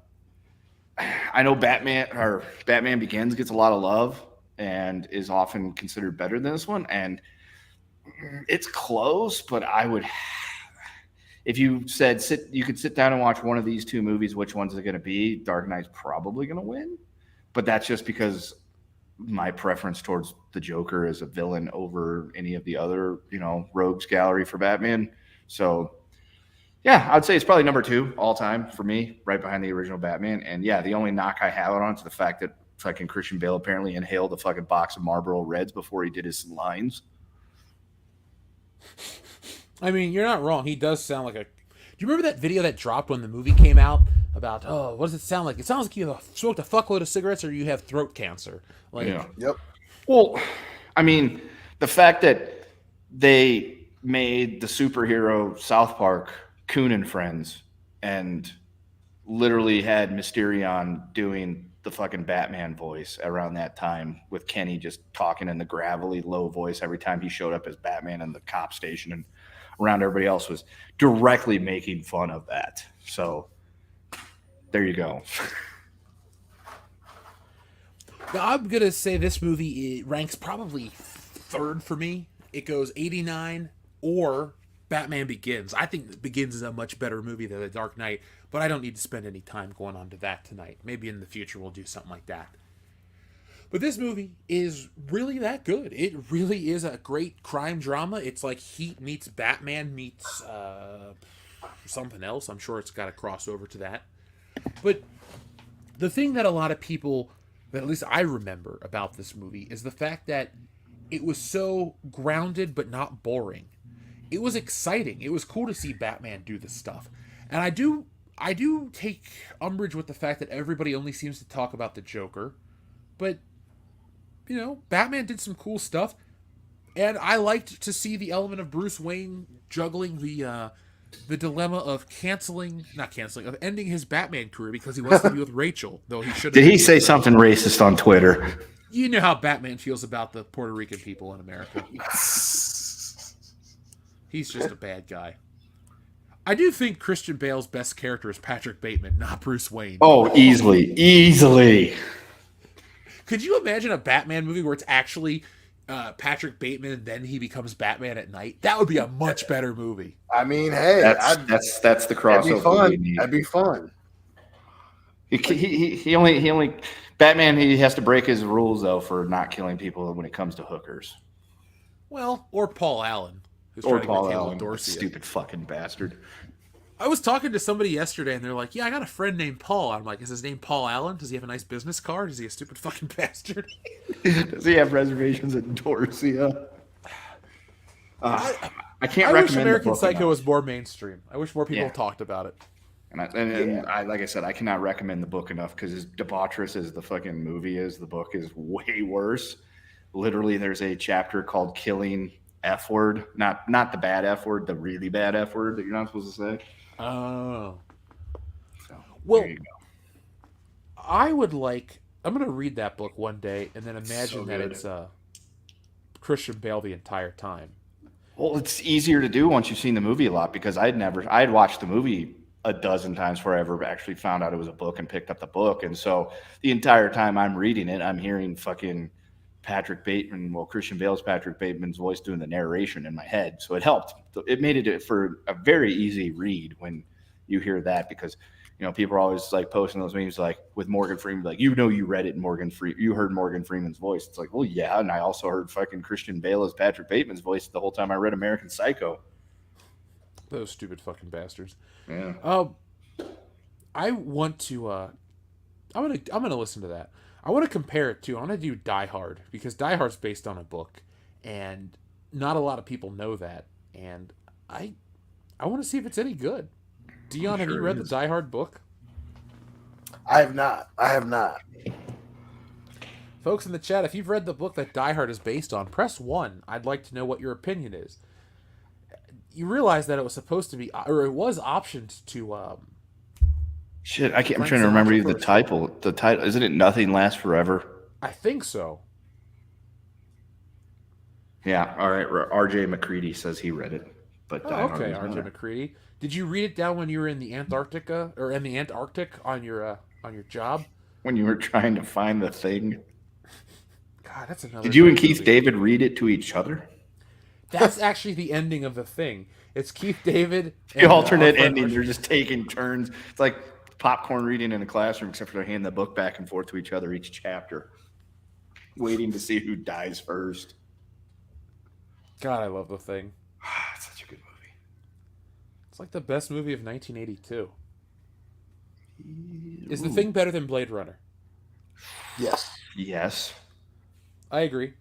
know Batman Begins gets a lot of love and is often considered better than this one. And it's close, but I would. If you said you could sit down and watch one of these two movies, which one's it going to be? Dark Knight's probably going to win, but that's just because my preference towards the Joker as a villain over any of the other, rogues gallery for Batman. So, yeah, I'd say it's probably number 2 all time for me, right behind the original Batman. And yeah, the only knock I have on it is the fact that fucking Christian Bale apparently inhaled a fucking box of Marlboro Reds before he did his lines. I mean, you're not wrong. He does sound like a... Do you remember that video that dropped when the movie came out about, what does it sound like? It sounds like you smoked a fuckload of cigarettes or you have throat cancer. Like, yeah. Yep. Well, I mean, the fact that they made the superhero South Park Coon and Friends and literally had Mysterion doing the fucking Batman voice around that time with Kenny just talking in the gravelly low voice every time he showed up as Batman in the cop station and around everybody else was directly making fun of that. So there you go. Now, I'm going to say this movie ranks probably 3rd for me. It goes 89 or Batman Begins. I think Begins is a much better movie than The Dark Knight, but I don't need to spend any time going on to that tonight. Maybe in the future we'll do something like that. But this movie is really that good. It really is a great crime drama. It's like Heat meets Batman meets something else. I'm sure it's got a crossover to that. But the thing that a lot of people, that at least I remember about this movie, is the fact that it was so grounded but not boring. It was exciting. It was cool to see Batman do this stuff. And I do take umbrage with the fact that everybody only seems to talk about the Joker. But Batman did some cool stuff, and I liked to see the element of Bruce Wayne juggling the dilemma of ending his Batman career because he wants to be with Rachel, though he should. Did he say something racist on Twitter? You know how Batman feels about the Puerto Rican people in America. He's just a bad guy. I do think Christian Bale's best character is Patrick Bateman, not Bruce Wayne. Oh, easily. Could you imagine a Batman movie where it's actually Patrick Bateman and then he becomes Batman at night? That would be a much better movie. I mean, hey, that's the crossover. That'd be fun. He only Batman. He has to break his rules though for not killing people when it comes to hookers. Well, or Paul Allen, who's Or trying to Paul get Allen, Dorcia. stupid fucking bastard. I was talking to somebody yesterday, and they're like, "Yeah, I got a friend named Paul." I'm like, "Is his name Paul Allen? Does he have a nice business card? Is he a stupid fucking bastard?" Does he have reservations at Dorcia? I can't I wish recommend American the book Psycho enough. was more mainstream. I wish more people Yeah. talked about it. And I, like I said, I cannot recommend the book enough because as debaucherous as the fucking movie is, the book is way worse. Literally, there's a chapter called "Killing F Word," not the bad F word, the really bad F word that you're not supposed to say. Oh. So, Well, there you go. I'm going to read that book one day and then imagine So that good. it's Christian Bale the entire time. Well, it's easier to do once you've seen the movie a lot because I had watched the movie a dozen times before I ever actually found out it was a book and picked up the book. And so the entire time I'm reading it, I'm hearing fucking Christian Bale's Patrick Bateman's voice doing the narration in my head. So it helped. It made it for a very easy read when you hear that because, people are always like posting those memes like with Morgan Freeman, like, you read it in you heard Morgan Freeman's voice. It's like, well, yeah. And I also heard fucking Christian Bale as Patrick Bateman's voice the whole time I read American Psycho. Those stupid fucking bastards. Yeah. I want to. I'm gonna listen to that. I want to compare it to. I want to do Die Hard because Die Hard's based on a book, and not a lot of people know that. And I want to see if it's any good. Dion, have you read the Die Hard book? I have not. Folks in the chat, if you've read the book that Die Hard is based on, press 1. I'd like to know what your opinion is. You realize that it was supposed to be, or it was optioned to. Shit, I'm Frank trying to remember Sinatra the first. title. The title isn't it Nothing Lasts Forever? I think so. Yeah. All right. R.J. McCready says he read it, but Oh, Die Hard okay, was R.J. not. McCready. Did you read it down when you were in the Antarctica or in the Antarctic on your job? When you were trying to find the thing, God, that's another. did you and great Keith movie. David read it to each other? That's actually the ending of the thing. It's Keith David. The and alternate our friend ending. They're just taking turns. It's like popcorn reading in a classroom, except for they're handing the book back and forth to each other each chapter, waiting to see who dies first. God, I love the thing. It's such a good movie. It's like the best movie of 1982. Is the thing better than Blade Runner? Yes. Yes. I agree.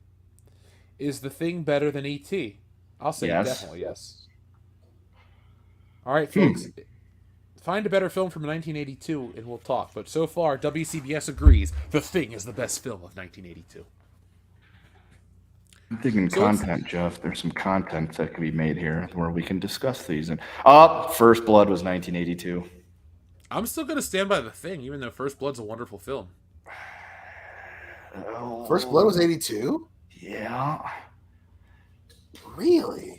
Is the thing better than E.T.? I'll say Yes. definitely yes. All right, folks. Find a better film from 1982 and we'll talk. But so far, WCBS agrees The Thing is the best film of 1982. I'm thinking So content, Jeff. There's some content that can be made here where we can discuss these. And First Blood was 1982. I'm still going to stand by The Thing, even though First Blood's a wonderful film. First Blood was 82? Yeah. Really?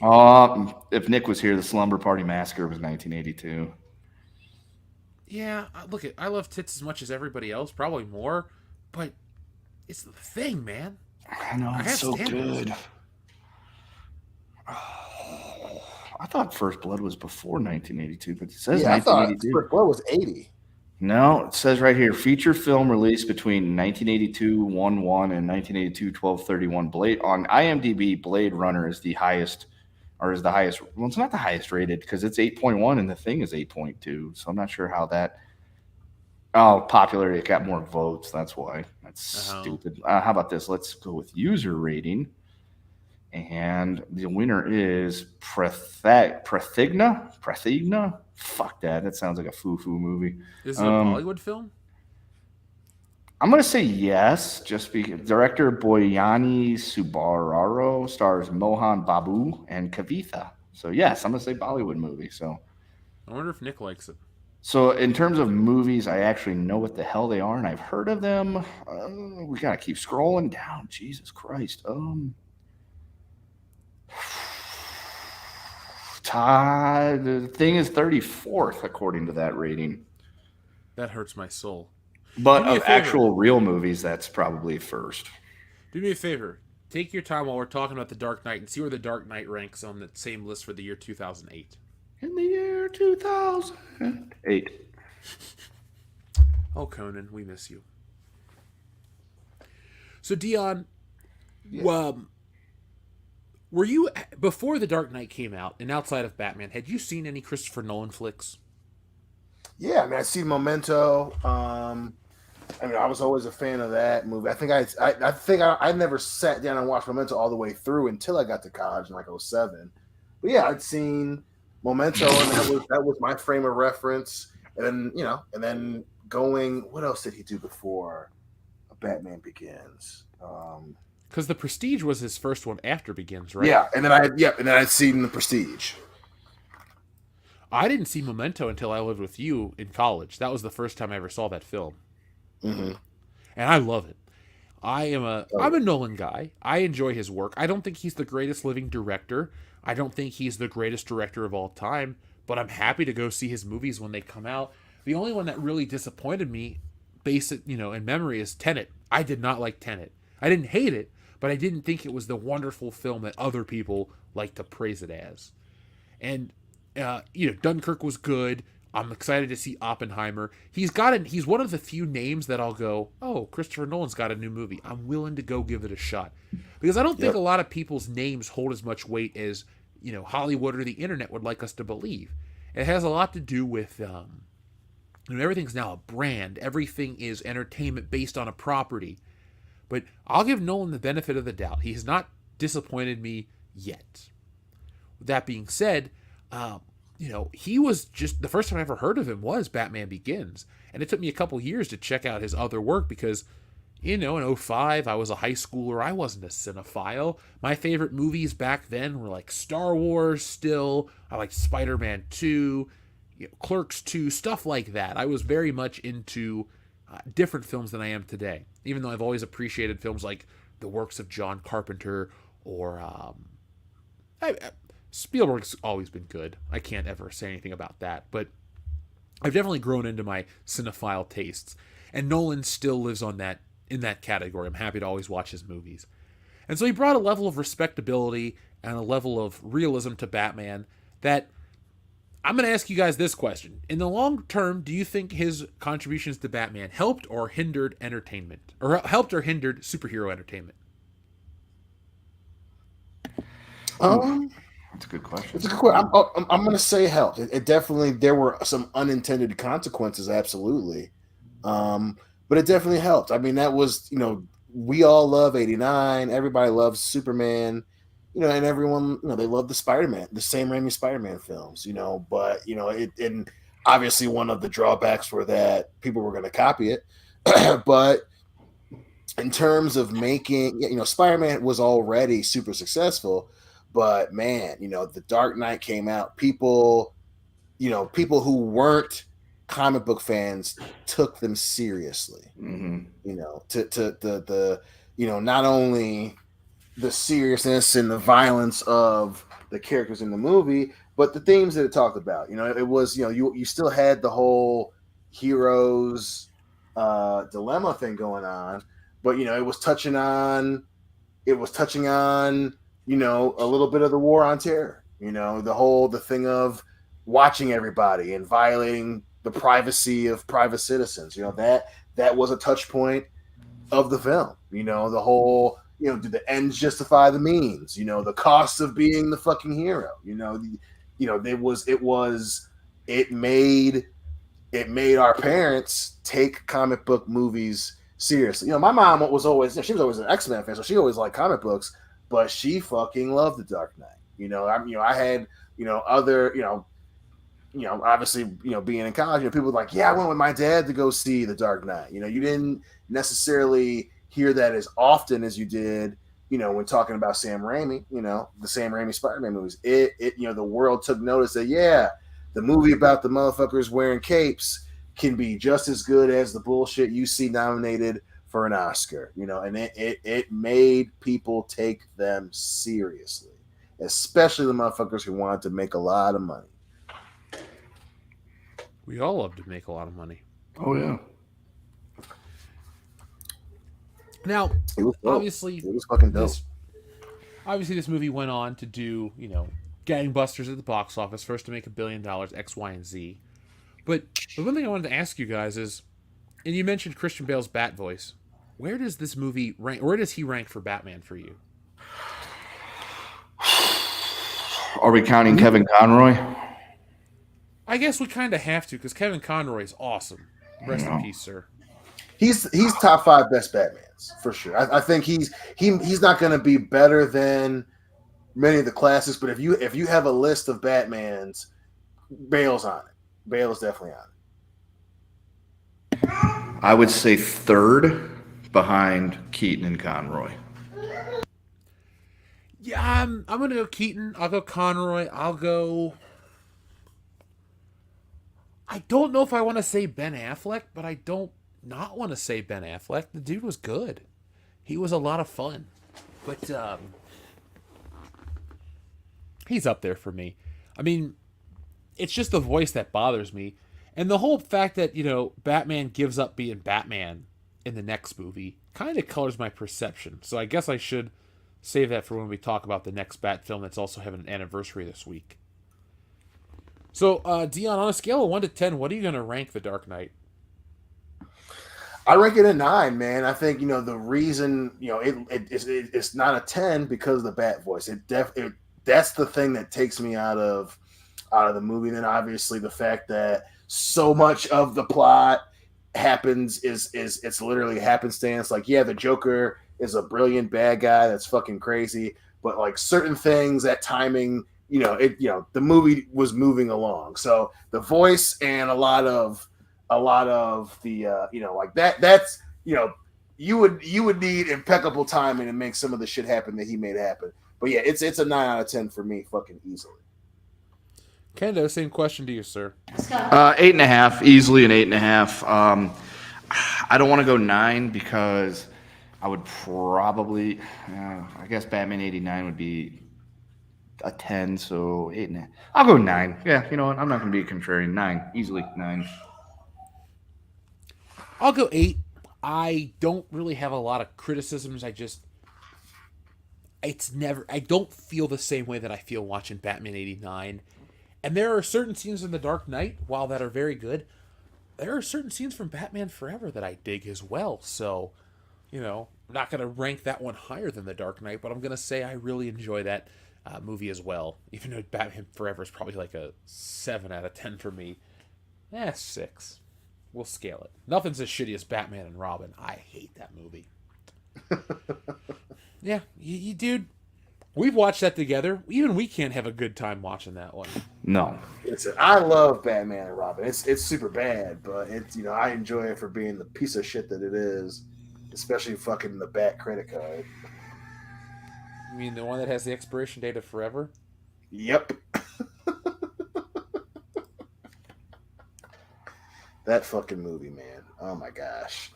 If Nick was here, the Slumber Party Massacre was 1982. Yeah, look, I love tits as much as everybody else, probably more, but it's The Thing, man. I know, it's so good. I thought First Blood was before 1982, but it says Yeah, I thought 1982. First Blood was 80. No, it says right here, feature film released between 1982 1/1 and 1982 12/31. Blade on IMDb, Blade Runner is the highest. Well, it's not the highest rated because it's 8.1 and The Thing is 8.2. So I'm not sure how that. Oh, popularity, it got more votes. That's why. That's stupid. How about this? Let's go with user rating. And the winner is Prathigna? Fuck that. That sounds like a foo-foo movie. Is it a Bollywood film? I'm going to say yes, just because director Boyani Subararo stars Mohan Babu and Kavitha. So yes, I'm going to say Bollywood movie. So I wonder if Nick likes it. So in terms of movies, I actually know what the hell they are, and I've heard of them. We got to keep scrolling down. Jesus Christ. The Thing is 34th, according to that rating. That hurts my soul. But Do me a of favor. actual real movies, that's probably first. Do me a favor. Take your time while we're talking about The Dark Knight and see where The Dark Knight ranks on the same list for the year 2008. In the year 2008. Oh, Conan, we miss you. So, Dion, we're Were you, before The Dark Knight came out and outside of Batman, had you seen any Christopher Nolan flicks? Yeah, I mean, I see Memento. I mean, I was always a fan of that movie. I never sat down and watched Memento all the way through until I got to college in like '07. But yeah, I'd seen Memento, and that was my frame of reference. And then and then going, what else did he do before Batman Begins? Because The Prestige was his first one after Begins, right? Yeah, and then I'd seen The Prestige. I didn't see Memento until I lived with you in college. That was the first time I ever saw that film. Mm-hmm. And I love it. I'm a Nolan guy. I enjoy his work. I don't think he's the greatest living director. I don't think he's the greatest director of all time, but I'm happy to go see his movies when they come out. The only one that really disappointed me, in memory, is Tenet. I did not like Tenet. I didn't hate it, but I didn't think it was the wonderful film that other people like to praise it as. And Dunkirk was good. I'm excited to see Oppenheimer. He's one of the few names that I'll go, oh, Christopher Nolan's got a new movie. I'm willing to go give it a shot. Because I don't think a lot of people's names hold as much weight as, Hollywood or the internet would like us to believe. It has a lot to do with, everything's now a brand. Everything is entertainment based on a property. But I'll give Nolan the benefit of the doubt. He has not disappointed me yet. With that being said, he was just, the first time I ever heard of him was Batman Begins. And it took me a couple years to check out his other work because, in '05, I was a high schooler. I wasn't a cinephile. My favorite movies back then were like Star Wars still. I liked Spider-Man 2, Clerks 2, stuff like that. I was very much into different films than I am today. Even though I've always appreciated films like the works of John Carpenter or Spielberg's always been good. I can't ever say anything about that, but I've definitely grown into my cinephile tastes, and Nolan still lives in that category. I'm happy to always watch his movies. And so he brought a level of respectability and a level of realism to Batman that I'm going to ask you guys this question. In the long term, do you think his contributions to Batman helped or hindered entertainment? Or helped or hindered superhero entertainment? That's a good question. It's a good question. I'm going to say helped. It definitely, there were some unintended consequences, absolutely. But it definitely helped. I mean, that was, we all love '89. Everybody loves Superman, and everyone, they love the Sam Raimi Spider-Man films, but, and obviously one of the drawbacks were that people were going to copy it. But in terms of making, Spider-Man was already super successful. But man, The Dark Knight came out. People who weren't comic book fans took them seriously. Mm-hmm. Not only the seriousness and the violence of the characters in the movie, but the themes that it talked about. It was, you still had the whole heroes dilemma thing going on, but it was touching on a little bit of the war on terror, the thing of watching everybody and violating the privacy of private citizens. That was a touch point of the film. The whole, do the ends justify the means? The cost of being the fucking hero. It made our parents take comic book movies seriously. My mom she was always an X-Men fan, so she always liked comic books. But she fucking loved The Dark Knight. I had, other, obviously, being in college, people were like, yeah, I went with my dad to go see The Dark Knight. You didn't necessarily hear that as often as you did, when talking about Sam Raimi, the Sam Raimi Spider-Man movies. The world took notice that, yeah, the movie about the motherfuckers wearing capes can be just as good as the bullshit you see nominated for an Oscar, and it made people take them seriously, especially the motherfuckers who wanted to make a lot of money. We all love to make a lot of money. Oh yeah. Now, obviously, it was fucking dope. This movie went on to do, gangbusters at the box office, first to make $1 billion, X, Y, and Z. But the one thing I wanted to ask you guys is, and you mentioned Christian Bale's Bat voice. Where does this movie rank? Where does he rank for Batman for you? Are we counting Kevin Conroy? I guess we kind of have to because Kevin Conroy is awesome. Rest in peace, sir. He's top 5 best Batmans for sure. I think he's not going to be better than many of the classics, but if you have a list of Batmans, Bale's on it. Bale's definitely on it. I would say third behind Keaton and Conroy. Yeah, I'm gonna go Keaton. I'll go Conroy. I'll go. I don't know if I want to say Ben Affleck, but I don't not want to say Ben Affleck. The dude was good. He was a lot of fun, but he's up there for me. I mean, it's just the voice that bothers me, and the whole fact that Batman gives up being Batman in the next movie kind of colors my perception. So I guess I should save that for when we talk about the next Bat film that's also having an anniversary this week. So, Dion, on a scale of 1 to 10, what are you going to rank The Dark Knight? I rank it a 9, man. I think the reason it's not a 10 because of the Bat voice. That's the thing that takes me out of the movie. Then obviously the fact that so much of the plot happens is it's literally happenstance. Like, yeah, the Joker is a brilliant bad guy that's fucking crazy, but like certain things, that timing, the movie was moving along. So the voice and a lot of the like that's you would need impeccable timing to make some of the shit happen that he made happen. But yeah, it's a 9 out of 10 for me, fucking easily. Kendo, same question to you, sir. 8.5, easily an 8.5. I don't want to go 9 because I would probably, I guess Batman 89 would be a 10, so 8.5. I'll go 9. Yeah, you know what? I'm not going to be a contrarian. 9, easily 9. I'll go 8. I don't really have a lot of criticisms. I don't feel the same way that I feel watching Batman 89. And there are certain scenes in The Dark Knight, while that are very good, there are certain scenes from Batman Forever that I dig as well. So, I'm not going to rank that one higher than The Dark Knight, but I'm going to say I really enjoy that movie as well. Even though Batman Forever is probably like a 7 out of 10 for me. 6. We'll scale it. Nothing's as shitty as Batman and Robin. I hate that movie. Yeah, you dude, we've watched that together. Even we can't have a good time watching that one. No. I love Batman and Robin. It's super bad, but it's I enjoy it for being the piece of shit that it is, especially fucking the Bat credit card. You mean the one that has the expiration date of forever? Yep. That fucking movie, man. Oh my gosh.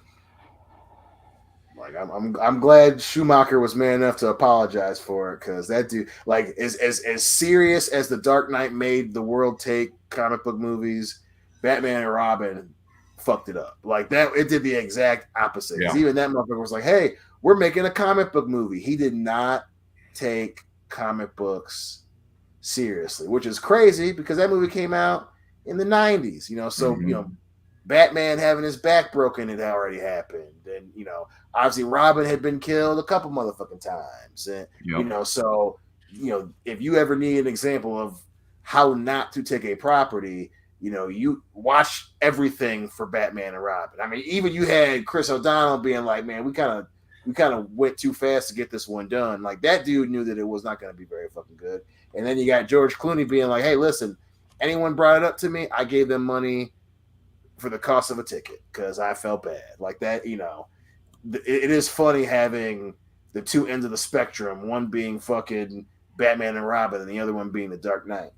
Like I'm glad Schumacher was man enough to apologize for it, because that dude, like, as serious as The Dark Knight made the world take comic book movies, Batman and Robin fucked it up. Like that, it did the exact opposite. Yeah. Even that motherfucker was like, "Hey, we're making a comic book movie." He did not take comic books seriously, which is crazy because that movie came out in the 90s. So Batman having his back broken had already happened, and obviously Robin had been killed a couple motherfucking times, and so if you ever need an example of how not to take a property, you watch everything for Batman and Robin. I mean, even you had Chris O'Donnell being like, "Man, we kind of went too fast to get this one done." Like, that dude knew that it was not going to be very fucking good. And then you got George Clooney being like, "Hey, listen, anyone brought it up to me, I gave them money for the cost of a ticket because I felt bad." Like that, it is funny having the two ends of the spectrum, one being fucking Batman and Robin and the other one being The Dark Knight.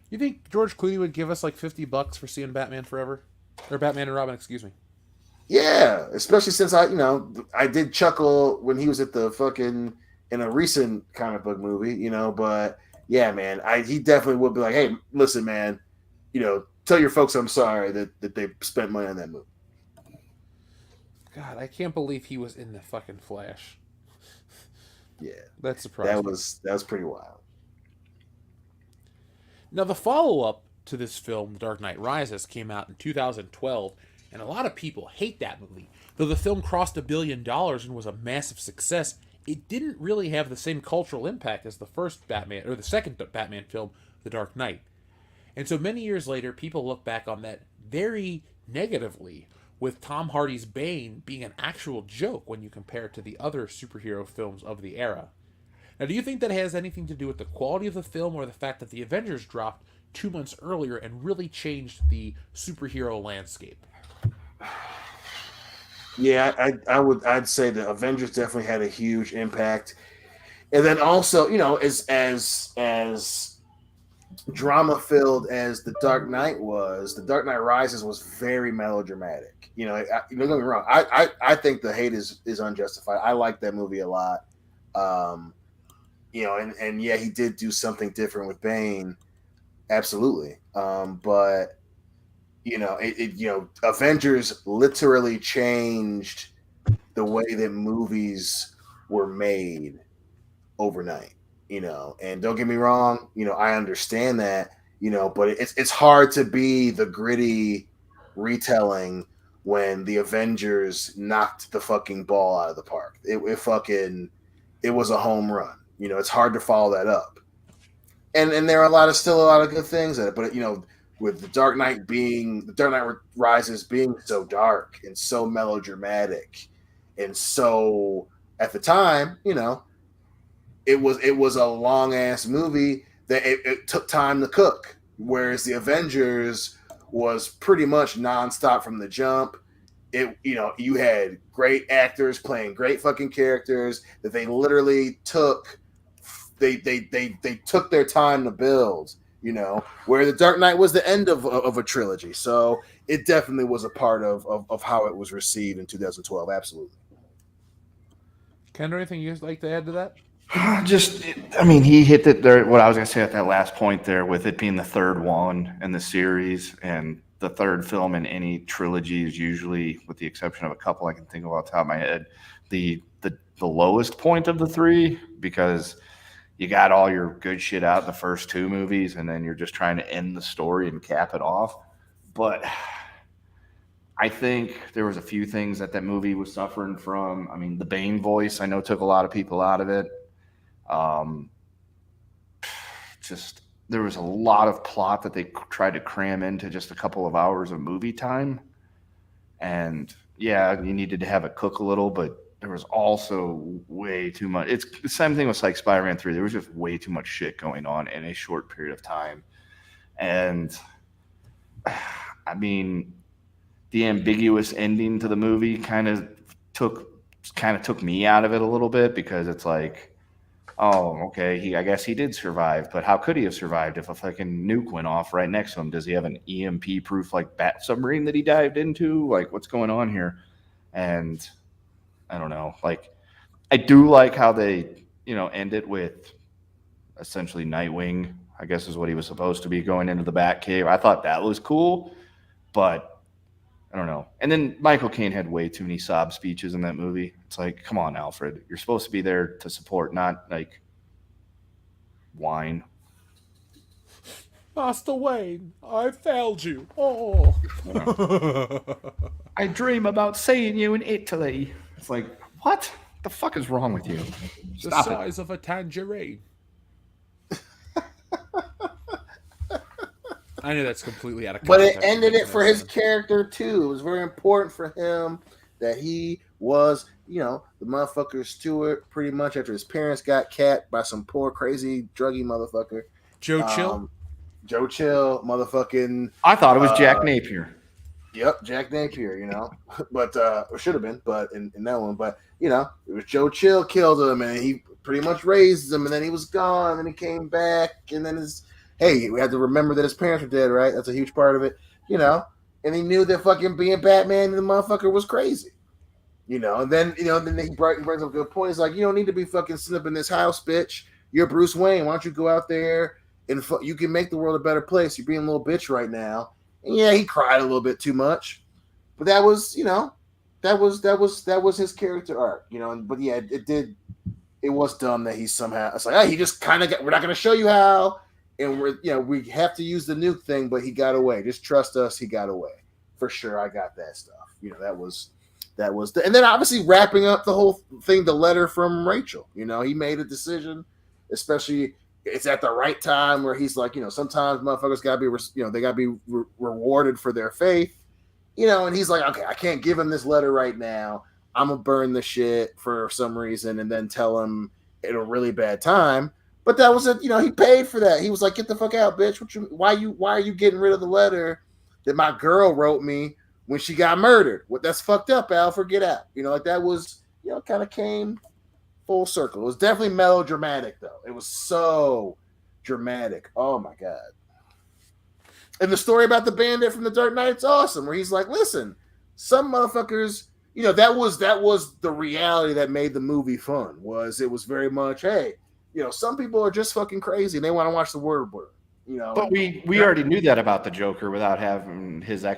You think George Clooney would give us like $50 for seeing Batman Forever? Or Batman and Robin, excuse me. Yeah, especially since I did chuckle when he was at the fucking in a recent comic book movie, but yeah, man, he definitely would be like, "Hey, listen, man, tell your folks I'm sorry that they spent money on that movie." God, I can't believe he was in the fucking Flash. Yeah, that surprised me. That was pretty wild. Now, the follow-up to this film, The Dark Knight Rises, came out in 2012, and a lot of people hate that movie. Though the film crossed $1 billion and was a massive success, it didn't really have the same cultural impact as the first Batman or the second Batman film, The Dark Knight. And so many years later, people look back on that very negatively, with Tom Hardy's Bane being an actual joke when you compare it to the other superhero films of the era. Now, do you think that has anything to do with the quality of the film or the fact that the Avengers dropped 2 months earlier and really changed the superhero landscape? Yeah, I'd say the Avengers definitely had a huge impact. And then also, as drama filled as The Dark Knight was, The Dark Knight Rises was very melodramatic. Don't get me wrong. I think the hate is unjustified. I like that movie a lot. And yeah, he did do something different with Bane. Absolutely. But Avengers literally changed the way that movies were made overnight. And don't get me wrong, I understand that, but it's hard to be the gritty retelling when the Avengers knocked the fucking ball out of the park. It was a home run. It's hard to follow that up. And there are still a lot of good things in it, but with The Dark Knight Rises being so dark and so melodramatic, and so at the time, it was a long ass movie that it took time to cook, whereas the Avengers was pretty much nonstop from the jump. You had great actors playing great fucking characters that they literally took. They took their time to build. Where The Dark Knight was the end of a trilogy. So it definitely was a part of how it was received in 2012. Absolutely. Ken, anything you'd like to add to that? He hit it there. What I was going to say at that last point there, with it being the third one in the series, and the third film in any trilogy is usually, with the exception of a couple I can think of off the top of my head, the lowest point of the three, because you got all your good shit out in the first two movies, and then you're just trying to end the story and cap it off. But I think there was a few things that movie was suffering from. The Bane voice, I know, took a lot of people out of it. There was a lot of plot that they tried to cram into just a couple of hours of movie time. And yeah, you needed to have it cook a little, but there was also way too much. It's the same thing with like Spider-Man 3. There was just way too much shit going on in a short period of time. And the ambiguous ending to the movie kind of took me out of it a little bit, because it's like, oh, okay, I guess he did survive, but how could he have survived if a fucking nuke went off right next to him? Does he have an EMP-proof bat submarine that he dived into? Like, what's going on here? And I don't know. I do like how they, end it with essentially Nightwing, I guess is what he was supposed to be, going into the Batcave. I thought that was cool, but I don't know. And then Michael Caine had way too many sob speeches in that movie. It's like, come on, Alfred. You're supposed to be there to support, not whine. Master Wayne, I failed you. Oh. I dream about seeing you in Italy. It's like, what the fuck is wrong with you? The size of a tangerine. I know that's completely out of context. But it ended it for his character, too. It was very important for him that he was, the motherfucker steward, pretty much after his parents got capped by some poor, crazy, druggy motherfucker. Joe Chill? Joe Chill, motherfucking... I thought it was Jack Napier. Yep, Jack Napier, but or should have been, but in that one, but it was Joe Chill killed him, and he pretty much raised him, and then he was gone, and he came back, and then we had to remember that his parents were dead, right? That's a huge part of it, and he knew that fucking being Batman and the motherfucker was crazy, and then he brings up a good point. He's like, you don't need to be fucking sitting up in this house, bitch. You're Bruce Wayne. Why don't you go out there and you can make the world a better place? You're being a little bitch right now. And yeah, he cried a little bit too much, but that was, that was his character arc, but yeah, it was dumb that he somehow, it's like, oh, he just kind of we're not going to show you how, and we have to use the nuke thing, but he got away. Just trust us, he got away for sure. I got that stuff. that was and then obviously wrapping up the whole thing, the letter from Rachel. You know, he made a decision, especially it's at the right time where he's like, you know, sometimes motherfuckers gotta be, you know, they gotta be rewarded for their faith, you know, and he's like, okay, I can't give him this letter right now. I'm gonna burn the shit for some reason and then tell him at a really bad time. But that was you know, he paid for that. He was like, get the fuck out, bitch. Why are you getting rid of the letter that my girl wrote me when she got murdered? What, that's fucked up, Alfred. Get out. You know, like that was, you know, kind of came full circle. It was definitely melodramatic, though. It was so dramatic. Oh my god. And the story about the bandit from The Dark Knight's awesome, where he's like, listen, some motherfuckers, you know, that was the reality that made the movie fun. It was very much, hey, you know, some people are just fucking crazy and they want to watch the word burn. You know, but we already knew that about the Joker without having his him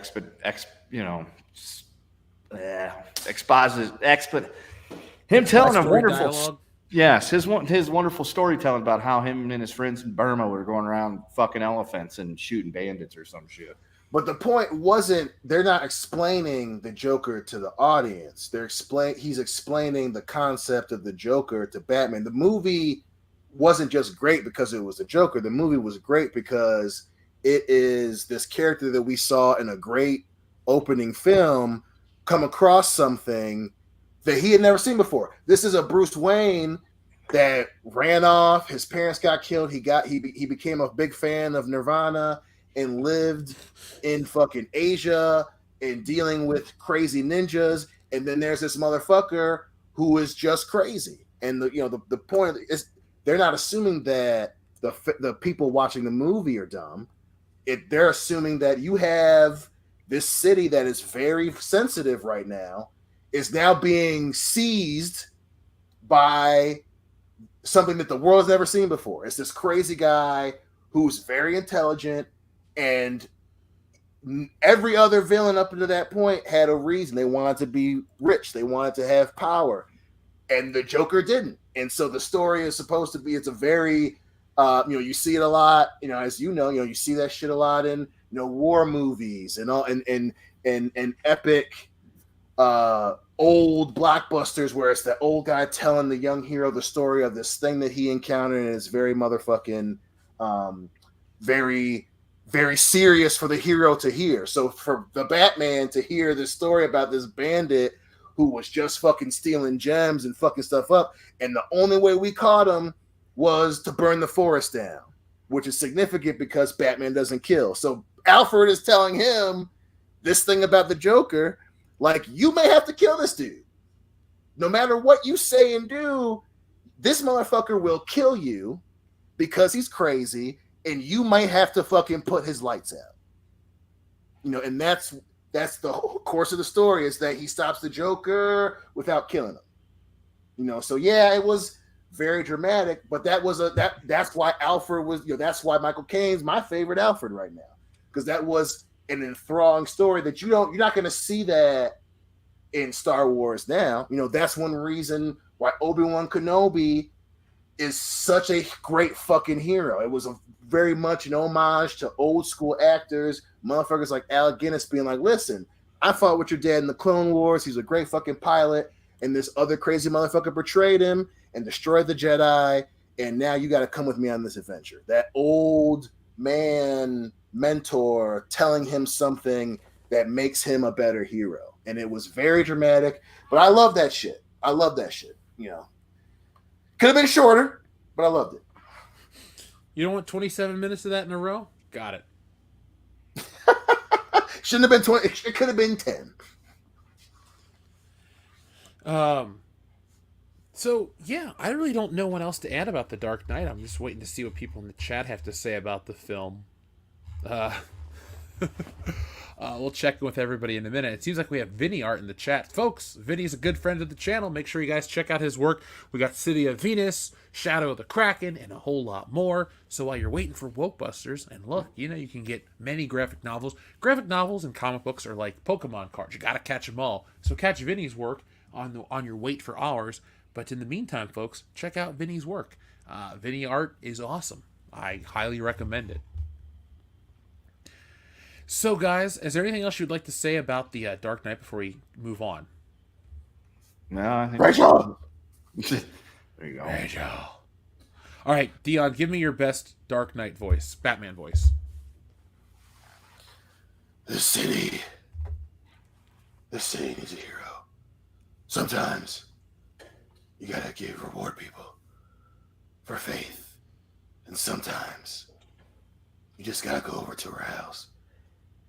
telling a wonderful dialogue. Yes, his wonderful storytelling about how him and his friends in Burma were going around fucking elephants and shooting bandits or some shit. But the point wasn't, they're not explaining the Joker to the audience. He's explaining the concept of the Joker to Batman. The movie wasn't just great because it was the Joker. The movie was great because it is this character that we saw in a great opening film come across something that he had never seen before. This is a Bruce Wayne that ran off. His parents got killed. He became a big fan of Nirvana and lived in fucking Asia and dealing with crazy ninjas. And then there's this motherfucker who is just crazy. And the point is, they're not assuming that the people watching the movie are dumb. They're assuming that you have this city that is very sensitive right now is now being seized by something that the world's never seen before. It's this crazy guy who's very intelligent, and every other villain up until that point had a reason. They wanted to be rich. They wanted to have power. And the Joker didn't. And so the story is supposed to be, it's a very, you see it a lot, as you see that shit a lot in, war movies and all, and epic, old blockbusters where it's the old guy telling the young hero the story of this thing that he encountered, and it's very motherfucking, very, very serious for the hero to hear. So for the Batman to hear this story about this bandit who was just fucking stealing gems and fucking stuff up, and the only way we caught him was to burn the forest down, which is significant because Batman doesn't kill. So Alfred is telling him this thing about the Joker, like, you may have to kill this dude. No matter what you say and do, this motherfucker will kill you because he's crazy, and you might have to fucking put his lights out. And that's the whole course of the story, is that he stops the Joker without killing him. So yeah, it was very dramatic, but that's why Alfred was, that's why Michael Caine's my favorite Alfred right now, because that was an enthralling story that you're not going to see that in Star Wars now. That's one reason why Obi-Wan Kenobi is such a great fucking hero. It was very much an homage to old school actors, motherfuckers like Alec Guinness being like, listen, I fought with your dad in the Clone Wars. He's a great fucking pilot. And this other crazy motherfucker betrayed him and destroyed the Jedi. And now you got to come with me on this adventure. That old man mentor telling him something that makes him a better hero. And it was very dramatic, but I love that shit. Could have been shorter, but I loved it. You don't want 27 minutes of that in a row? Got it. Shouldn't have been 20. It could have been 10. So yeah, I really don't know what else to add about The Dark Knight. I'm just waiting to see what people in the chat have to say about the film. We'll check with everybody in a minute. It seems like we have Vinny Art in the chat. Folks, Vinny's a good friend of the channel. Make sure you guys check out his work. We got City of Venus, Shadow of the Kraken, and a whole lot more. So while you're waiting for Wokebusters, and look, you can get many graphic novels. Graphic novels and comic books are like Pokemon cards. You gotta catch them all. So catch Vinny's work on your wait for hours. But in the meantime, folks, check out Vinny's work. Vinny Art is awesome. I highly recommend it. So, guys, is there anything else you'd like to say about the Dark Knight before we move on? No, I think Rachel. there you go. Rachel. All right, Dion, give me your best Dark Knight voice, Batman voice. The city needs a hero. Sometimes you gotta reward people for faith, and sometimes you just gotta go over to her house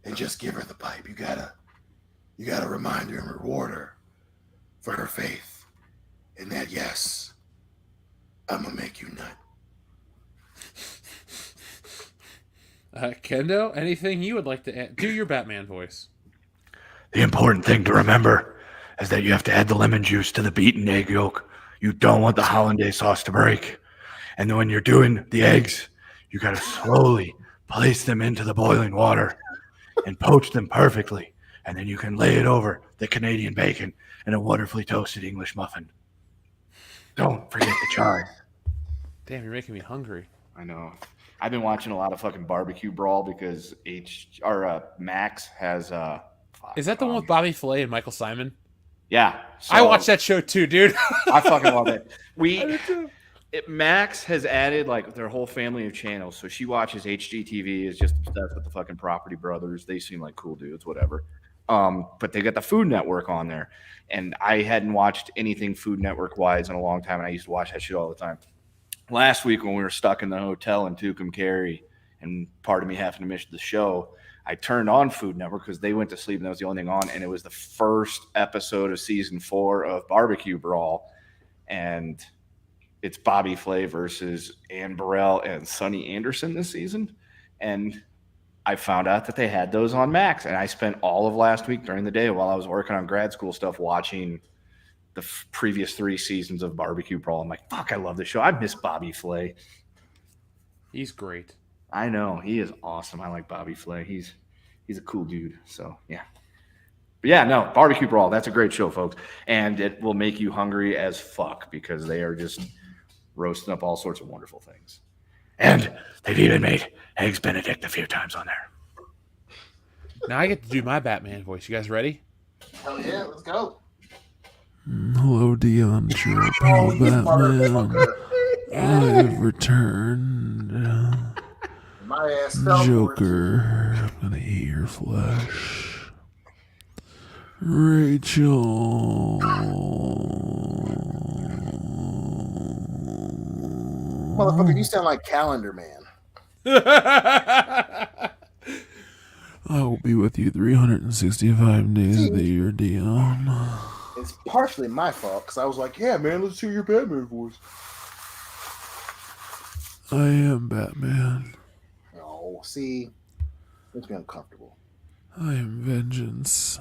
and just give her the pipe. You gotta remind her and reward her for her faith, and that yes, I'm gonna make you nut. Kendo, anything you would like to add? Do your Batman voice. The important thing to remember is that you have to add the lemon juice to the beaten egg yolk. You don't want the hollandaise sauce to break. And then when you're doing the eggs, you got to slowly place them into the boiling water and poach them perfectly. And then you can lay it over the Canadian bacon and a wonderfully toasted English muffin. Don't forget the chive. Damn, you're making me hungry. I know. I've been watching a lot of fucking Barbecue Brawl because Max has Is that the one with Bobby Flay and Michael Simon? Yeah. So I watched that show too, dude. I fucking love it. Max has added like their whole family of channels. So she watches HGTV, is just obsessed with the fucking Property Brothers. They seem like cool dudes, whatever. But they got the Food Network on there. And I hadn't watched anything Food Network wise in a long time. And I used to watch that shit all the time. Last week when we were stuck in the hotel in Tucumcari and part of me having to miss the show, I turned on Food Network because they went to sleep and that was the only thing on. And it was the first episode of season 4 of Barbecue Brawl. And it's Bobby Flay versus Ann Burrell and Sonny Anderson this season. And I found out that they had those on Max. And I spent all of last week during the day while I was working on grad school stuff watching the previous 3 seasons of Barbecue Brawl. I'm like, fuck, I love this show. I miss Bobby Flay. He's great. I know. He is awesome. I like Bobby Flay. He's a cool dude. So, yeah. But, yeah, no, Barbecue Brawl, that's a great show, folks. And it will make you hungry as fuck because they are just roasting up all sorts of wonderful things. And they've even made Eggs Benedict a few times on there. Now I get to do my Batman voice. You guys ready? Hell yeah, let's go. Hello, Dion Trip. Oh, you Batman. motherfucker. I've returned. My ass fell for it. Joker, I'm gonna eat your flesh. Rachel. Motherfucker, you sound like Calendar Man. I will be with you 365 days of the year, Dion. It's partially my fault because I was like, yeah, man, let's hear your Batman voice. I am Batman. Oh, see, makes me uncomfortable. I am vengeance.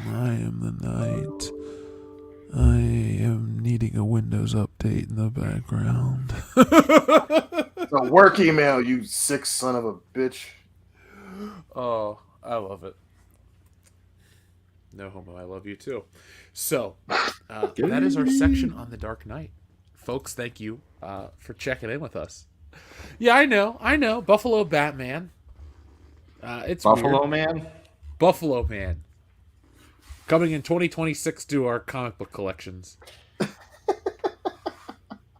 I am the night. I am needing a Windows update in the background. It's a work email, you sick son of a bitch. Oh, I love it. No homo, I love you too. So, that is our section on the Dark Knight. Folks, thank you for checking in with us. Yeah, I know. Buffalo Batman. It's Buffalo weird. Man? Buffalo Man. Coming in 2026 to our comic book collections.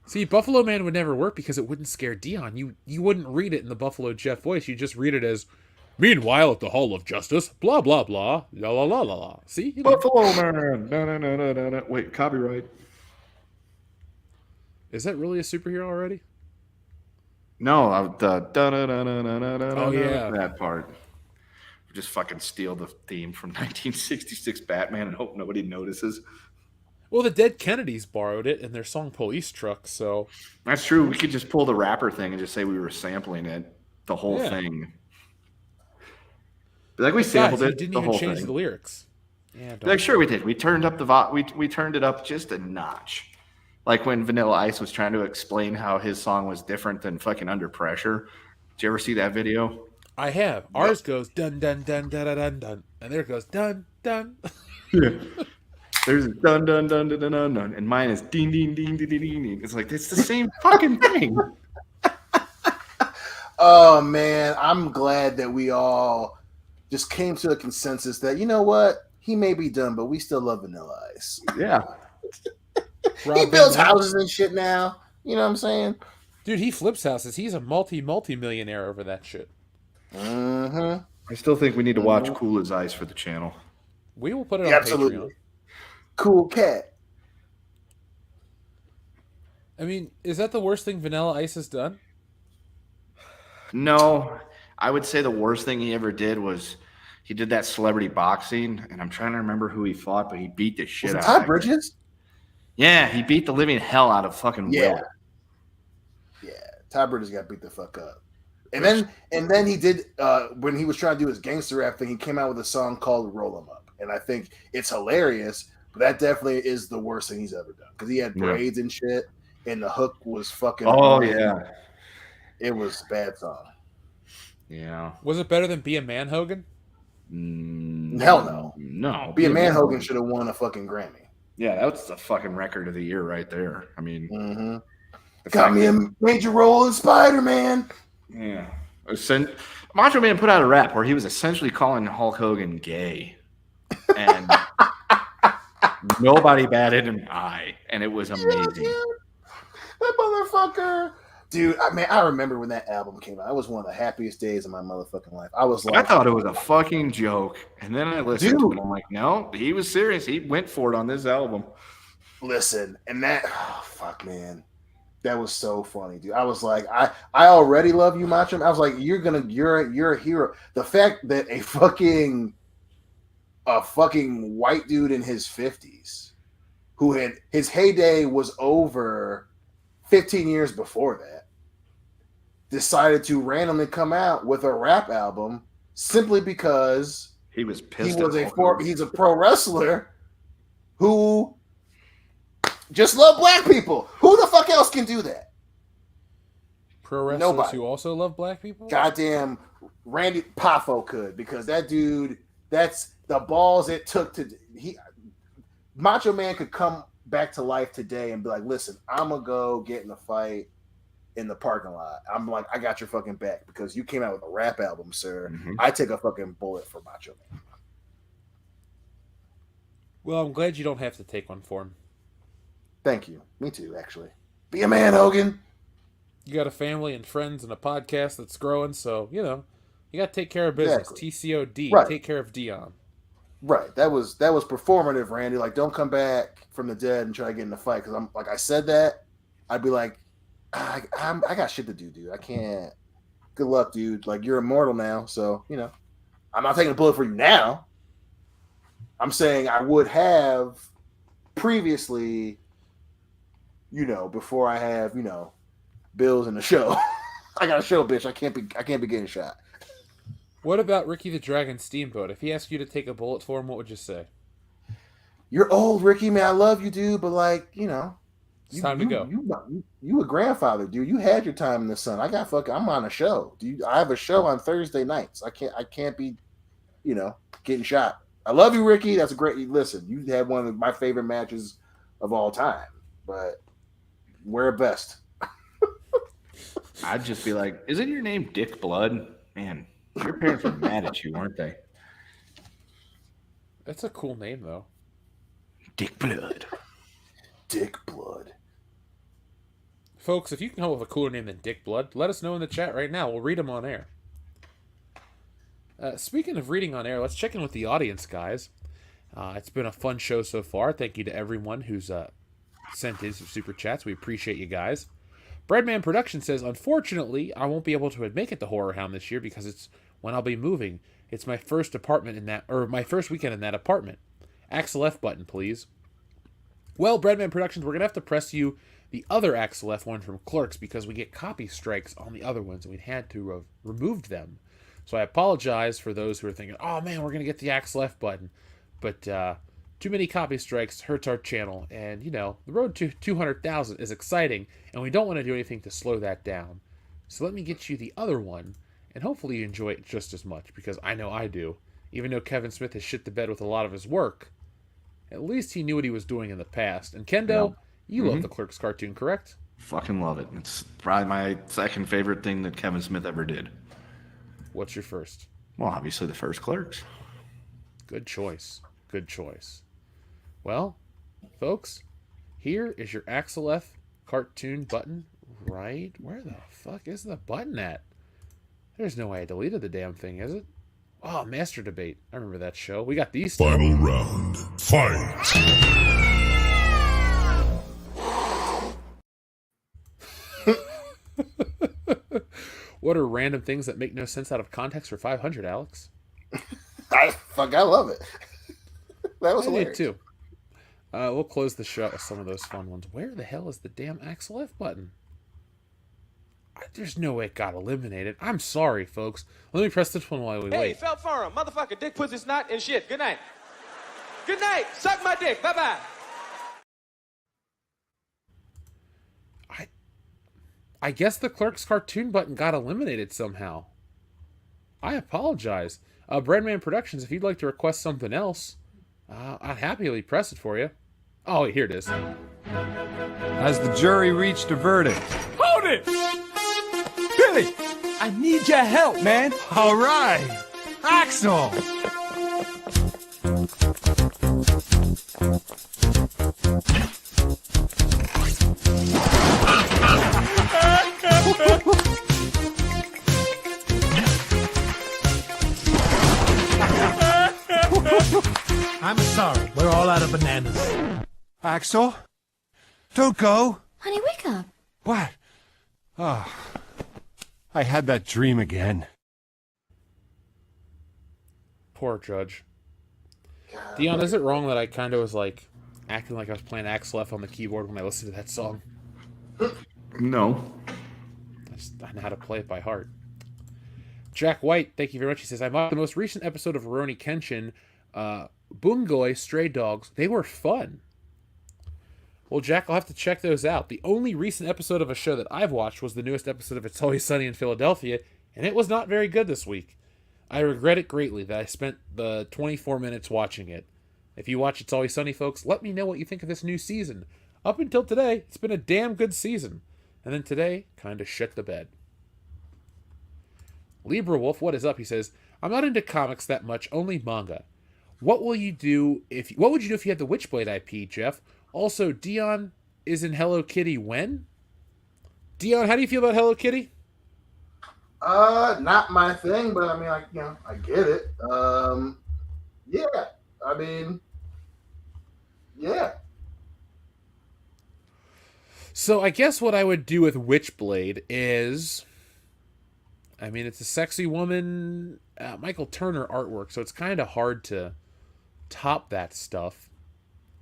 See, Buffalo Man would never work because it wouldn't scare Dion. You wouldn't read it in the Buffalo Jeff voice. You just read it as, meanwhile at the Hall of Justice, blah, blah, blah, la, la, la, la, la. See? You know. Buffalo Man. No. Wait, copyright. Is that really a superhero already? No, Oh, yeah. That part. Just fucking steal the theme from 1966 Batman and hope nobody notices. Well, the Dead Kennedys borrowed it in their song Police Truck, so... That's true. We could just pull the rapper thing and just say we were sampling it, the whole thing. Like we sampled Guys, it, you didn't the even whole change thing. the lyrics. Yeah, Like sure we did. We turned up the we turned it up just a notch. Like when Vanilla Ice was trying to explain how his song was different than fucking Under Pressure. Did you ever see that video? I have. Ours goes dun dun dun dun dun dun dun, and there it goes dun dun. Yeah. There's a dun dun dun dun dun dun dun, and mine is ding ding ding ding ding ding. It's like it's the same fucking thing. Oh man, I'm glad that we all just came to a consensus that you know what, he may be done, but we still love Vanilla Ice. Yeah. He builds houses and shit now. You know what I'm saying? Dude, he flips houses. He's a multi-millionaire over that shit. Mm-hmm. I still think we need to watch Cool as Ice for the channel. We will put it on Absolutely. Patreon. Cool cat. I mean, is that the worst thing Vanilla Ice has done? No, I would say the worst thing he ever did was he did that celebrity boxing, and I'm trying to remember who he fought, but he beat the shit out of Todd him. Bridges? Yeah, he beat the living hell out of fucking Will. Yeah. Todd Bridges got beat the fuck up. And then he did when he was trying to do his gangster rap thing, he came out with a song called Roll 'Em Up. And I think it's hilarious, but that definitely is the worst thing he's ever done. Because he had braids and shit, and the hook was fucking Yeah. It was a bad song. Yeah. Was it better than Be a Man, Hogan? Hell no. No. Be a Man Hogan should have won a fucking Grammy. Yeah, that was the fucking record of the year right there. I mean, got me a major role in Spider-Man. Yeah. Macho Man put out a rap where he was essentially calling Hulk Hogan gay. And nobody batted an eye. And it was amazing. That motherfucker. Dude, I remember when that album came out. It was one of the happiest days of my motherfucking life. I was like, I thought it was a fucking joke. And then I listened to it. I'm like, no, he was serious. He went for it on this album. Listen, and that, oh, fuck, man. That was so funny, dude. I was like, I already love you, Macho Man. I was like, you're a hero. The fact that a fucking white dude in his 50s who had his heyday was over 15 years before that decided to randomly come out with a rap album simply because he was pissed. He's a pro wrestler who just love black people. Who the fuck else can do that? Pro wrestlers Nobody. who also love black people? Goddamn Randy Poffo could, because that dude, that's the balls it took to Macho Man could come back to life today and be like, listen, I'm gonna go get in a fight in the parking lot. I'm like, I got your fucking back because you came out with a rap album, sir. I take a fucking bullet for Macho Man. Well, I'm glad you don't have to take one for him. Thank you. Me too, actually. Be a man, Hogan. You got a family and friends and a podcast that's growing, so, you know, you got to take care of business. Exactly. TCOD. Right. Take care of Dion. Right. That was performative, Randy. Like, don't come back from the dead and try to get in a fight. Because I'm like, I said that, I'd be like, I got shit to do, dude. I can't. Good luck, dude. Like, you're immortal now, so, you know. I'm not taking a bullet for you now. I'm saying I would have previously, you know, before I have, you know, bills in the show. I got a show, bitch. I can't be getting shot. What about Ricky the Dragon Steamboat? If he asked you to take a bullet for him, what would you say? You're old, Ricky, man. I love you, dude, but like, you know, It's time to go. You a grandfather, dude. You had your time in the sun. I'm on a show, dude. I have a show on Thursday nights. I can't be, you know, getting shot. I love you, Ricky. That's a great. Listen, you had one of my favorite matches of all time, but we're best. I'd just be like, isn't your name Dick Blood? Man, your parents were mad at you, weren't they? That's a cool name, though. Dick Blood. Dick Blood. Folks, if you can come up with a cooler name than Dick Blood, let us know in the chat right now. We'll read them on air. Speaking of reading on air, let's check in with the audience, guys. It's been a fun show so far. Thank you to everyone who's sent in some super chats. We appreciate you guys. Breadman Production says, unfortunately, I won't be able to make it to Horror Hound this year because it's when I'll be moving. It's my first my first weekend in that apartment. Axel F button, please. Well, Breadman Productions, we're going to have to press you the other Axel F one from Clerks because we get copy strikes on the other ones and we had to have removed them. So I apologize for those who are thinking, oh man, we're going to get the Axel F button. But too many copy strikes hurts our channel. And, you know, the road to 200,000 is exciting, and we don't want to do anything to slow that down. So let me get you the other one, and hopefully you enjoy it just as much, because I know I do. Even though Kevin Smith has shit the bed with a lot of his work, at least he knew what he was doing in the past. And Kendo, you love the Clerks cartoon, correct? Fucking love it. It's probably my second favorite thing that Kevin Smith ever did. What's your first? Well, obviously the first Clerks. Good choice. Good choice. Well, folks, Here is your Axel F cartoon button. Right? Where the fuck is the button at? There's no way I deleted the damn thing, is it? Oh, Master Debate. I remember that show. We got these two. Final round. Fight! What are random things that make no sense out of context for 500, Alex? I love it. That was I did hilarious. too. We'll close the show with some of those fun ones. Where the hell is the damn Axel F button? There's no way it got eliminated. I'm sorry, folks. Let me press this one while we Hey, wait. felt firm, motherfucker, dick, pussy, snot, and shit. Good night. Good night. Suck my dick. Bye-bye. I guess the Clerk's cartoon button got eliminated somehow. I apologize. Breadman Productions, if you'd like to request something else, I'd happily press it for you. Oh, here it is. Has the jury reached a verdict? Hold it! Billy, I need your help, man. All right, Axel. I'm sorry. We're all out of bananas. Axel, don't go. Honey, wake up. What? Oh, I had that dream again. Poor Judge. Dion, is it wrong that I kind of was like acting like I was playing Axel F on the keyboard when I listened to that song? No. I know how to play it by heart. Jack White, thank you very much. He says, I watched the most recent episode of Rurouni Kenshin, Bungoy, Stray Dogs. They were fun. Well, Jack, I'll have to check those out. The only recent episode of a show that I've watched was the newest episode of It's Always Sunny in Philadelphia, and it was not very good this week. I regret it greatly that I spent the 24 minutes watching it. If you watch It's Always Sunny, folks, let me know what you think of this new season. Up until today, it's been a damn good season. And then today, kind of shit the bed. Libra Wolf, what is up? He says, I'm not into comics that much, only manga. What would you do if you had the Witchblade IP, Jeff? Also, Dion is in Hello Kitty when? Dion, how do you feel about Hello Kitty? Not my thing, but I mean, I get it. Yeah, I mean, yeah. So I guess what I would do with Witchblade is, I mean, it's a sexy woman, Michael Turner artwork, so it's kind of hard to top that stuff.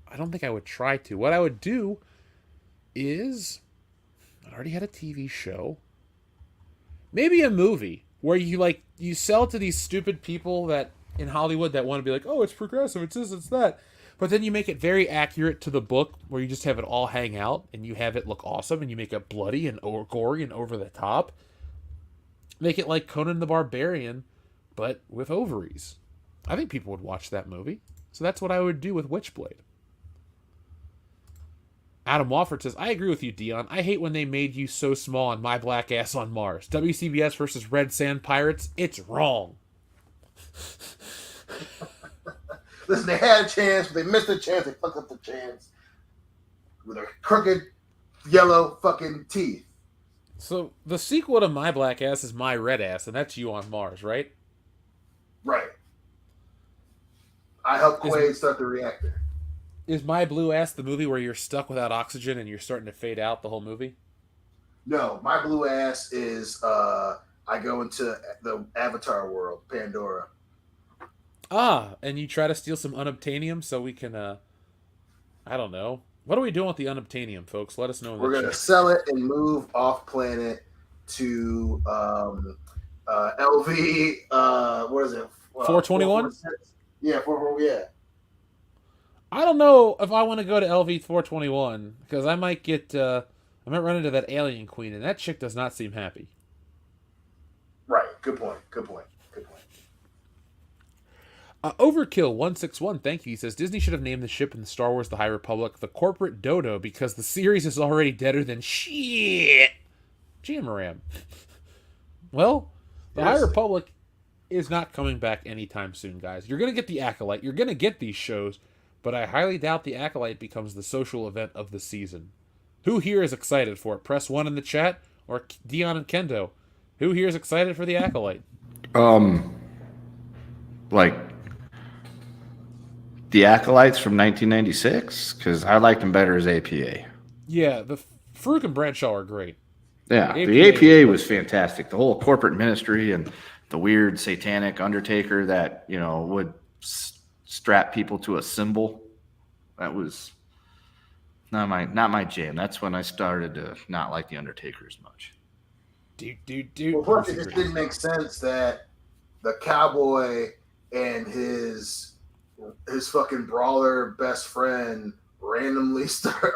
I don't think I would try to. What I would do is, I already had a TV show, maybe a movie where you sell to these stupid people that in Hollywood that want to be like, oh, it's progressive, it's this, it's that. But then you make it very accurate to the book where you just have it all hang out and you have it look awesome and you make it bloody and gory and over the top. Make it like Conan the Barbarian, but with ovaries. I think people would watch that movie. So that's what I would do with Witchblade. Adam Wofford says, I agree with you, Dion. I hate when they made you so small on My Black Ass on Mars. WCBS versus Red Sand Pirates. It's wrong. Listen, they had a chance, but they missed a chance. They fucked up the chance with their crooked, yellow fucking teeth. So the sequel to My Black Ass is My Red Ass, and that's you on Mars, right? Right. I helped Quaid start the reactor. Is My Blue Ass the movie where you're stuck without oxygen and you're starting to fade out the whole movie? No, My Blue Ass is I go into the Avatar world, Pandora. Ah, and you try to steal some unobtainium so we can, I don't know. What are we doing with the unobtainium, folks? Let us know. We're going to sell it and move off planet to LV, what is it? 421? Yeah, yeah. I don't know if I want to go to LV 421 because I might run into that alien queen, and that chick does not seem happy. Right. Good point. Overkill 161, thank you. He says Disney should have named the ship in the Star Wars: The High Republic the Corporate Dodo because the series is already deader than shit. Jamaram. Well, the High Republic is not coming back anytime soon, guys. You're gonna get the Acolyte. You're gonna get these shows, but I highly doubt the Acolyte becomes the social event of the season. Who here is excited for it? Press 1 in the chat, or Dion and Kendo. Who here is excited for the Acolyte? Like the Acolytes from 1996, because I liked them better as APA. Yeah, the Farouk and Bradshaw are great. Yeah, the APA was fantastic. The whole corporate ministry and the weird satanic Undertaker that, you know, would strap people to a symbol. That was not my jam. That's when I started to not like the Undertaker as much. Well, first, it just didn't make sense that the Cowboy and his fucking brawler best friend randomly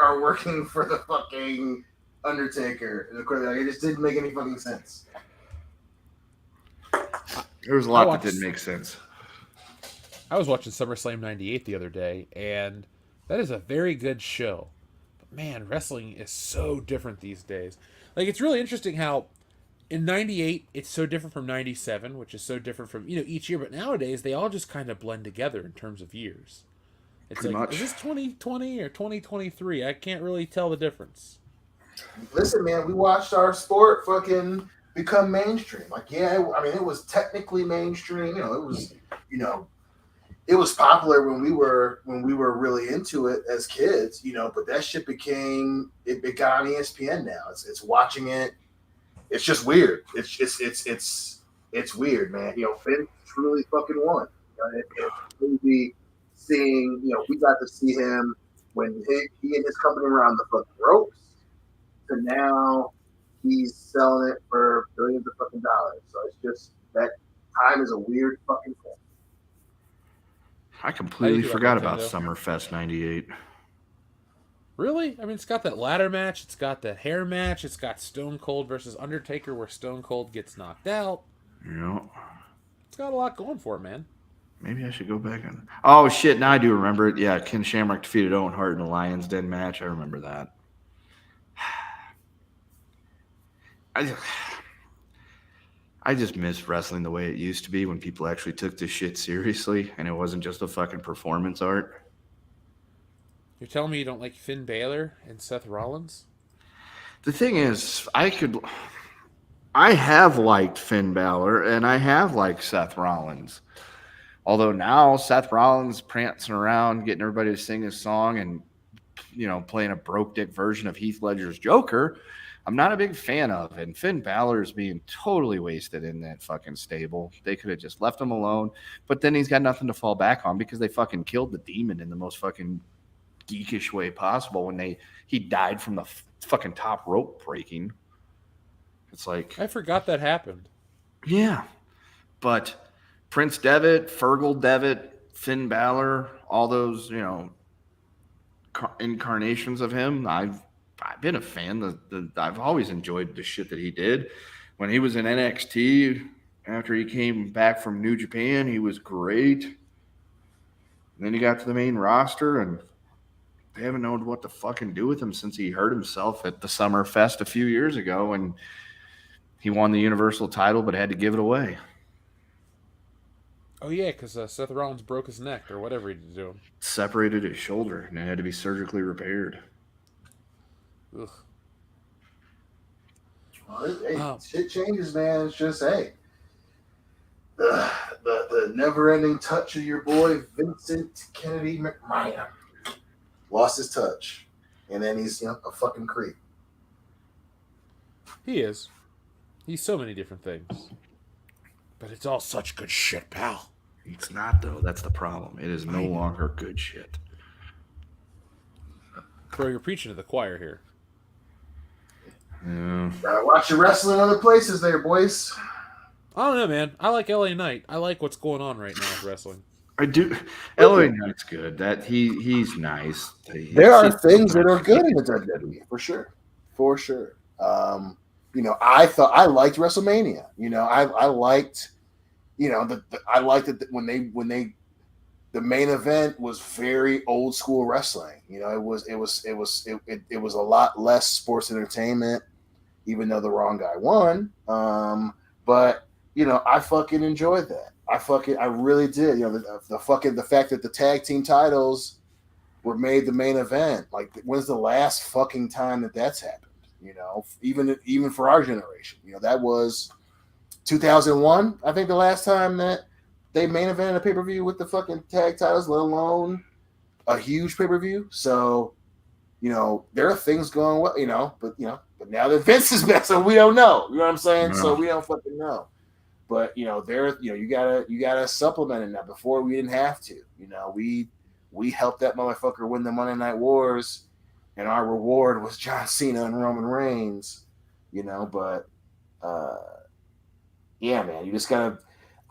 are working for the fucking Undertaker. And of course, like, it just didn't make any fucking sense. There was a lot that didn't make sense. I was watching SummerSlam 98 the other day, and that is a very good show. But man, wrestling is so different these days. Like, it's really interesting how in 98, it's so different from 97, which is so different from, you know, each year. But nowadays, they all just kind of blend together in terms of years. It's Pretty like, much. is this 2020 or 2023? I can't really tell the difference. Listen, man, we watched our sport fucking become mainstream. Like, yeah, I mean, it was technically mainstream. You know, it was, you know, it was popular when we were really into it as kids. You know, but that shit it got on ESPN now. It's watching it. It's just weird. It's weird, man. You know, Finn truly fucking won. It's crazy seeing. You know, we got to see him when he and his company were on the fucking ropes. So now he's selling it for billions of fucking dollars. So it's just that time is a weird fucking thing. I completely forgot about Nintendo? Summerfest 98. Really? I mean, it's got that ladder match. It's got that hair match. It's got Stone Cold versus Undertaker where Stone Cold gets knocked out. Yeah. It's got a lot going for it, man. Maybe I should go back and. Oh shit! Now I do remember it. Yeah, Ken Shamrock defeated Owen Hart in the Lions Den match. I remember that. I just miss wrestling the way it used to be when people actually took this shit seriously and it wasn't just a fucking performance art. You're telling me you don't like Finn Balor and Seth Rollins? The thing is, I have liked Finn Balor and I have liked Seth Rollins. Although now Seth Rollins prancing around, getting everybody to sing his song and, you know, playing a broke dick version of Heath Ledger's Joker, I'm not a big fan of. And Finn Balor is being totally wasted in that fucking stable. They could have just left him alone. But then he's got nothing to fall back on because they fucking killed the demon in the most fucking geekish way possible when he died from the fucking top rope breaking. It's like, I forgot that happened. Yeah. But Prince Devitt, Fergal Devitt, Finn Balor, all those, you know, incarnations of him, I've been a fan. I've always enjoyed the shit that he did. When he was in NXT, after he came back from New Japan, he was great. And then he got to the main roster, and they haven't known what to fucking do with him since he hurt himself at the Summer Fest a few years ago, and he won the Universal title but had to give it away. Oh, yeah, because Seth Rollins broke his neck or whatever he did to him. Separated his shoulder, and it had to be surgically repaired. Ugh. Well, shit changes, man. It's just, hey, the never-ending touch of your boy Vincent Kennedy McMahon lost his touch, and then he's, you know, a fucking creep. He is. He's so many different things. But it's all such good shit, pal. It's not, though. That's the problem. It is no longer good shit. Bro, you're preaching to the choir here. Yeah. Gotta watch your wrestling in other places there, boys. I don't know, man. I like LA Knight. I like what's going on right now with wrestling. I do. LA Knight's good. That he's nice. There are things that are good in the WWE, for sure. For sure. You know, I liked WrestleMania. You know, I liked, you know, I liked it when the main event was very old school wrestling. You know, it was a lot less sports entertainment, even though the wrong guy won. But you know, I fucking enjoyed that. I really did. You know, the fact that the tag team titles were made the main event. Like, when's the last fucking time that's happened? You know, even for our generation, you know, that was 2001. I think the last time that they main evented a pay per view with the fucking tag titles, let alone a huge pay per view. So, you know, there are things going well, you know, but now that Vince is back, so we don't know. You know what I'm saying? No. So we don't fucking know. But you know, you gotta supplement it now. Before we didn't have to. You know, we helped that motherfucker win the Monday Night Wars, and our reward was John Cena and Roman Reigns. You know, but yeah, man, you just gotta.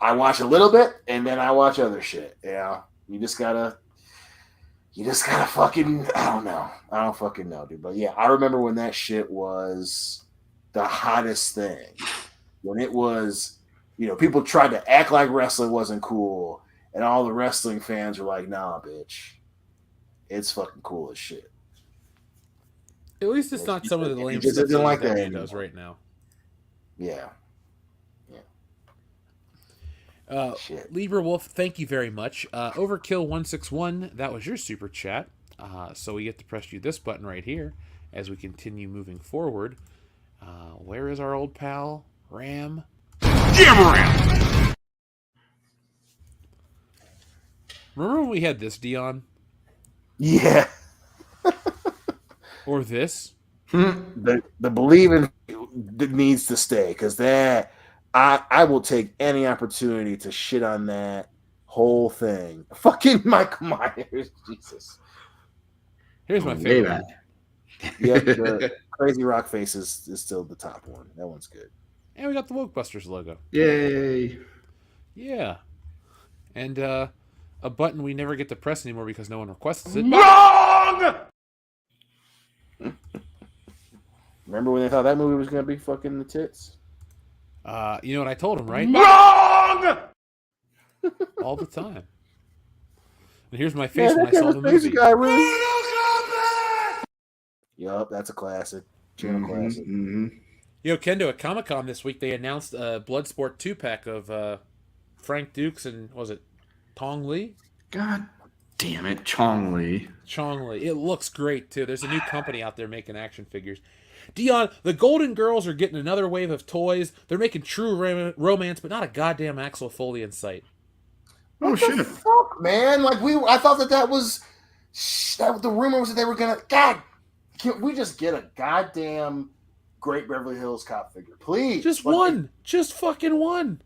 I watch a little bit, and then I watch other shit. You know, you just gotta fucking. I don't fucking know, dude. But yeah, I remember when that shit was the hottest thing. When it was, you know, people tried to act like wrestling wasn't cool, and all the wrestling fans were like, "Nah, bitch, it's fucking cool as shit." At least it's not some of the lame just stuff didn't like that that he anymore. does right now. Yeah. Lieber Wolf, thank you very much. Overkill161, that was your super chat. So we get to press you this button right here as we continue moving forward. Where is our old pal, Ram? Jam Ram! Remember when we had this, Dion? Yeah. Or this? The believing that needs to stay, because that I will take any opportunity to shit on that whole thing. Fucking Mike Myers, Jesus. Here's my favorite one. Yep, the Crazy Rock Face is still the top one. That one's good. And we got the Wokebusters logo. Yay! Yeah. And a button we never get to press anymore because no one requests it. Wrong! Remember when they thought that movie was going to be fucking the tits? You know what I told him, right? Wrong! All the time. And here's my face when I saw the Crazy movie. guy, really? Yup, that's a classic. Channel classic. Yo, Kendo, at Comic-Con this week, they announced a Bloodsport 2-pack of Frank Dukes and, was it Tong Li? God damn it, Chong Li. Chong Li. It looks great, too. There's a new company out there making action figures. Dion, the Golden Girls are getting another wave of toys. They're making true romance, but not a goddamn Axel Foley in sight. Oh, What the fuck, man? Like, I thought that was... the rumor was that they were going to... God, can we just get a goddamn Great Beverly Hills Cop figure, please? Just one. Just fucking one.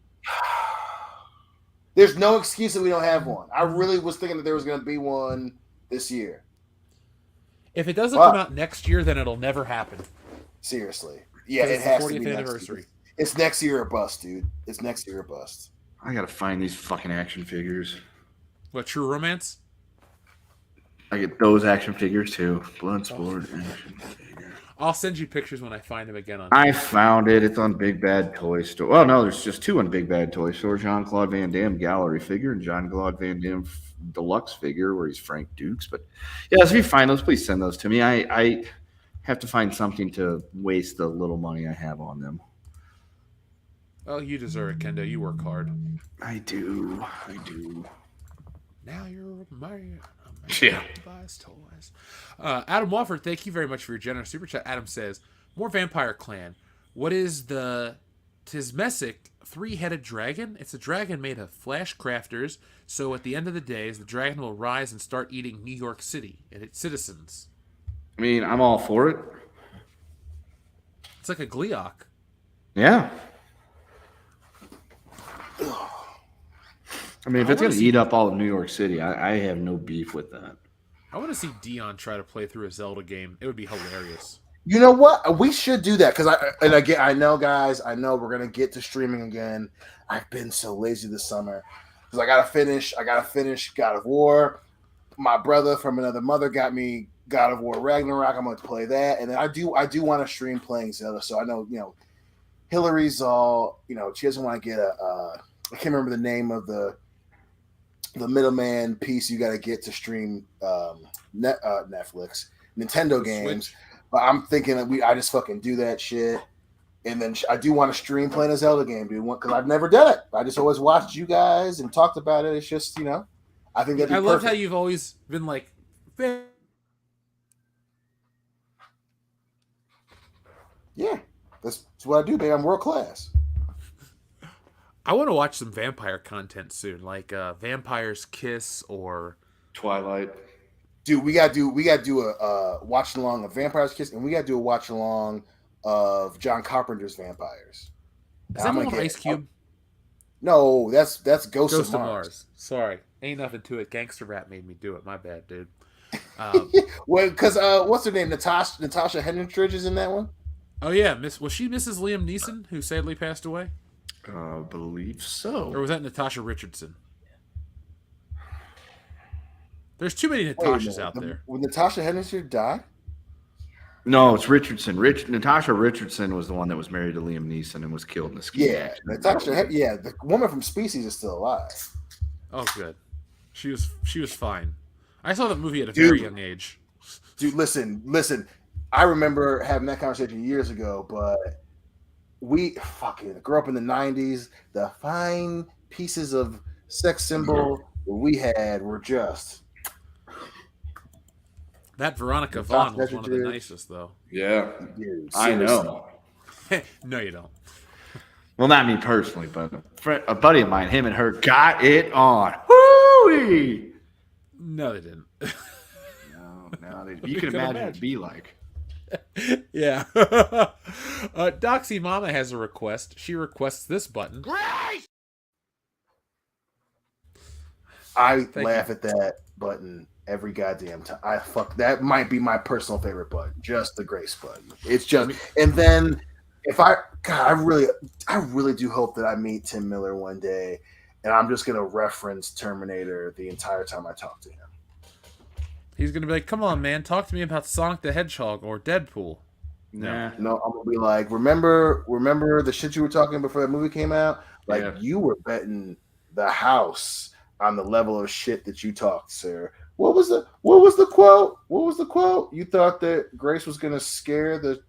There's no excuse that we don't have one. I really was thinking that there was going to be one this year. If it doesn't come out next year, then it'll never happen. Seriously. Yeah, It's it has the to 40th be anniversary. It's next year or bust, dude. It's next year or bust. I gotta find these fucking action figures. What, True Romance? I get those action figures too. Bloodsport action figure. I'll send you pictures when I find them again. I found it. It's on Big Bad Toy Store. Well, no, there's just two on Big Bad Toy Store. Jean-Claude Van Damme gallery figure and Jean-Claude Van Damme deluxe figure where he's Frank Dukes. But yeah, if you find those, please send those to me. I have to find something to waste the little money I have on them. Well, you deserve it, Kendo. You work hard. I do. Now you're a man. Yeah. Buys toys. Adam Wofford, thank you very much for your generous super chat. Adam says, more Vampire Clan. What is the Tismesic three-headed dragon? It's a dragon made of flash crafters, so at the end of the days, the dragon will rise and start eating New York City and its citizens. I mean, I'm all for it. It's like a Gleeok. Yeah. I mean, if it's going to eat up all of New York City, I have no beef with that. I want to see Dion try to play through a Zelda game. It would be hilarious. You know what? We should do that because I know, guys. I know we're gonna get to streaming again. I've been so lazy this summer because I gotta finish God of War. My brother from another mother got me God of War Ragnarok. I'm going to play that, and then I do want to stream playing Zelda. So I know, Hillary's all, she doesn't want to get I can't remember the name of the middleman piece you got to get to stream Netflix, Nintendo games. Switch. But I'm thinking that I just fucking do that shit. And then I do want to stream playing a Zelda game, dude, because I've never done it. I just always watched you guys and talked about it. It's just, I think that'd be I love perfect. how you've always been like Yeah, that's what I do, baby. I'm world class. I want to watch some vampire content soon, like Vampire's Kiss or Twilight. Dude, we gotta do a watch along of Vampire's Kiss, and we gotta do a watch along of John Carpenter's Vampires. Is that the one Ice Cube? No, that's Ghost Ghost of Mars. Sorry, ain't nothing to it. Gangster Rap made me do it. My bad, dude. Well, because what's her name? Natasha Henstridge is in that one. Oh yeah, was she Mrs. Liam Neeson, who sadly passed away? Believe so. Or was that Natasha Richardson? There's too many Natashas out there. Would Natasha Henstridge die? No, it's Richardson. Natasha Richardson was the one that was married to Liam Neeson and was killed in the ski accident. The woman from Species is still alive. Oh, good. She was fine. I saw that movie at a very young age. Dude, listen. I remember having that conversation years ago, but we fucking grew up in the 90s. The fine pieces of sex symbol we had were just... That Veronica Vaughn was one of the nicest, though. Yeah, dude, I know. No, you don't. Well, not me personally, but a buddy of mine, him and her got it on. Woo-wee! No, they didn't. No, you can imagine it'd be like. Yeah. Doxy Mama has a request. She requests this button. Grace! I laugh at that button every goddamn time. That might be my personal favorite button, just the Grace button. It's just, and then I really do hope that I meet Tim Miller one day, and I'm just gonna reference Terminator the entire time I talk to him. He's gonna be like, "Come on, man, talk to me about Sonic the Hedgehog or Deadpool." No, I'm gonna be like, remember the shit you were talking before that movie came out? Like, you were betting the house on the level of shit that you talked, sir. What was the quote? What was the quote? You thought that Grace was gonna scare the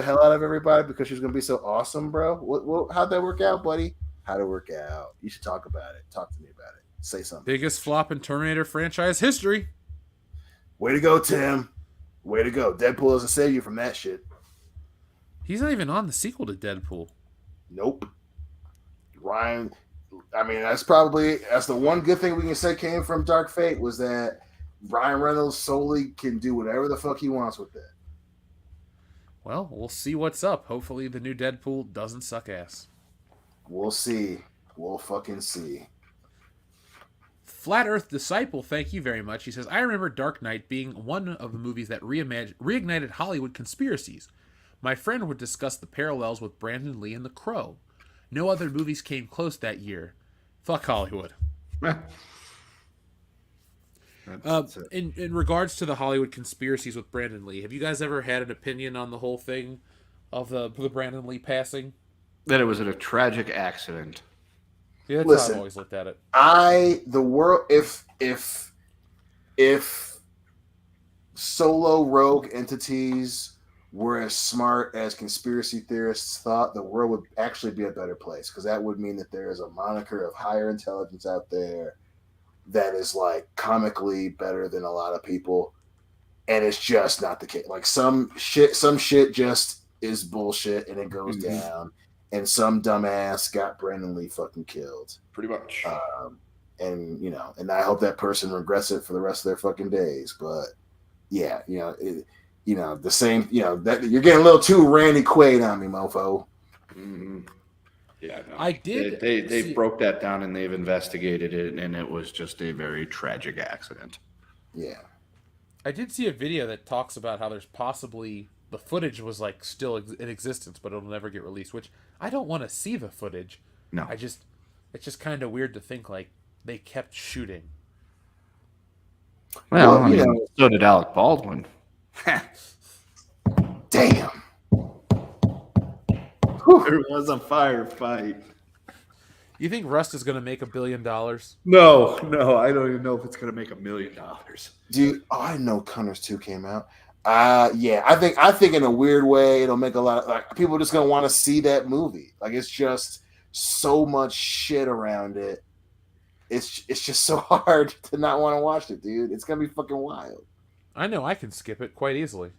hell out of everybody because she was gonna be so awesome, bro? How'd that work out, buddy? How'd it work out? You should talk about it. Talk to me about it. Say something. Biggest flop in Terminator franchise history. Way to go, Tim. Way to go. Deadpool doesn't save you from that shit. He's not even on the sequel to Deadpool. Nope. Ryan, I mean, that's the one good thing we can say came from Dark Fate was that Ryan Reynolds solely can do whatever the fuck he wants with it. Well, we'll see what's up. Hopefully the new Deadpool doesn't suck ass. We'll see. We'll fucking see. Flat Earth Disciple, thank you very much. He says, I remember Dark Knight being one of the movies that reignited Hollywood conspiracies. My friend would discuss the parallels with Brandon Lee and The Crow. No other movies came close that year. Fuck Hollywood. In regards to the Hollywood conspiracies with Brandon Lee, have you guys ever had an opinion on the whole thing of the Brandon Lee passing? That it was a tragic accident. Yeah, that's how I've always looked at it. If solo rogue entities were as smart as conspiracy theorists thought, the world would actually be a better place, because that would mean that there is a moniker of higher intelligence out there that is like comically better than a lot of people, and it's just not the case. Like some shit just is bullshit and it goes down, and some dumbass got Brandon Lee fucking killed. Pretty much. And I hope that person regrets it for the rest of their fucking days. But yeah, the same, that you're getting a little too Randy Quaid on me, mofo. Mm-hmm. Yeah, no. I did. They broke that down and they've investigated it, and it was just a very tragic accident. Yeah. I did see a video that talks about how there's possibly the footage was like still in existence, but it'll never get released. Which I don't want to see the footage. No. It's just kind of weird to think like they kept shooting. Well, so did Alec Baldwin. Damn. There was a firefight. You think Rust is going to make $1 billion? No, I don't even know if it's going to make $1 million. Dude, I know Connors 2 came out. Yeah, I think in a weird way it'll make a lot of like people are just going to want to see that movie. Like it's just so much shit around it. it's just so hard to not want to watch it, dude. It's gonna be fucking wild. I know I can skip it quite easily.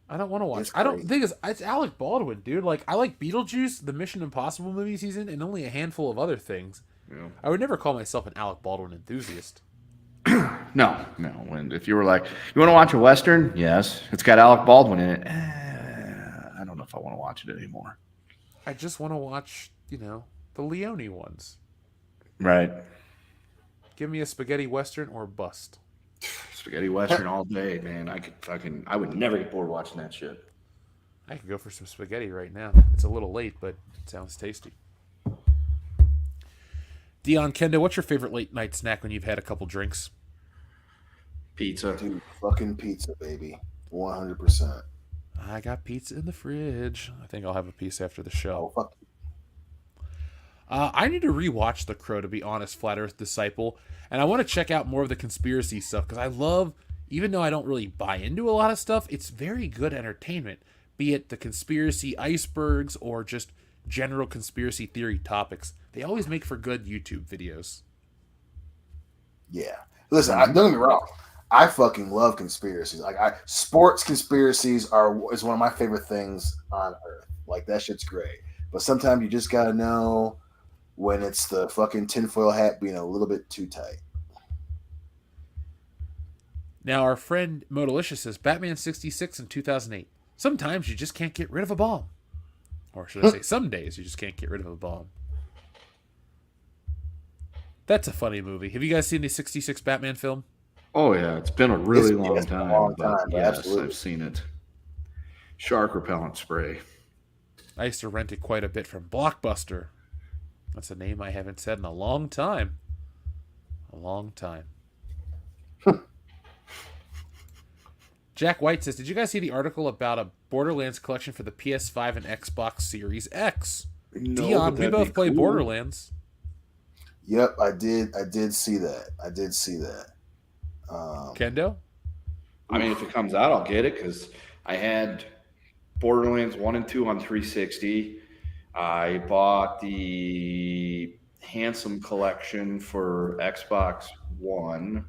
I don't want to watch. I don't think it's Alec Baldwin, dude. Like I like Beetlejuice, the Mission Impossible movies he's in, and only a handful of other things. Yeah. I would never call myself an Alec Baldwin enthusiast. No. When if you were like, you want to watch a Western? Yes. It's got Alec Baldwin in it. I don't know if I want to watch it anymore. I just want to watch, the Leone ones. Right. Give me a spaghetti Western or bust. Spaghetti Western all day, man. I would never get bored watching that shit. I could go for some spaghetti right now. It's a little late, but it sounds tasty. Dion, Kendo, what's your favorite late night snack when you've had a couple drinks? Pizza. Dude, fucking pizza, baby. 100%. I got pizza in the fridge. I think I'll have a piece after the show. Oh, fuck. I need to rewatch The Crow, to be honest, Flat Earth Disciple. And I want to check out more of the conspiracy stuff, because I love, even though I don't really buy into a lot of stuff, it's very good entertainment. Be it the conspiracy icebergs or just general conspiracy theory topics. They always make for good YouTube videos. Yeah. Listen, don't get me wrong. I fucking love conspiracies. Like sports conspiracies is one of my favorite things on earth. Like that shit's great. But sometimes you just gotta know when it's the fucking tinfoil hat being a little bit too tight. Now our friend Modalicious says Batman 66 in 2008. Sometimes you just can't get rid of a bomb. Or should I say some days you just can't get rid of a bomb. That's a funny movie. Have you guys seen the 66 Batman film? Oh, yeah. It's been a really long time. Yes, absolutely. I've seen it. Shark repellent spray. I used to rent it quite a bit from Blockbuster. That's a name I haven't said in a long time. A long time. Jack White says, did you guys see the article about a Borderlands collection for the PS5 and Xbox Series X? No, Dion, we both play cool. Borderlands. Yep, I did see that. Kendo? I mean, if it comes out, I'll get it because I had Borderlands 1 and 2 on 360. I bought the Handsome Collection for Xbox One.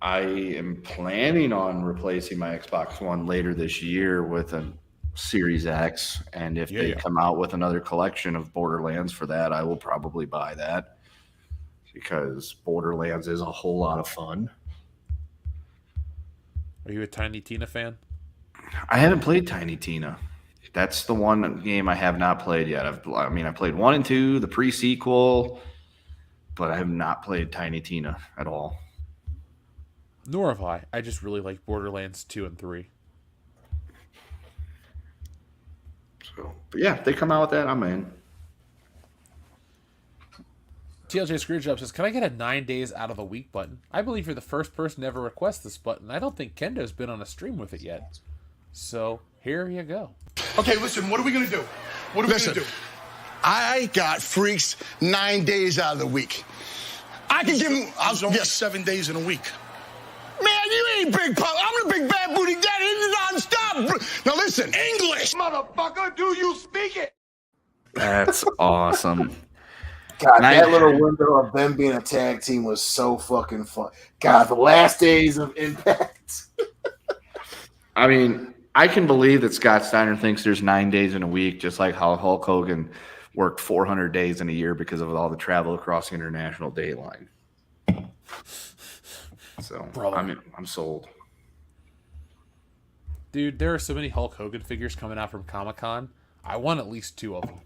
I am planning on replacing my Xbox One later this year with a Series X, and if they come out with another collection of Borderlands for that, I will probably buy that because Borderlands is a whole lot of fun. Are you a Tiny Tina fan? I haven't played Tiny Tina. That's the one game I have not played yet. I played 1 and 2, the pre-sequel, but I have not played Tiny Tina at all. Nor have I. I just really like Borderlands 2 and 3. So, but yeah, if they come out with that, I'm in. TLJ Screwjob says, can I get a 9 days out of the week button? I believe you're the first person to ever request this button. I don't think Kendo's been on a stream with it yet. So, here you go. Okay, listen, what are we going to do? What are we going to do? I got freaks 9 days out of the week. I can give him. There's only 7 days in a week. Man, you ain't big pop. I'm the big bad booty daddy. It's nonstop. Now listen, English, Motherfucker, do you speak it? That's awesome. God, that little window of them being a tag team was so fucking fun. God, the last days of Impact. I mean, I can believe that Scott Steiner thinks there's 9 days in a week, just like how Hulk Hogan worked 400 days in a year because of all the travel across the international date line. So, I'm sold. Dude, there are so many Hulk Hogan figures coming out from Comic-Con. I want at least 2 of them.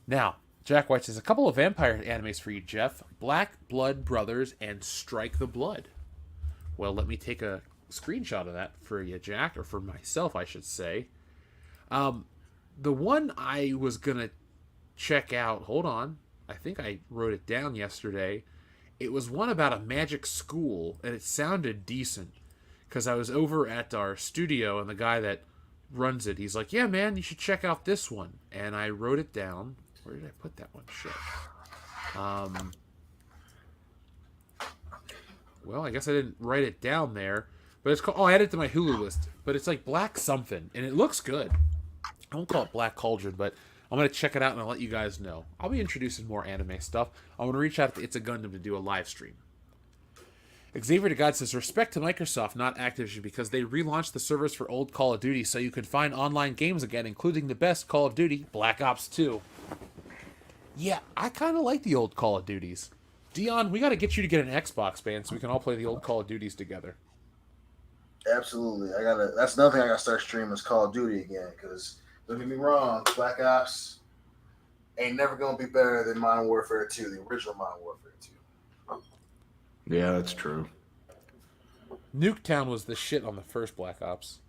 Now, Jack White says, a couple of vampire animes for you, Jeff. Black Blood Brothers and Strike the Blood. Well, let me take a screenshot of that for you, Jack, or for myself, I should say. The one I was going to check out, hold on, I think I wrote it down yesterday. It was one about a magic school, and it sounded decent, because I was over at our studio, and the guy that runs it, he's like, yeah, man, you should check out this one. And I wrote it down. Where did I put that one? Shit. Well, I guess I didn't write it down there. But it's called, I added it to my Hulu list. But it's like Black something, and it looks good. I won't call it Black Cauldron, but I'm going to check it out and I'll let you guys know. I'll be introducing more anime stuff. I'm going to reach out to It's a Gundam to do a live stream. Xavier to God says, respect to Microsoft, not Activision, because they relaunched the servers for old Call of Duty so you can find online games again, including the best Call of Duty, Black Ops 2. Yeah, I kind of like the old Call of Duties. Dion, we got to get you to get an Xbox, man, so we can all play the old Call of Duties together. Absolutely. That's another thing I gotta start streaming is Call of Duty again, because don't get me wrong, Black Ops ain't never gonna be better than Modern Warfare 2, the original Modern Warfare 2. Yeah, that's true. Nuketown was the shit on the first Black Ops.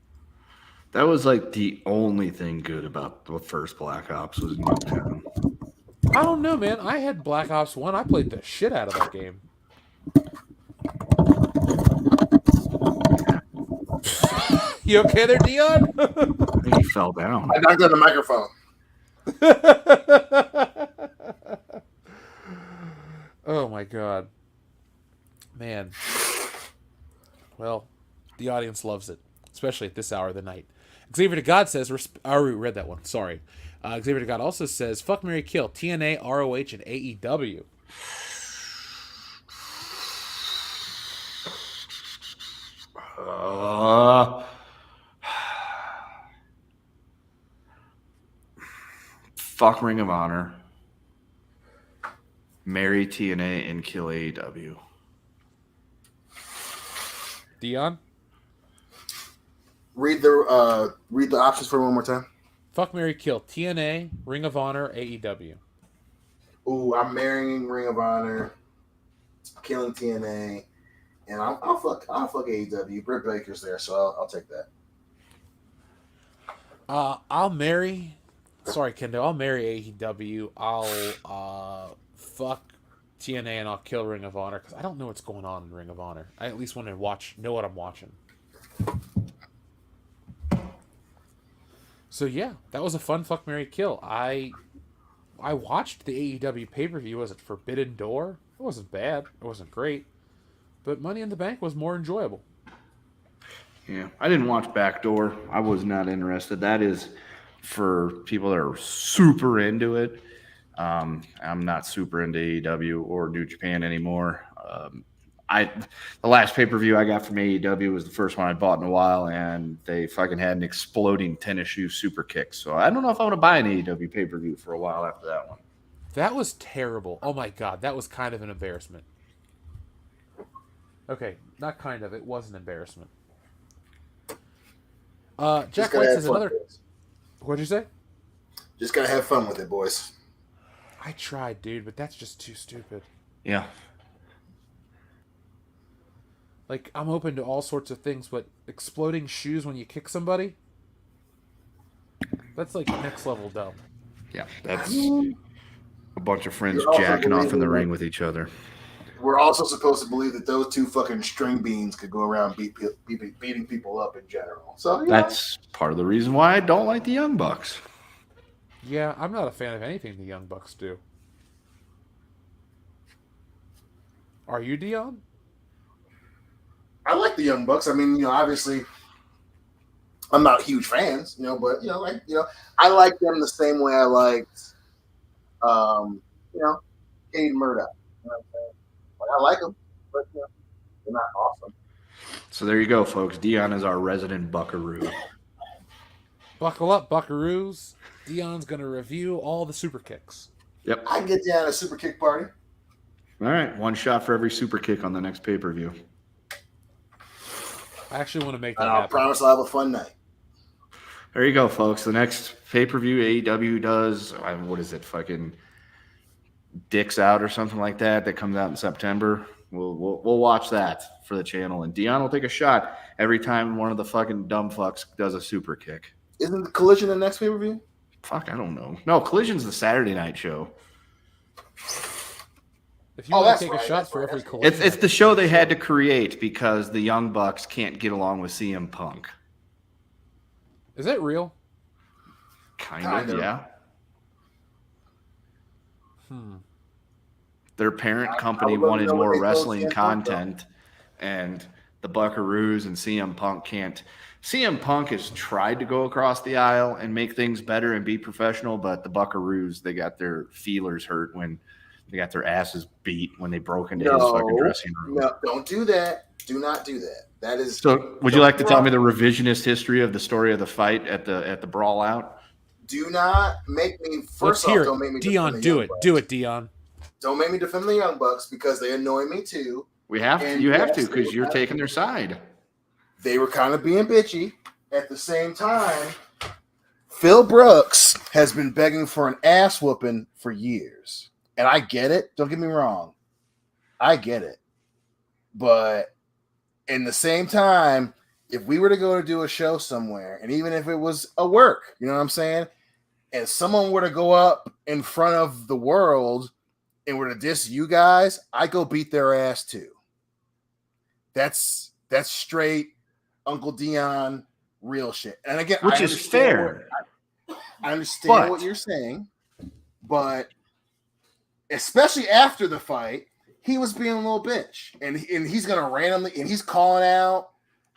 That was like the only thing good about the first Black Ops was Nuketown. I don't know, man. I had Black Ops 1. I played the shit out of that game. You okay there, Dion? I think he fell down. I knocked on the microphone. Oh, my God. Man. Well, the audience loves it, especially at this hour of the night. Xavier to God says, I already read that one, sorry. Xavier to God also says, fuck, marry, kill, TNA, ROH, and AEW. Fuck Ring of Honor. Marry TNA and kill AEW. Dion? Read the options for one more time. Fuck, marry, kill, TNA, Ring of Honor, AEW. Ooh, I'm marrying Ring of Honor, killing TNA, and I'll fuck AEW. Britt Baker's there, so I'll take that. I'll marry. Sorry, Kendo. I'll marry AEW. I'll fuck TNA and I'll kill Ring of Honor because I don't know what's going on in Ring of Honor. I at least want to know what I'm watching. So yeah, that was a fun fuck, marry, kill. I watched the AEW pay-per-view. Was it Forbidden Door? It wasn't bad. It wasn't great. But Money in the Bank was more enjoyable. Yeah, I didn't watch Backdoor. I was not interested. That is for people that are super into it. I'm not super into AEW or New Japan anymore. The last pay-per-view I got from AEW was the first one I bought in a while, and they fucking had an exploding tennis shoe super kick. So I don't know if I want to buy an AEW pay-per-view for a while after that one. That was terrible. Oh my God, that was kind of an embarrassment. Okay, not kind of. It was an embarrassment. Jack White says another... What'd you say? Just gotta have fun with it, boys. I tried, dude, but that's just too stupid. Yeah. Like, I'm open to all sorts of things, but exploding shoes when you kick somebody? That's like next level dumb. Yeah, that's a bunch of friends jacking off in the ring with each other. We're also supposed to believe that those two fucking string beans could go around beating people up in general. So That's part of the reason why I don't like the Young Bucks. Yeah, I'm not a fan of anything the Young Bucks do. Are you, Dion? I like the Young Bucks. I mean, obviously, I'm not huge fans, but I like them the same way I liked, Cade Murdoch. You know what I'm saying? Like, I like them, but they're not awesome. So there you go, folks. Dion is our resident buckaroo. Buckle up, buckaroos. Dion's going to review all the super kicks. Yep. I can get down a super kick party. All right. One shot for every super kick on the next pay-per-view. I actually want to make that happen. I promise I'll have a fun night. There you go, folks. The next pay-per-view AEW does, what is it, fucking Dicks Out or something like that comes out in September. We'll watch that for the channel. And Dion will take a shot every time one of the fucking dumb fucks does a super kick. Isn't the Collision the next pay-per-view? Fuck, I don't know. No, Collision's the Saturday night show. If you want to take a shot for every Collision... It's the show they had to create because the Young Bucks can't get along with CM Punk. Is that real? Kind of, yeah. Their parent company wanted more wrestling content, and the Buckaroos and CM Punk can't. CM Punk has tried to go across the aisle and make things better and be professional, but the Buckaroos, they got their feelers hurt when they got their asses beat when they broke into his fucking dressing room. No, don't do that. Do not do that. That is. So, would you like to tell me the revisionist history of the story of the fight at the brawl out? Do not make me. Let's hear it. Dion, do it. Do it, Dion. Don't make me defend the Young Bucks because they annoy me too. We have to. You have to because you're taking their side. They were kind of being bitchy. At the same time, Phil Brooks has been begging for an ass whooping for years. And I get it. Don't get me wrong. I get it. But in the same time, if we were to go to do a show somewhere, and even if it was a work, you know what I'm saying? And someone were to go up in front of the world and were to diss you guys, I go beat their ass too. That's straight Uncle Dion real shit. And again, which is fair. I understand what you're saying, but especially after the fight, he was being a little bitch, and he's gonna randomly and he's calling out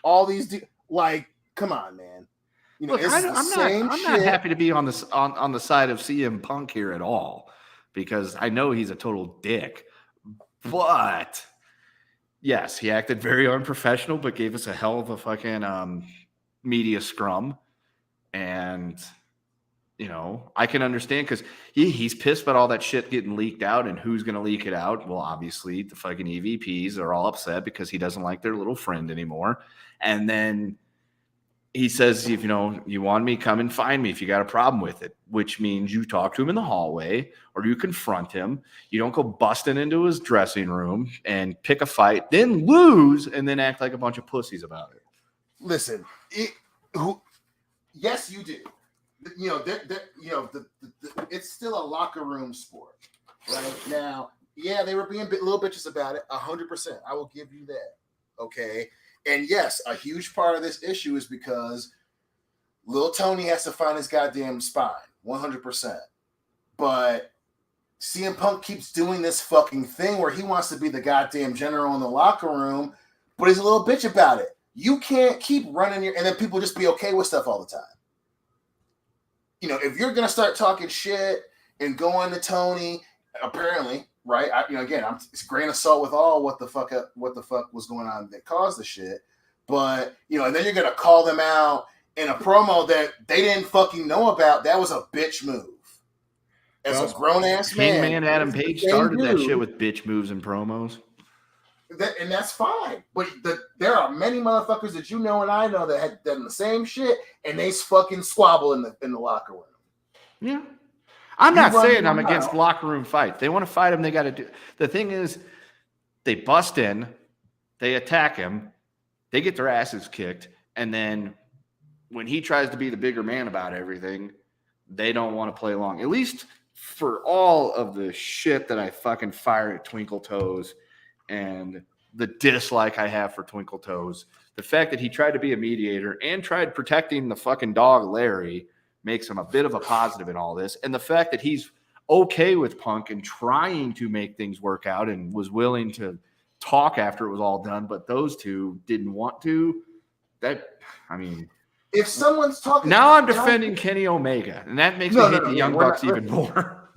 all these like, come on, man. You know, look, I'm not happy to be on this on the side of CM Punk here at all because I know he's a total dick, but. Yes, he acted very unprofessional, but gave us a hell of a fucking media scrum. And, you know, I can understand because he's pissed about all that shit getting leaked out and who's going to leak it out. Well, obviously, the fucking EVPs are all upset because he doesn't like their little friend anymore. And then he says, if you want me, come and find me if you got a problem with it, which means you talk to him in the hallway or you confront him. You don't go busting into his dressing room and pick a fight, then lose, and then act like a bunch of pussies about it. Listen, yes, you do. You know, it's still a locker room sport, right? Now, yeah, they were being little bitches about it, 100%. I will give you that, okay? And yes, a huge part of this issue is because Lil Tony has to find his goddamn spine, 100%. But CM Punk keeps doing this fucking thing where he wants to be the goddamn general in the locker room, but he's a little bitch about it. You can't keep running and then people just be okay with stuff all the time. You know, if you're gonna start talking shit and going to Tony, apparently. Right, it's grain of salt with all what the fuck was going on that caused the shit, but and then you're gonna call them out in a promo that they didn't fucking know about. That was a bitch move. As a grown ass man, Adam Page started that shit with bitch moves and promos. And that's fine, but there are many motherfuckers that and I know that had done the same shit, and they fucking squabble in the locker room. Yeah. I'm not saying I'm against locker room fights. They want to fight him, they got to do. The thing is, they bust in, they attack him, they get their asses kicked, and then when he tries to be the bigger man about everything, they don't want to play along. At least for all of the shit that I fucking fire at Twinkle Toes and the dislike I have for Twinkle Toes, the fact that he tried to be a mediator and tried protecting the fucking dog Larry makes him a bit of a positive in all this. And the fact that he's okay with Punk and trying to make things work out and was willing to talk after it was all done, but those two didn't want to. If someone's talking... Now I'm defending Kenny Omega, and that makes me hate the Young Bucks even more.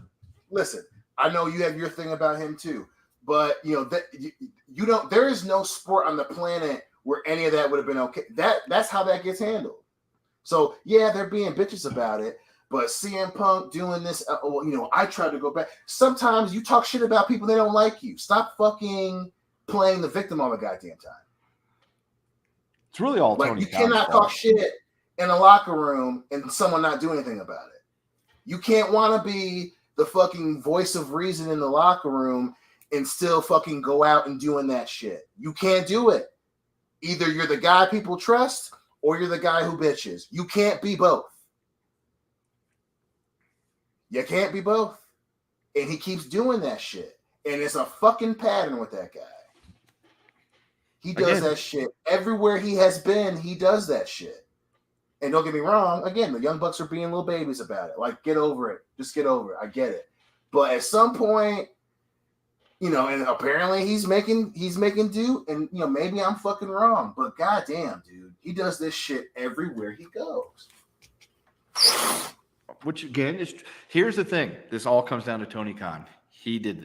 Listen, I know you have your thing about him too, but you don't... There is no sport on the planet where any of that would have been okay. That's how that gets handled. So, yeah, they're being bitches about it, but CM Punk doing this, I tried to go back. Sometimes you talk shit about people that don't like you. Stop fucking playing the victim all the goddamn time. It's really all Tony. You cannot talk shit in a locker room and someone not do anything about it. You can't want to be the fucking voice of reason in the locker room and still fucking go out and doing that shit. You can't do it. Either you're the guy people trust or you're the guy who bitches. You can't be both. You can't be both. And he keeps doing that shit. And it's a fucking pattern with that guy. He does that shit. Everywhere he has been, he does that shit. And don't get me wrong, again, the Young Bucks are being little babies about it. Like, get over it. Just get over it. I get it. But at some point, And apparently he's making do. And maybe I'm fucking wrong, but goddamn, dude, he does this shit everywhere he goes. Which again is here's the thing. This all comes down to Tony Khan. He did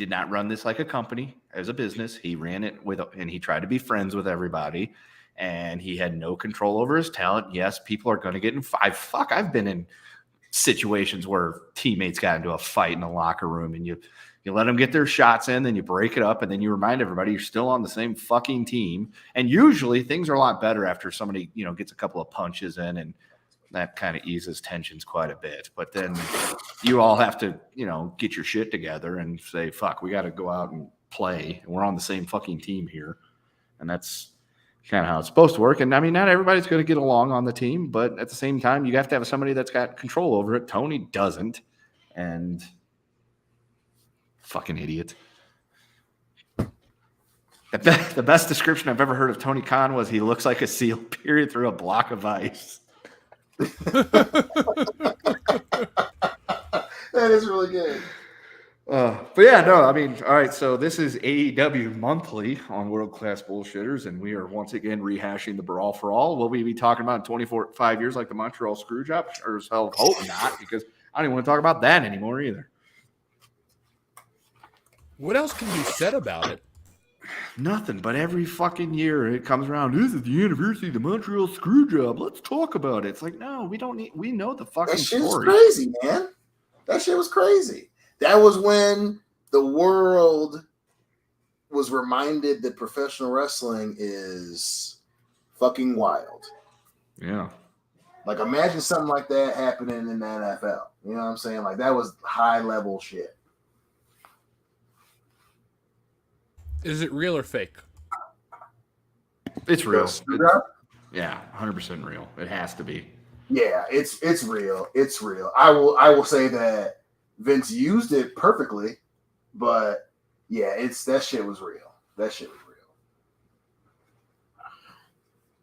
not run this like a company as a business. He ran it and he tried to be friends with everybody. And he had no control over his talent. Yes, people are going to get in. I've been in situations where teammates got into a fight in the locker room, and you let them get their shots in, then you break it up, and then you remind everybody you're still on the same fucking team. And usually things are a lot better after somebody gets a couple of punches in, and that kind of eases tensions quite a bit. But then you all have to get your shit together and say, fuck, we got to go out and play, and we're on the same fucking team here. And that's kind of how it's supposed to work. And I mean, not everybody's going to get along on the team, but at the same time, you have to have somebody that's got control over it. Tony doesn't. And fucking idiot. The best description I've ever heard of Tony Khan was he looks like a seal period through a block of ice. That is really good. But yeah, no, I mean, all right, so this is AEW Monthly on World Class Bullshitters, and we are once again rehashing the Brawl for All. Will we be talking about in 5 years like the Montreal Screwjob? Or hell, hope not, because I don't even want to talk about that anymore either. What else can be said about it? Nothing, but every fucking year it comes around. This is the anniversary of the Montreal Screwjob. Let's talk about it. It's like, no, we don't need. We know the fucking story. That shit was crazy, man. That shit was crazy. That was when the world was reminded that professional wrestling is fucking wild. Yeah. Like, imagine something like that happening in the NFL. You know what I'm saying? Like, that was high level shit. Is it real or fake? It's real. Yeah, 100% real. It has to be. Yeah, it's real. It's real. I will say that Vince used it perfectly, but yeah, that shit was real. That shit was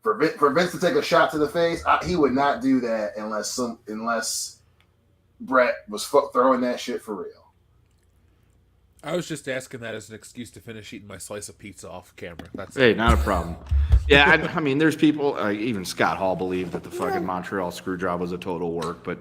real. For Vince to take a shot to the face, he would not do that unless Brett was throwing that shit for real. I was just asking that as an excuse to finish eating my slice of pizza off camera. Hey, not a problem. Yeah, I mean, there's people, even Scott Hall believed that the fucking Montreal Screwjob was a total work, but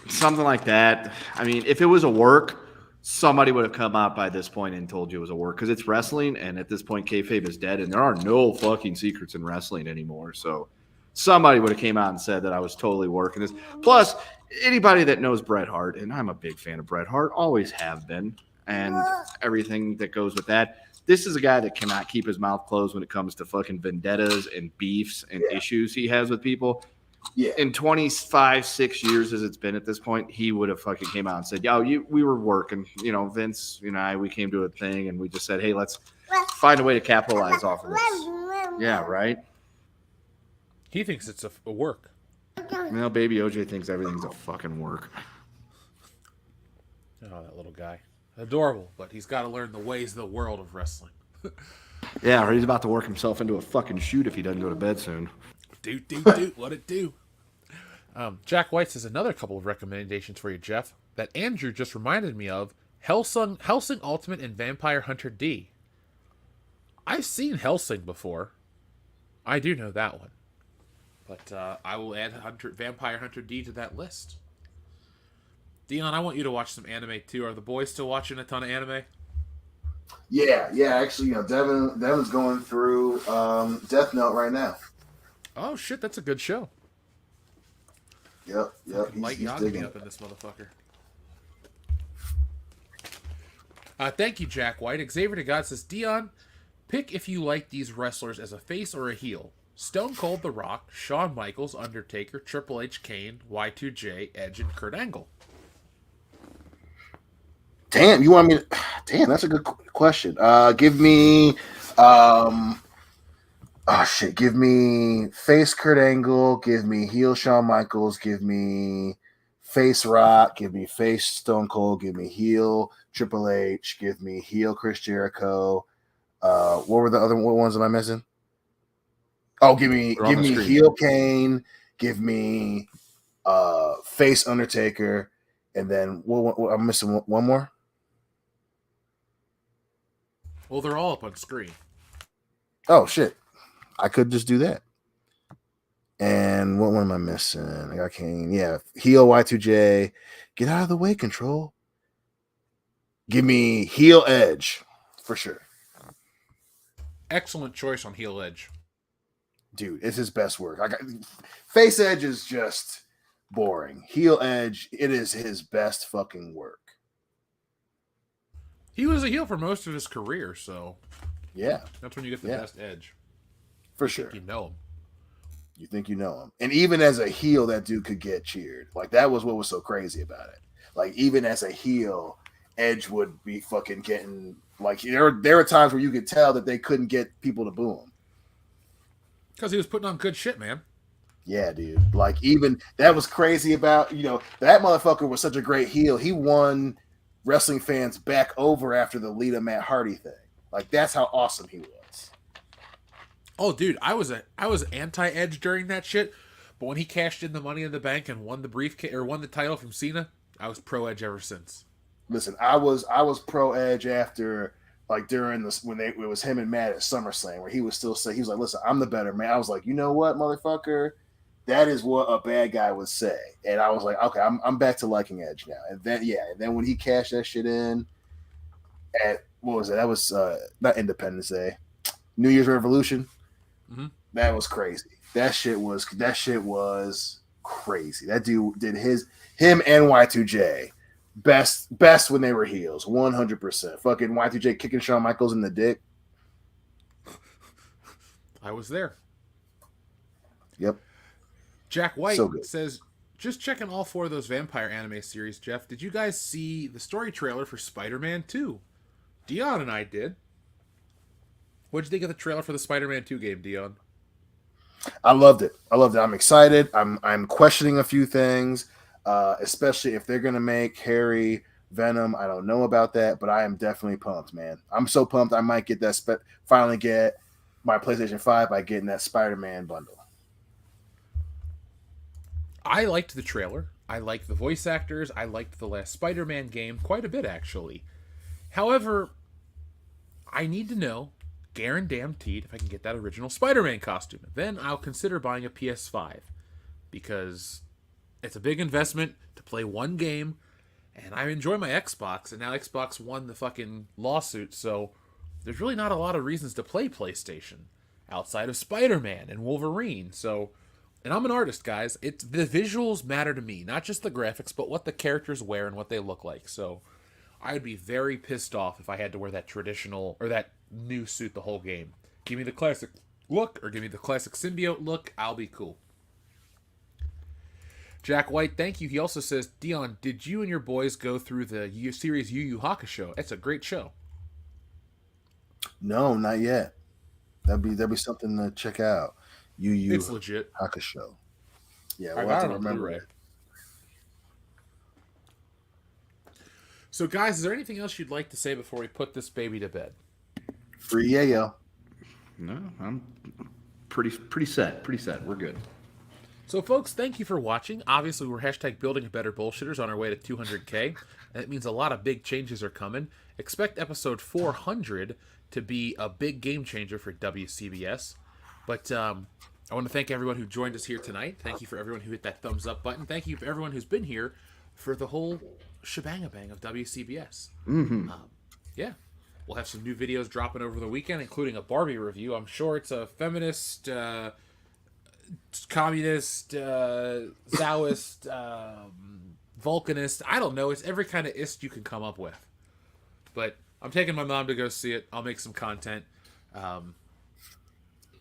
something like that, I mean, if it was a work, somebody would have come out by this point and told you it was a work, because it's wrestling, and at this point, kayfabe is dead, and there are no fucking secrets in wrestling anymore, so somebody would have came out and said that I was totally working this. Plus, anybody that knows Bret Hart, and I'm a big fan of Bret Hart, always have been, and everything that goes with that. This is a guy that cannot keep his mouth closed when it comes to fucking vendettas and beefs and issues he has with people. Yeah. In 6 years as it's been at this point, he would have fucking came out and said, we were working, Vince, we came to a thing and we just said, hey, let's find a way to capitalize off of this. Yeah, right? He thinks it's a work. Well, baby OJ thinks everything's a fucking work. Oh, that little guy. Adorable, but he's got to learn the ways of the world of wrestling. Yeah, or he's about to work himself into a fucking shoot if he doesn't go to bed soon. Do, what it do? Jack White says another couple of recommendations for you, Jeff, that Andrew just reminded me of. Hellsing Ultimate and Vampire Hunter D. I've seen Hellsing before. I do know that one. But I will add Vampire Hunter D to that list. Dion, I want you to watch some anime too. Are the boys still watching a ton of anime? Yeah. Actually, Devin's going through Death Note right now. Oh shit, that's a good show. Yep. Light Yagami up in this motherfucker. Thank you, Jack White. Xavier to God says, Dion, pick if you like these wrestlers as a face or a heel. Stone Cold, The Rock, Shawn Michaels, Undertaker, Triple H, Kane, Y2J, Edge, and Kurt Angle. Damn, you want me to... Damn, that's a good question. Give me... give me face Kurt Angle, give me heel Shawn Michaels, give me face Rock, give me face Stone Cold, give me heel Triple H, give me heel Chris Jericho. What were the other ones am I missing? Oh, give me heel Kane, give me face Undertaker, And then I'm missing one more. Well, they're all up on screen. Oh shit! I could just do that. And what one am I missing? I got Kane. Yeah, heel Y2J. Get out of the way, Control. Give me heel Edge for sure. Excellent choice on heel Edge. Dude, it's his best work. Face Edge is just boring. Heel Edge, it is his best fucking work. He was a heel for most of his career, so yeah, that's when you get the best Edge. For sure. You know him. You think you know him. And even as a heel, that dude could get cheered. Like, that was what was so crazy about it. Like, even as a heel, Edge would be fucking getting, like, there were times where you could tell that they couldn't get people to boo him. Because he was putting on good shit, man. Yeah, dude. Like, even that was crazy about, that motherfucker was such a great heel. He won wrestling fans back over after the Lita Matt Hardy thing. Like, that's how awesome he was. Oh, dude, I was anti-Edge during that shit, but when he cashed in the Money in the Bank and won the briefcase or won the title from Cena, I was pro Edge ever since. Listen, I was pro Edge after, like, during this when it was him and Matt at SummerSlam, where he was still saying, he was like, "Listen, I'm the better man." I was like, you know what, motherfucker, that is what a bad guy would say. And I was like, okay, I'm back to liking Edge now. And then when he cashed that shit in at what was it? That was not Independence Day, New Year's Revolution. Mm-hmm. That was crazy. That shit was crazy. That dude did him and Y2J best when they were heels, 100%. Fucking Y2J kicking Shawn Michaels in the dick. I was there. Yep. Jack White So good. says, just checking all 4 of those vampire anime series, Jeff. Did you guys see the story trailer for Spider-Man 2? Dion and I did. What'd you think of the trailer for the Spider-Man 2 game, Dion? I loved it. I'm excited. I'm questioning a few things, especially if they're gonna make Harry Venom. I don't know about that, but I am definitely pumped, man. I'm so pumped. I might get that finally get my PlayStation 5 by getting that Spider-Man bundle. I liked the trailer. I liked the voice actors. I liked the last Spider-Man game quite a bit, actually. However, I need to know, guaranteed, if I can get that original Spider-Man costume. Then I'll consider buying a PS5, because it's a big investment to play one game, and I enjoy my Xbox, and now Xbox won the fucking lawsuit, so there's really not a lot of reasons to play PlayStation outside of Spider-Man and Wolverine. So, and I'm an artist, guys. The visuals matter to me, not just the graphics, but what the characters wear and what they look like. So I'd be very pissed off if I had to wear that traditional or that new suit the whole game. Give me the classic look or give me the classic symbiote look. I'll be cool. Jack White, thank you. He also says, Dion, did you and your boys go through the series Yu Yu Hakusho? It's a great show. No, not yet. That'd be something to check out. Yu Yu. It's legit. Hakusho. Yeah, I we'll have got to it on remember Blu-ray. it. So, guys, is there anything else you'd like to say before we put this baby to bed? Free yayo. No, I'm pretty set. We're good. So, folks, thank you for watching. Obviously, we're #building a better bullshitters on our way to 200K. And it means a lot of big changes are coming. Expect episode 400 to be a big game changer for WCBS. But I want to thank everyone who joined us here tonight. Thank you for everyone who hit that thumbs up button. Thank you for everyone who's been here for the whole shebang-a-bang of WCBS. Mm-hmm. Yeah. We'll have some new videos dropping over the weekend, including a Barbie review. I'm sure it's a feminist, communist, Taoist, Vulcanist. I don't know. It's every kind of ist you can come up with. But I'm taking my mom to go see it. I'll make some content.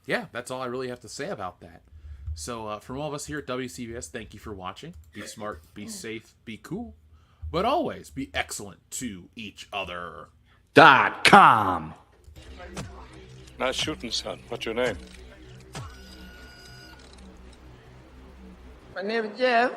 Yeah, that's all I really have to say about that. So from all of us here at WCBS, thank you for watching. Be smart, be safe, be cool, but always be excellent to each other. .com. Nice shooting, son. What's your name? My name is Jeff.